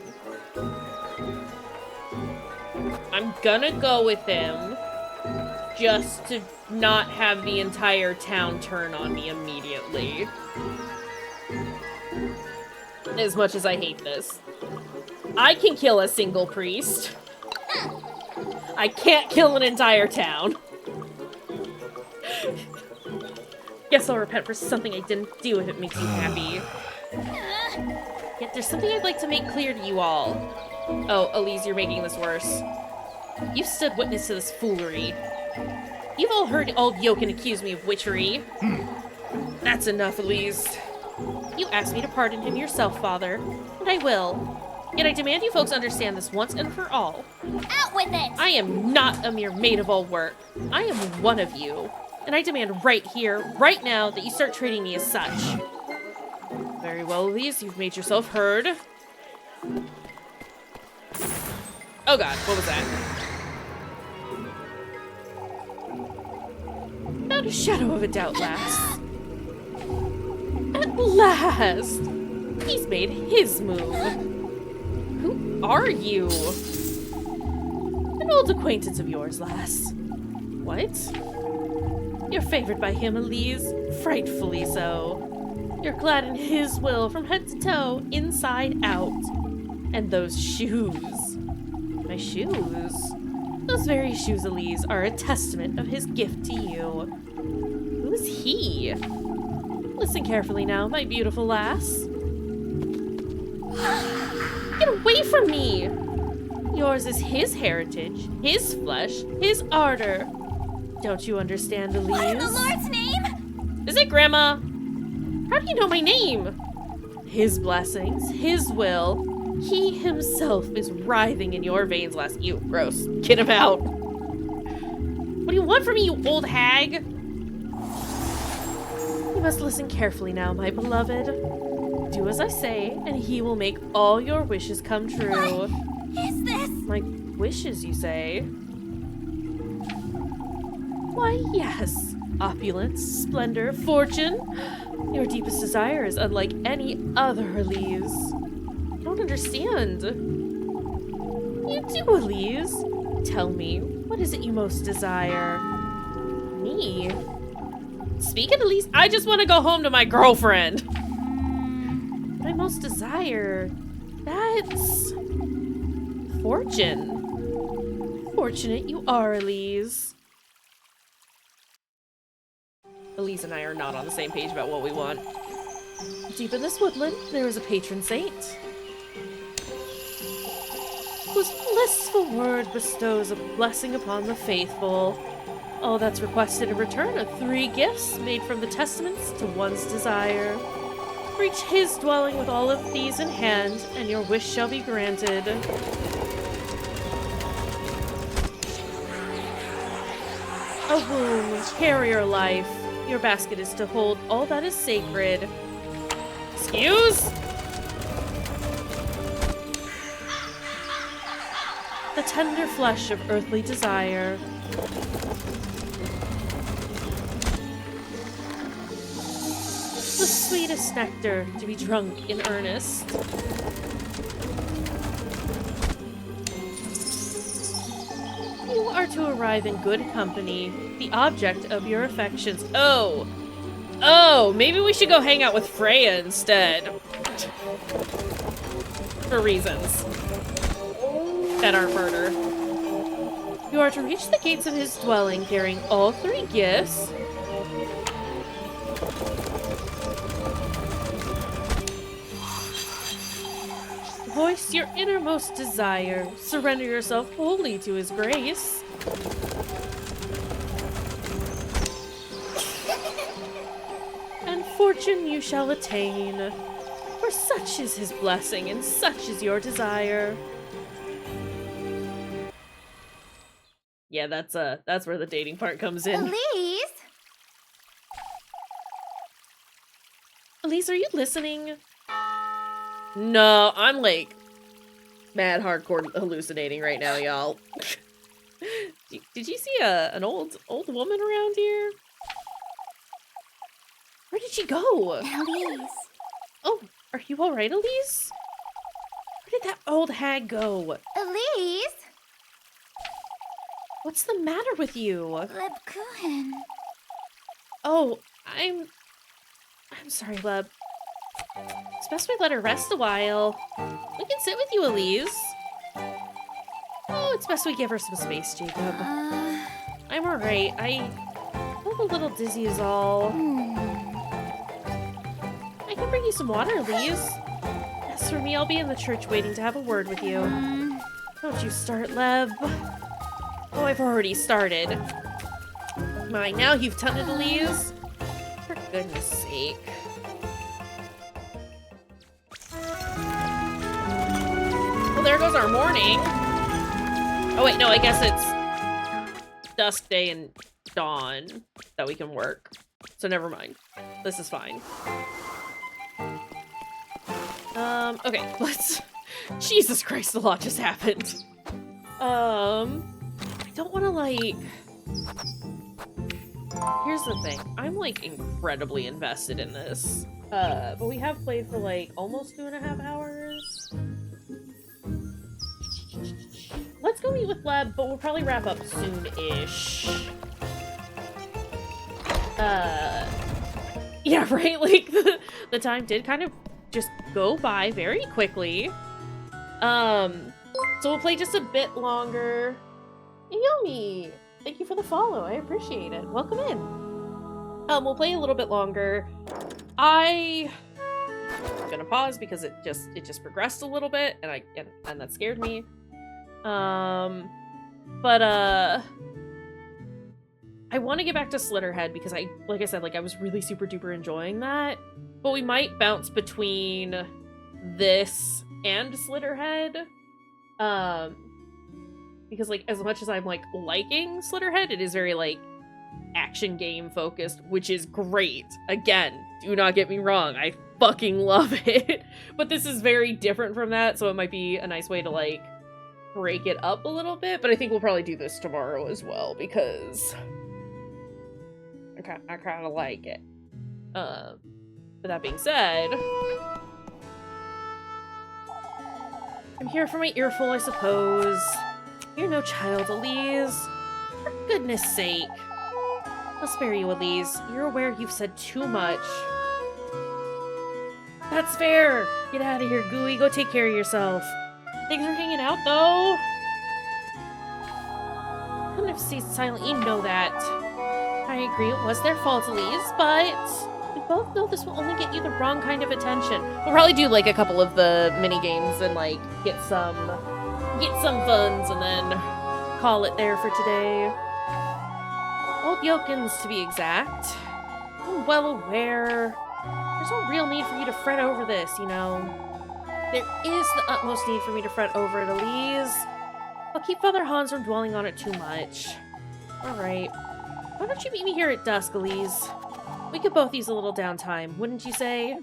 I'm gonna go with him just to not have the entire town turn on me immediately. As much as I hate this. I can kill a single priest. I can't kill an entire town. Guess I'll repent for something I didn't do if it makes you happy. Yet there's something I'd like to make clear to you all. Oh, Elise, you're making this worse. You've stood witness to this foolery. You've all heard old Yoken accuse me of witchery. That's enough, Elise. You asked me to pardon him yourself, Father, and I will. Yet I demand you folks understand this once and for all. Out with it! I am not a mere maid of all work. I am one of you. And I demand right here, right now, that you start treating me as such. Very well, Elise, you've made yourself heard. Oh god, what was that? Not a shadow of a doubt, lass. At last! He's made his move. Who are you? An old acquaintance of yours, lass. What? You're favored by him, Elise. Frightfully so. You're clad in his will from head to toe, inside out. And those shoes. My shoes? Those very shoes, Elise, are a testament of his gift to you. Who's he? Listen carefully now, my beautiful lass. Get away from me! Yours is his heritage, his flesh, his ardor. Don't you understand, Elise? What in the Lord's name? Is it Grandma? How do you know my name? His blessings, his will. He himself is writhing in your veins, lass. Ew, gross. Get him out. What do you want from me, you old hag? You must listen carefully now, my beloved. Do as I say, and he will make all your wishes come true. What is this? My wishes, you say? Why, yes. Opulence, splendor, fortune. Your deepest desire is unlike any other, Elise. I don't understand. You do, Elise. Tell me, what is it you most desire? Me? Speaking of Elise, I just want to go home to my girlfriend. What I most desire, that's fortune. Fortunate you are, Elise. Elise and I are not on the same page about what we want. Deep in this woodland, there is a patron saint, whose blissful word bestows a blessing upon the faithful. All that's requested in return are 3 gifts made from the testaments to one's desire. Reach his dwelling with all of these in hand, and your wish shall be granted. A womb, carrier life. Your basket is to hold all that is sacred. Excuse? The tender flesh of earthly desire. The sweetest nectar to be drunk in earnest. You are to arrive in good company, the object of your affections. Oh! Oh, maybe we should go hang out with Freya instead. For reasons that aren't murder. You are to reach the gates of his dwelling carrying all 3 gifts. Voice your innermost desire. Surrender yourself wholly to his grace. And fortune you shall attain. For such is his blessing, and such is your desire. Yeah, that's where the dating part comes in. Elise? Elise, are you listening? No, I'm like mad hardcore hallucinating right now, y'all. Did you see an old woman around here? Where did she go? Elise. Oh, are you all right, Elise? Where did that old hag go? Elise? What's the matter with you? Lebkuchen. Oh, I'm sorry, Leb. It's best we let her rest a while. We can sit with you, Elise. Oh, it's best we give her some space, Jacob. I'm alright. I feel a little dizzy is all. I can bring you some water, Elise. As for me, I'll be in the church waiting to have a word with you. Don't you start, Leb. Oh, I've already started. My, now you've done it, Elise. For goodness sake. Well, there goes our morning. Oh wait, no, I guess it's dusk, day, and dawn that we can work. So never mind. This is fine. Okay, let's... Jesus Christ, a lot just happened. I don't want to, like... Here's the thing. I'm, like, incredibly invested in this. But we have played for, like, almost 2.5 hours. Let's let's go meet with Leb, but we'll probably wrap up soon-ish. Yeah, right? Like, the time did kind of just go by very quickly. So we'll play just a bit longer. Yomi, thank you for the follow. I appreciate it. Welcome in. We'll play a little bit longer. I'm gonna pause because it just progressed a little bit, and that scared me. I want to get back to Slitterhead because like I said, like I was really super duper enjoying that. But we might bounce between this and Slitterhead. Because like as much as I'm like liking Slitterhead, it is very like action game focused, which is great. Again, do not get me wrong, I fucking love it. But this is very different from that, so it might be a nice way to like break it up a little bit. But I think we'll probably do this tomorrow as well because I kind of like it. With that being said, I'm here for my earful, I suppose. You're no child, Elise. For goodness sake. I'll spare you, Elise. You're aware you've said too much. That's fair. Get out of here, Gooey. Go take care of yourself. Things are hanging out, though. I couldn't have stayed silent. You know that. I agree, it was their fault, Elise, but we both know this will only get you the wrong kind of attention. We'll probably do like a couple of the mini games and like get some funds and then call it there for today. Old Yokins, to be exact. I'm well aware. There's no real need for you to fret over this, you know. There is the utmost need for me to fret over it, Elise. I'll keep Father Hans from dwelling on it too much. Alright. Why don't you meet me here at dusk, Elise? We could both use a little downtime, wouldn't you say?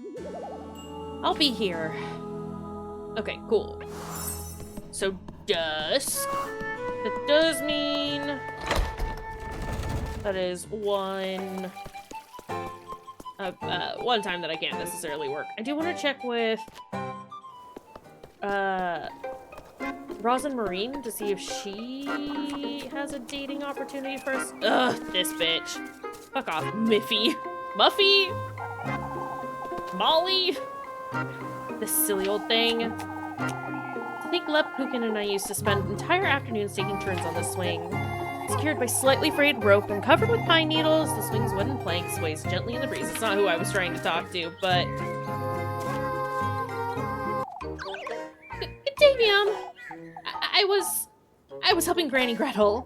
I'll be here. Okay, cool. So, dusk. That does mean that is one time that I can't necessarily work. I do want to check with Rosin Marine to see if she has a dating opportunity for us. Ugh, this bitch. Fuck off, Miffy. Muffy? Molly? This silly old thing. I think Leppukin and I used to spend entire afternoons taking turns on the swing. Secured by slightly frayed rope and covered with pine needles, the swing's wooden plank sways gently in the breeze. It's not who I was trying to talk to, but... Good day, ma'am. I was helping Granny Gretel.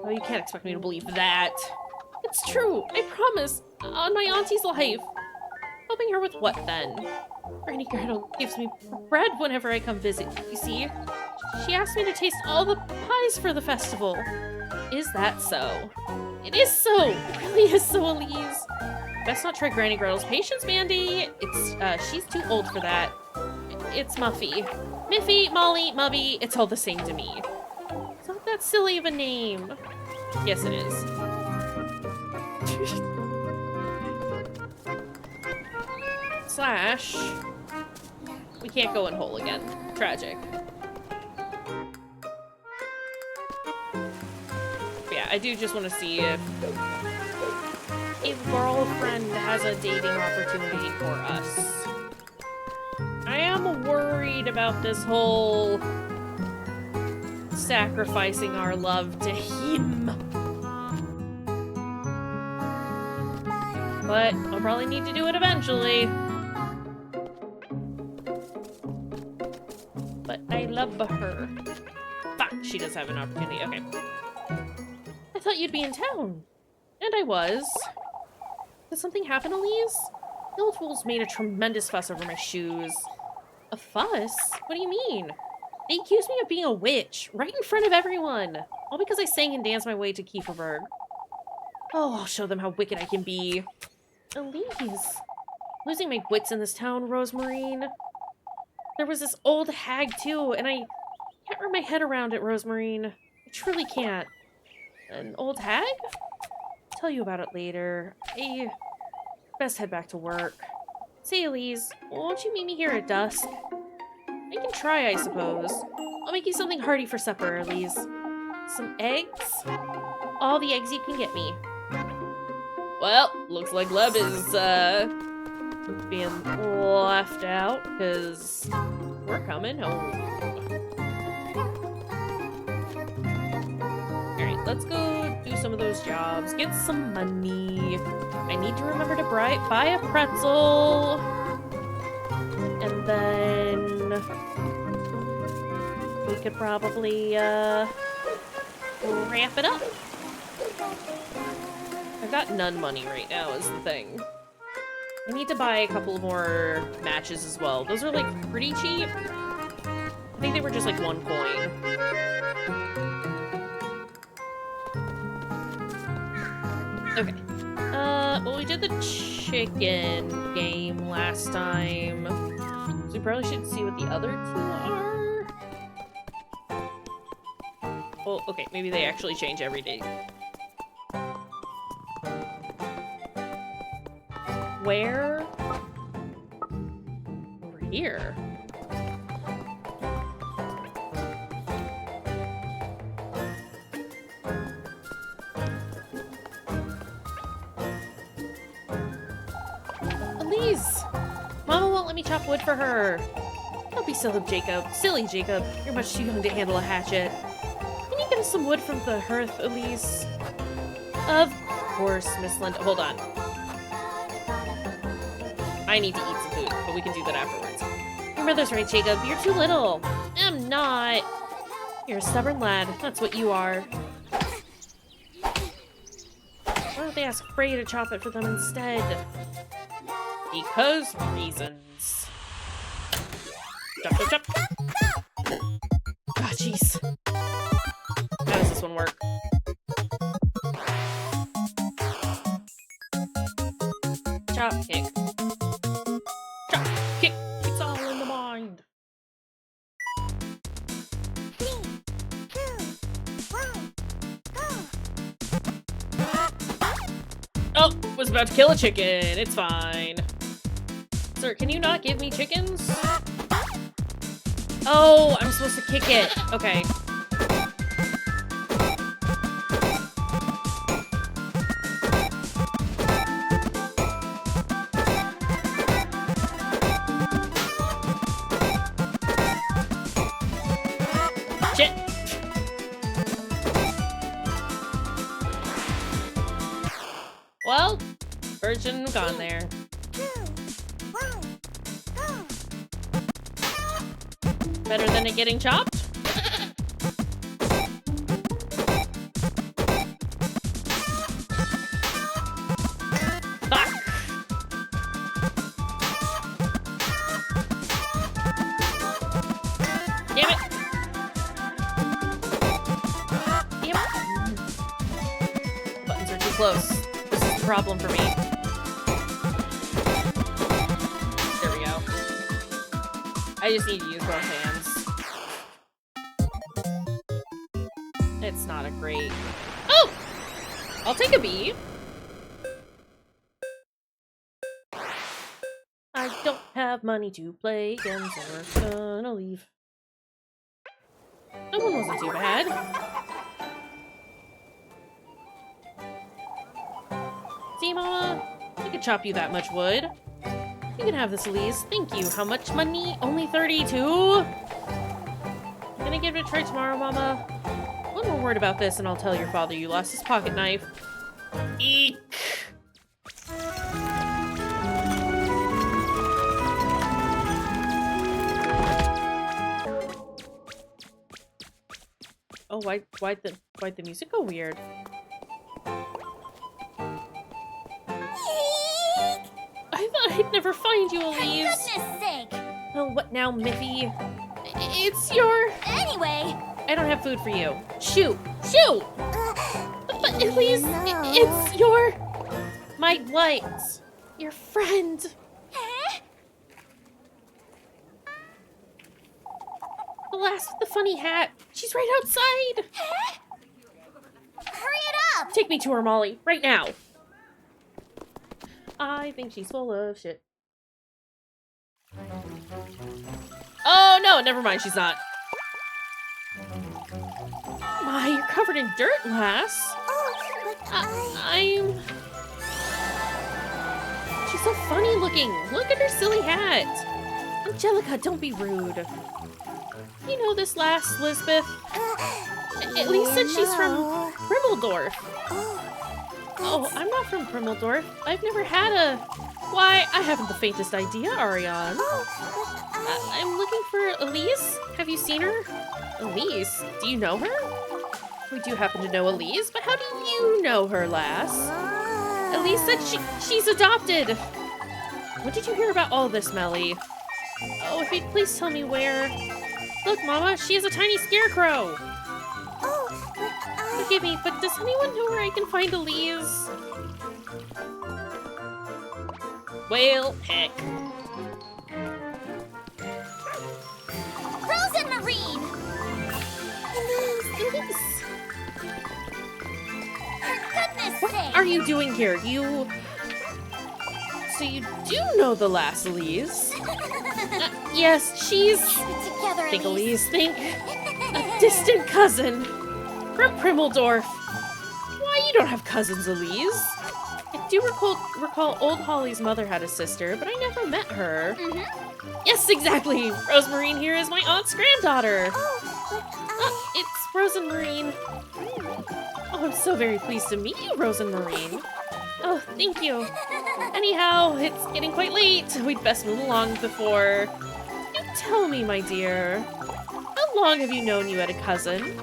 Oh, you can't expect me to believe that. It's true, I promise. On my auntie's life. Helping her with what, then? Granny Gretel gives me bread whenever I come visit, you see. She asked me to taste all the pies for the festival. Is that so? It is so! It really is so, Elise. Best not try Granny Gretel's patience, Mandy. She's too old for that. It's Muffy. Miffy, Molly, Mubby, it's all the same to me. It's not that silly of a name. Yes, it is. Slash... We can't go in hole again. Tragic. But yeah, I do just want to see if a girlfriend has a dating opportunity for us. I am worried about this whole sacrificing our love to him. But I'll probably need to do it eventually. But I love her. Fuck, she does have an opportunity. Okay. I thought you'd be in town. And I was. Did something happen, Elise? The old fools made a tremendous fuss over my shoes. A fuss? What do you mean? They accused me of being a witch, right in front of everyone. All because I sang and danced my way to Kayshurrr. Oh, I'll show them how wicked I can be. Elise. Losing my wits in this town, Rosemarine. There was this old hag, too, and I can't wrap my head around it, Rosemarine. I truly can't. An old hag? I'll tell you about it later. I best head back to work. Say, Elise, won't you meet me here at dusk? I can try, I suppose. make you something hearty for supper, Elise. Some eggs? All the eggs you can get me. Well, looks like Leb is, being left out, because we're coming home. Alright, let's go do some of those jobs. Get some money. I need to remember to buy a pretzel. And then we could probably, wrap it up. I've got none money right now is the thing. I need to buy a couple more matches as well. Those are like pretty cheap. I think they were just like 1 coin. Okay. Well, we did the chicken game last time. So we probably should see what the other 2 are. Well, okay, maybe they actually change every day. Where? Over here. Elise! Mama won't let me chop wood for her. Don't be silly, Jacob. Silly, Jacob. You're much too young to handle a hatchet. Can you get us some wood from the hearth, Elise? Of course, Miss Linda. Hold on. I need to eat some food, but we can do that afterwards. Your mother's right, Jacob. You're too little. I'm not. You're a stubborn lad. That's what you are. Why don't they ask Frey to chop it for them instead? Because reasons. Chop, chop, chop. Ah, jeez. How does this one work? Chop, kick. Chop, kick. It's all in the mind. Oh, was about to kill a chicken. It's fine. Sir, can you not give me chickens? Oh, I'm supposed to kick it. Okay. Shit. Well, virgin gone there. Better than it getting chopped? Fuck! Damn it! Damn it! Buttons are too close. This is the problem for me. There we go. I just need to use both hands. It's not a great... Oh! I'll take a B. I don't have money to play games, so we're gonna leave. That one wasn't too bad. See, Mama? I could chop you that much wood. You can have this, Elise. Thank you. How much money? Only 32? Gonna give it a try tomorrow, Mama. One more word about this and I'll tell your father you lost his pocket knife. Eek! Oh, why'd the music go weird? I thought I'd never find you, Elise. Goodness sake! Oh, what now, Miffy? It's your... Anyway, I don't have food for you. Shoot! Shoot! But Elise, it's your... My what? Your friend. The lass with the funny hat. She's right outside. hurry it up! Take me to her, Molly. Right now. I think she's full of shit. Oh, no. Never mind. She's not. my, you're covered in dirt, lass. Oh, but I'm... She's so funny looking. Look at her silly hat. Angelica, don't be rude. You know this lass, Lisbeth? At least said she's from Primmeldorf. Oh, I'm not from Primmeldorf. I've never had a... Why, I haven't the faintest idea, Ariane. I'm looking for Elise. Have you seen her? Elise? Do you know her? We do happen to know Elise, but how do you know her, lass? Elise said she's adopted. When did you hear about all this, Melly? Oh, if you'd please tell me where. Look, Mama, she is a tiny scarecrow. Forgive me, but does anyone know where I can find Elise? Well, heck. Frozen Marine! Elise! For goodness What sake! are you doing here? So you do know the lass, Elise? Yes, she's... Keep it together, Think, Elise. Elise, think. A distant cousin. From Primmeldorf. Why, you don't have cousins, Elise? I do recall old Holly's mother had a sister, but I never met her. Yes, exactly! Rosemarine here is my aunt's granddaughter. It's Rosemarine. Oh, I'm so very pleased to meet you, Rosemarine. Oh, thank you. Anyhow, it's getting quite late. We'd best move along before... You tell me, my dear. How long have you known you had a cousin?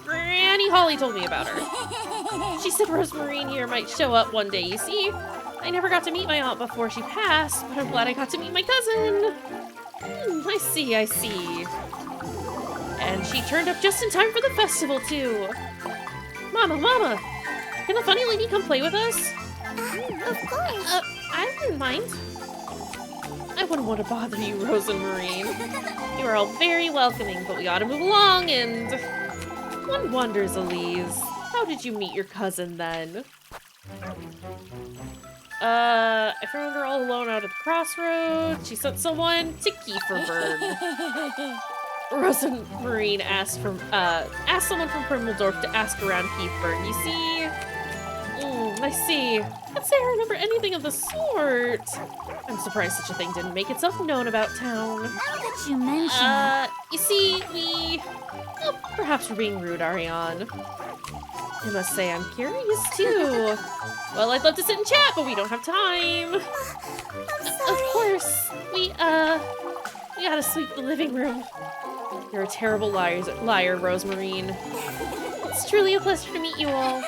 Granny Holly told me about her. She said Rosemarine here might show up one day, you see? I never got to meet my aunt before she passed, but I'm glad I got to meet my cousin. I see, I see. And she turned up just in time for the festival, too. Mama, can the funny lady come play with us? Of course. I wouldn't mind. I wouldn't want to bother you, Rosemarine. You are all very welcoming, but we ought to move along, and... One wonders, Elise, how did you meet your cousin, then? I found her all alone out at the crossroads. She sent someone to Kayshurrr. Rosemarine asked someone from Primmeldorf to ask around Kayshurrr. You see? I see. Can't say I remember anything of the sort. I'm surprised such a thing didn't make itself known about town. Now that you mention You see, well, perhaps we're being rude, Ariane. I must say I'm curious, too. Well, I'd love to sit and chat, but we don't have time. Of course. We gotta sweep the living room. You're a terrible liar, Rosemarine. It's truly a pleasure to meet you all.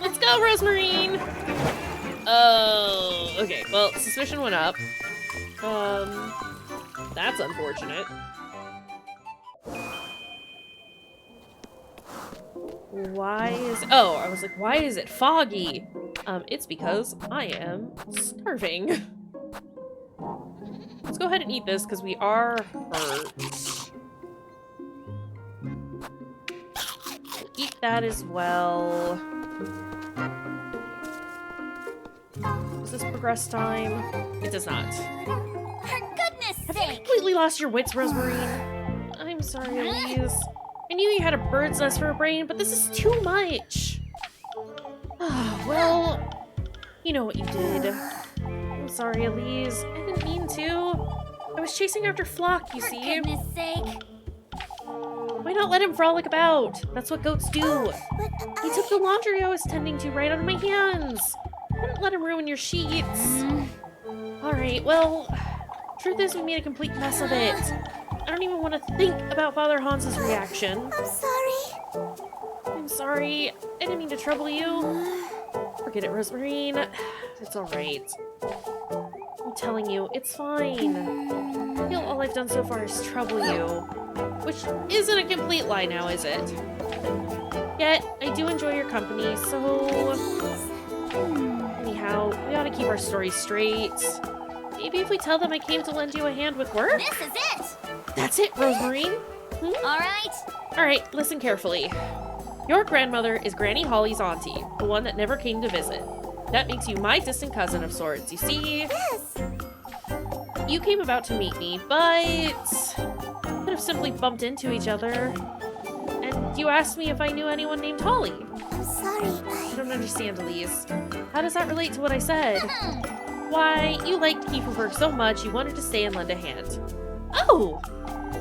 Let's go, Rosemarine! Oh, okay. Well, suspicion went up. That's unfortunate. Why is it foggy? It's because I am starving. Let's go ahead and eat this because we are hurt. Eat that as well. Does this progress time? It does not. for goodness Have you sake! completely lost your wits, Rosemarine? I'm sorry, Elise. I knew you had a bird's nest for a brain, but this is too much. Well, you know what you did. I'm sorry, Elise. I didn't mean to. I was chasing after Flock, you For see. goodness sake! Why not let him frolic about? That's what goats do. He took the laundry I was tending to right out of my hands. I didn't let him ruin your sheets. Alright, well, truth is we made a complete mess of it. I don't even want to think about Father Hans's reaction. I'm sorry. I'm sorry. I didn't mean to trouble you. Forget it, Rosemarine. It's alright. I'm telling you, it's fine. I feel all I've done so far is trouble you. Which isn't a complete lie now, is it? Yet, I do enjoy your company, so... Anyhow, we ought to keep our stories straight. Maybe if we tell them I came to lend you a hand with work? This is it! That's it, Rosemarine. Alright? Alright, listen carefully. Your grandmother is Granny Holly's auntie, the one that never came to visit. That makes you my distant cousin of sorts, you see? Yes! You came about to meet me, but... Could have simply bumped into each other. And you asked me if I knew anyone named Holly. I'm sorry, I don't understand, Elise. How does that relate to what I said? Why, you liked Kayshurrr so much you wanted to stay and lend a hand. Oh!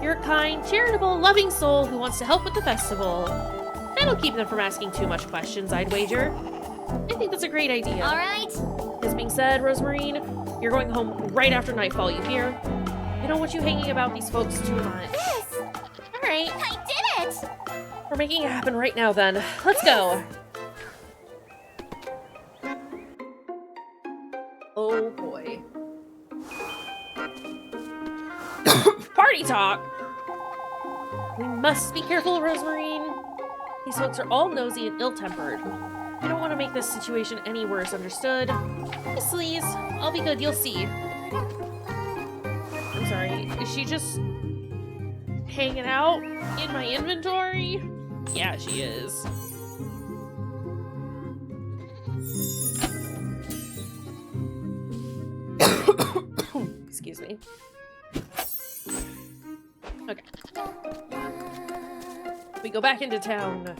You're a kind, charitable, loving soul who wants to help with the festival. That'll keep them from asking too much questions, I'd wager. I think that's a great idea. Alright. This being said, Rosemarine, you're going home right after nightfall, you hear? I don't want you hanging about these folks too much. Yes! Alright, I did it! we're making it happen right now then. Let's go! Oh boy. Party talk! We must be careful, Rosemarine. These folks are all nosy and ill-tempered. We don't want to make this situation any worse, understood? Yes, please. I'll be good, you'll see. I'm sorry, is she just hanging out in my inventory? Yeah, she is. Excuse me. Okay. We go back into town.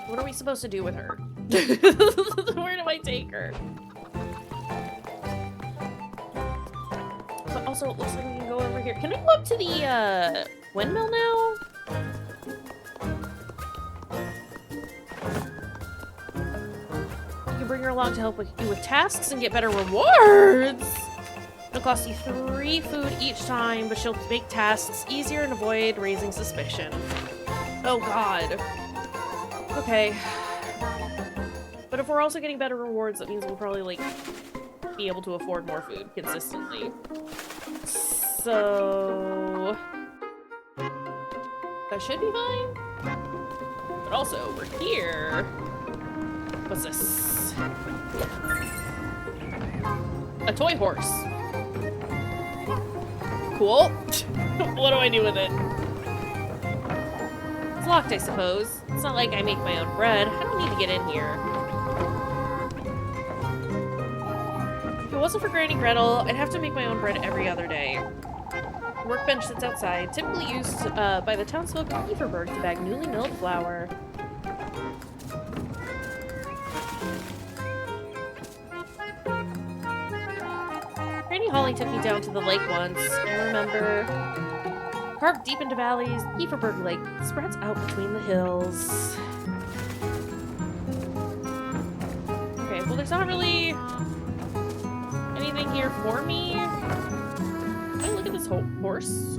What are we supposed to do with her? Where do I take her? But also, it looks like we can go over here. Can I go up to the, windmill now? You can bring her along to help you with tasks and get better rewards! It'll cost you 3 food each time, but she'll make tasks easier and avoid raising suspicion. Oh god. Okay. But if we're also getting better rewards, that means we'll probably, like, be able to afford more food consistently. So... that should be fine. But also, we're here. What's this? A toy horse. Cool. What do I do with it? It's locked, I suppose. It's not like I make my own bread. I don't need to get in here. If it wasn't for Granny Gretel, I'd have to make my own bread every other day. The workbench sits outside, typically used by the townsfolk of Kayshurrr to bag newly milled flour. Granny Holly took me down to the lake once. I remember... carved deep into valleys, Kayshurrr Lake spreads out between the hills. Okay, well there's not really anything here for me. Can I look at this horse?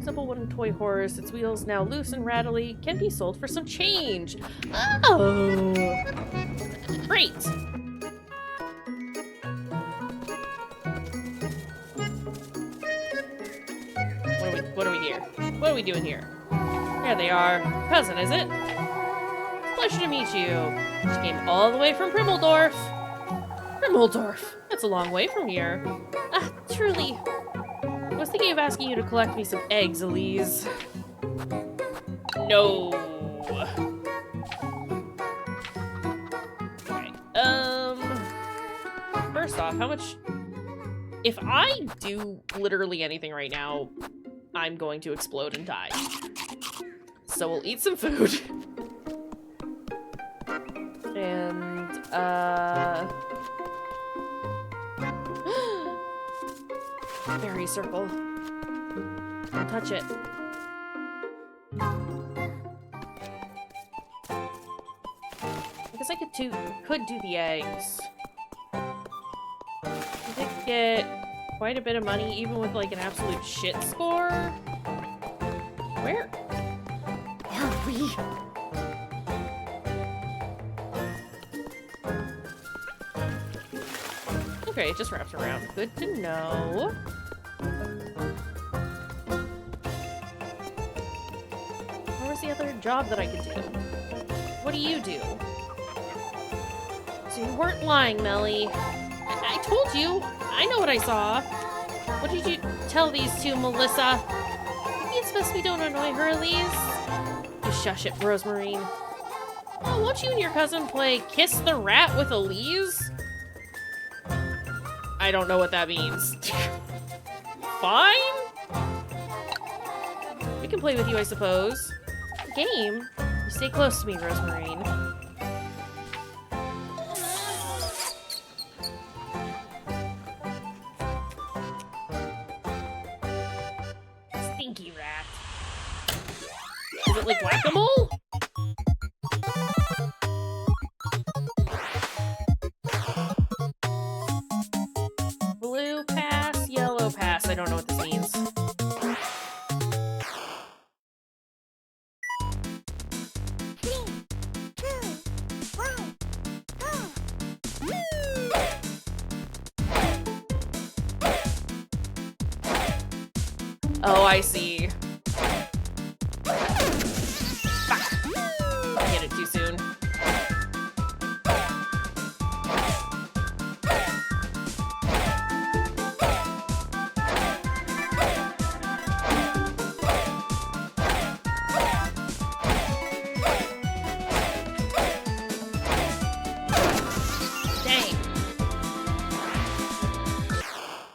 Simple wooden toy horse, its wheels now loose and rattly, can be sold for some change. Oh! Great! What are we here? What are we doing here? There they are. Cousin, is it? Pleasure to meet you. She came all the way from Primmeldorf. Primmeldorf? That's a long way from here. Ah, truly. I was thinking of asking you to collect me some eggs, Elise. No. Okay. First off, how much... if I do literally anything right now, I'm going to explode and die. So we'll eat some food. And, berry circle. Don't touch it. I guess I could do the eggs. I did get quite a bit of money, even with like an absolute shit score. Where are we? Okay, it just wraps around. Good to know. Where was the other job that I could do? What do you do? So you weren't lying, Melly. I told you. I know what I saw. What did you tell these two, Melissa? Maybe It's best we don't annoy her, Elise. Just shush it, Rosemarine. Oh, won't you and your cousin play Kiss the Rat with Elise? I don't know what that means. Fine? We can play with you, I suppose. Game? You stay close to me, Rosemarine. Stinky rat. Is it like whack-a-mole? Blue pass, yellow pass. I don't know what this means. Oh, I see. Fuck. I hit it too soon. Dang.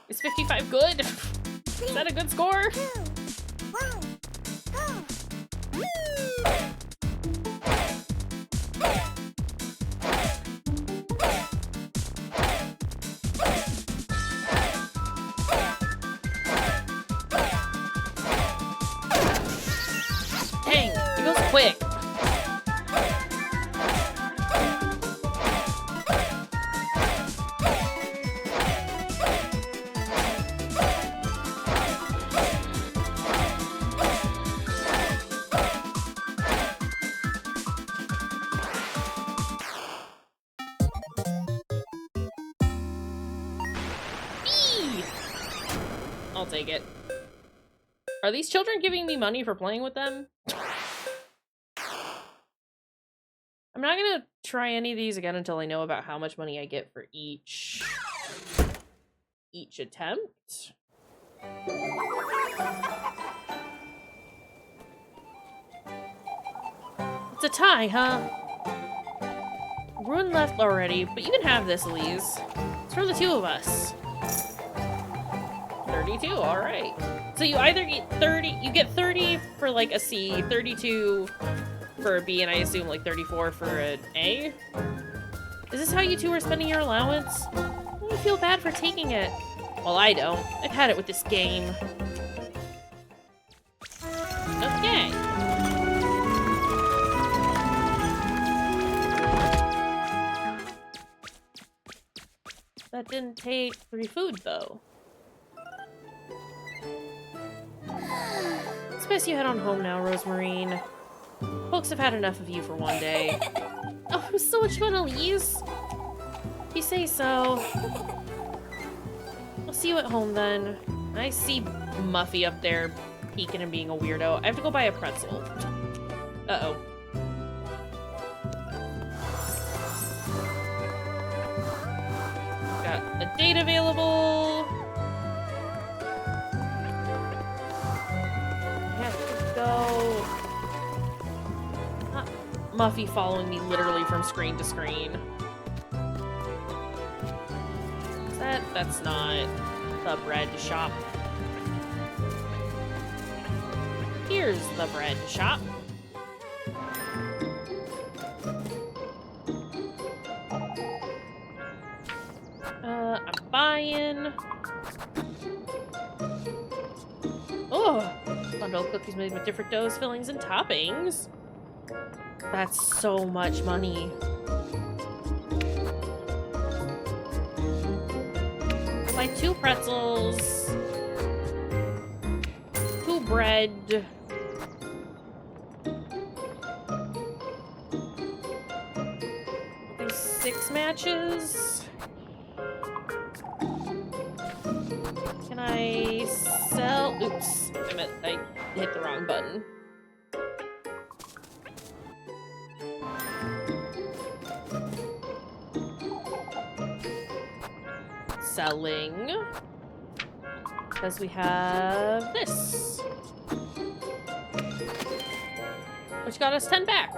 Is 55 good? Is that a good score? Dang, it goes quick. I'll take it. Are these children giving me money for playing with them? I'm not gonna try any of these again until I know about how much money I get for each attempt. It's a tie, huh? Ruin left already, but you can have this, Elise. It's for the two of us. 32, alright. So you either get 30, you get 30 for like a C, 32 for a B, and I assume like 34 for an A? Is this how you two are spending your allowance? I feel bad for taking it. Well, I don't. I've had it with this game. Okay. That didn't take 3 food, though. It's best you head on home now, Rosemarine. Folks have had enough of you for one day. Oh, it was so much fun, Elise. If you say so. I'll see you at home then. I see Muffy up there peeking and being a weirdo. I have to go buy a pretzel. Uh-oh. Got a date available. I have to go. Muffy following me literally from screen to screen. That's not the bread shop. Here's the bread shop. I'm buying. Oh, bundle of cookies made with different doughs, fillings, and toppings. That's so much money. Buy 2 pretzels, 2 bread, do 6 matches. Can I sell? Oops, I hit the wrong button. Selling, because we have this. which got us 10 back.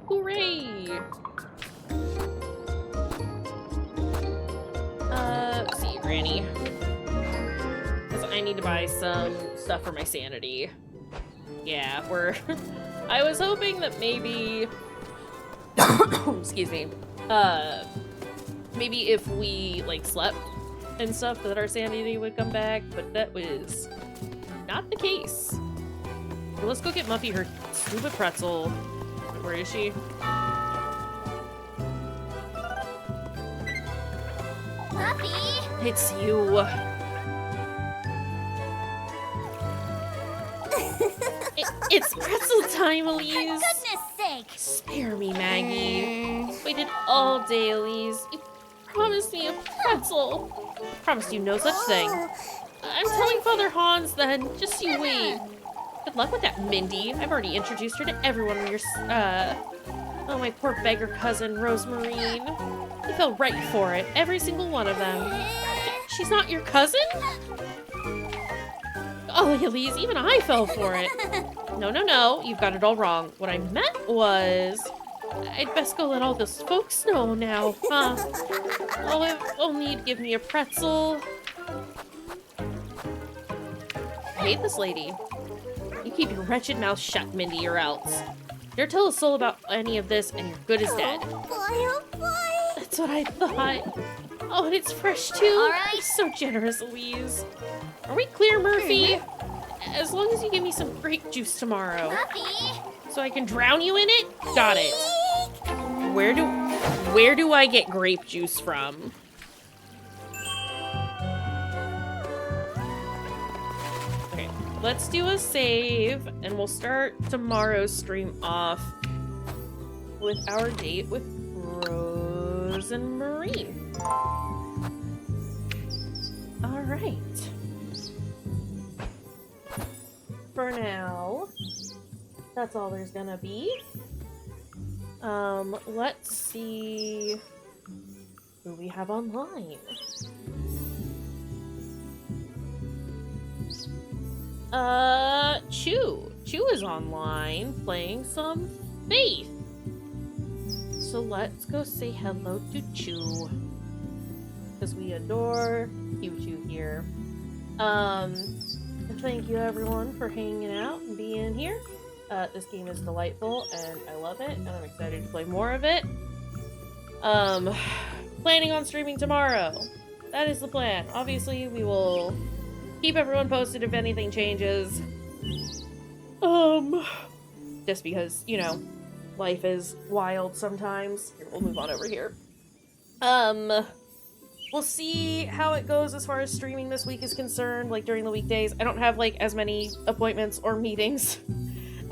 Hooray! Let's see, Granny. Because I need to buy some stuff for my sanity. Yeah, we're... I was hoping that maybe... Excuse me. Maybe if we, like, slept and stuff, that our sanity would come back, but that was not the case. So let's go get Muffy her stupid pretzel. Where is she? Muffy! It's you. It's pretzel time, Elise. For goodness sake! Spare me, Maggie. Waited all day, Elise. You promised me a pretzel. Promised you no such thing. I'm telling Father Hans then. Just you wait. Good luck with that, Mindy. I've already introduced her to everyone in your, oh, my poor beggar cousin, Rosemarine. They fell right for it. Every single one of them. She's not your cousin? Oh, Elise, even I fell for it. No. You've got it all wrong. What I meant was... I'd best go let all those folks know now, huh? Oh, if only you'd give me a pretzel. I hate this lady. You keep your wretched mouth shut, Mindy, or else. Dare tell a soul about any of this, and you're good as dead. Oh boy! That's what I thought. Oh, and it's fresh, too. All right. You're so generous, Louise. Are we clear, Murphy? As long as you give me some grape juice tomorrow. Muffy! So I can drown you in it? Got it. Where do I get grape juice from? Okay, let's do a save, and we'll start tomorrow's stream off with our date with Rose and Marie. All right. For now, that's all there's gonna be. Let's see who we have online. Chew. Chew is online playing some Faith. So let's go say hello to Chew. Because we adore you two here. And thank you everyone for hanging out and being here. This game is delightful and I love it and I'm excited to play more of it. Planning on streaming tomorrow. That is the plan. Obviously, we will keep everyone posted if anything changes. Just because, you know, life is wild sometimes. Here, we'll move on over here. We'll see how it goes as far as streaming this week is concerned, like during the weekdays. I don't have like as many appointments or meetings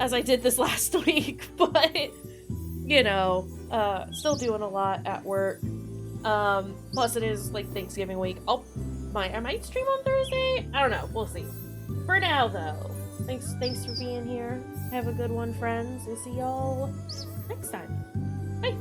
as I did this last week, but you know, still doing a lot at work. Plus it is like Thanksgiving week. I might stream on Thursday? I don't know, we'll see. For now though, thanks for being here. Have a good one, friends. We'll see y'all next time. Bye.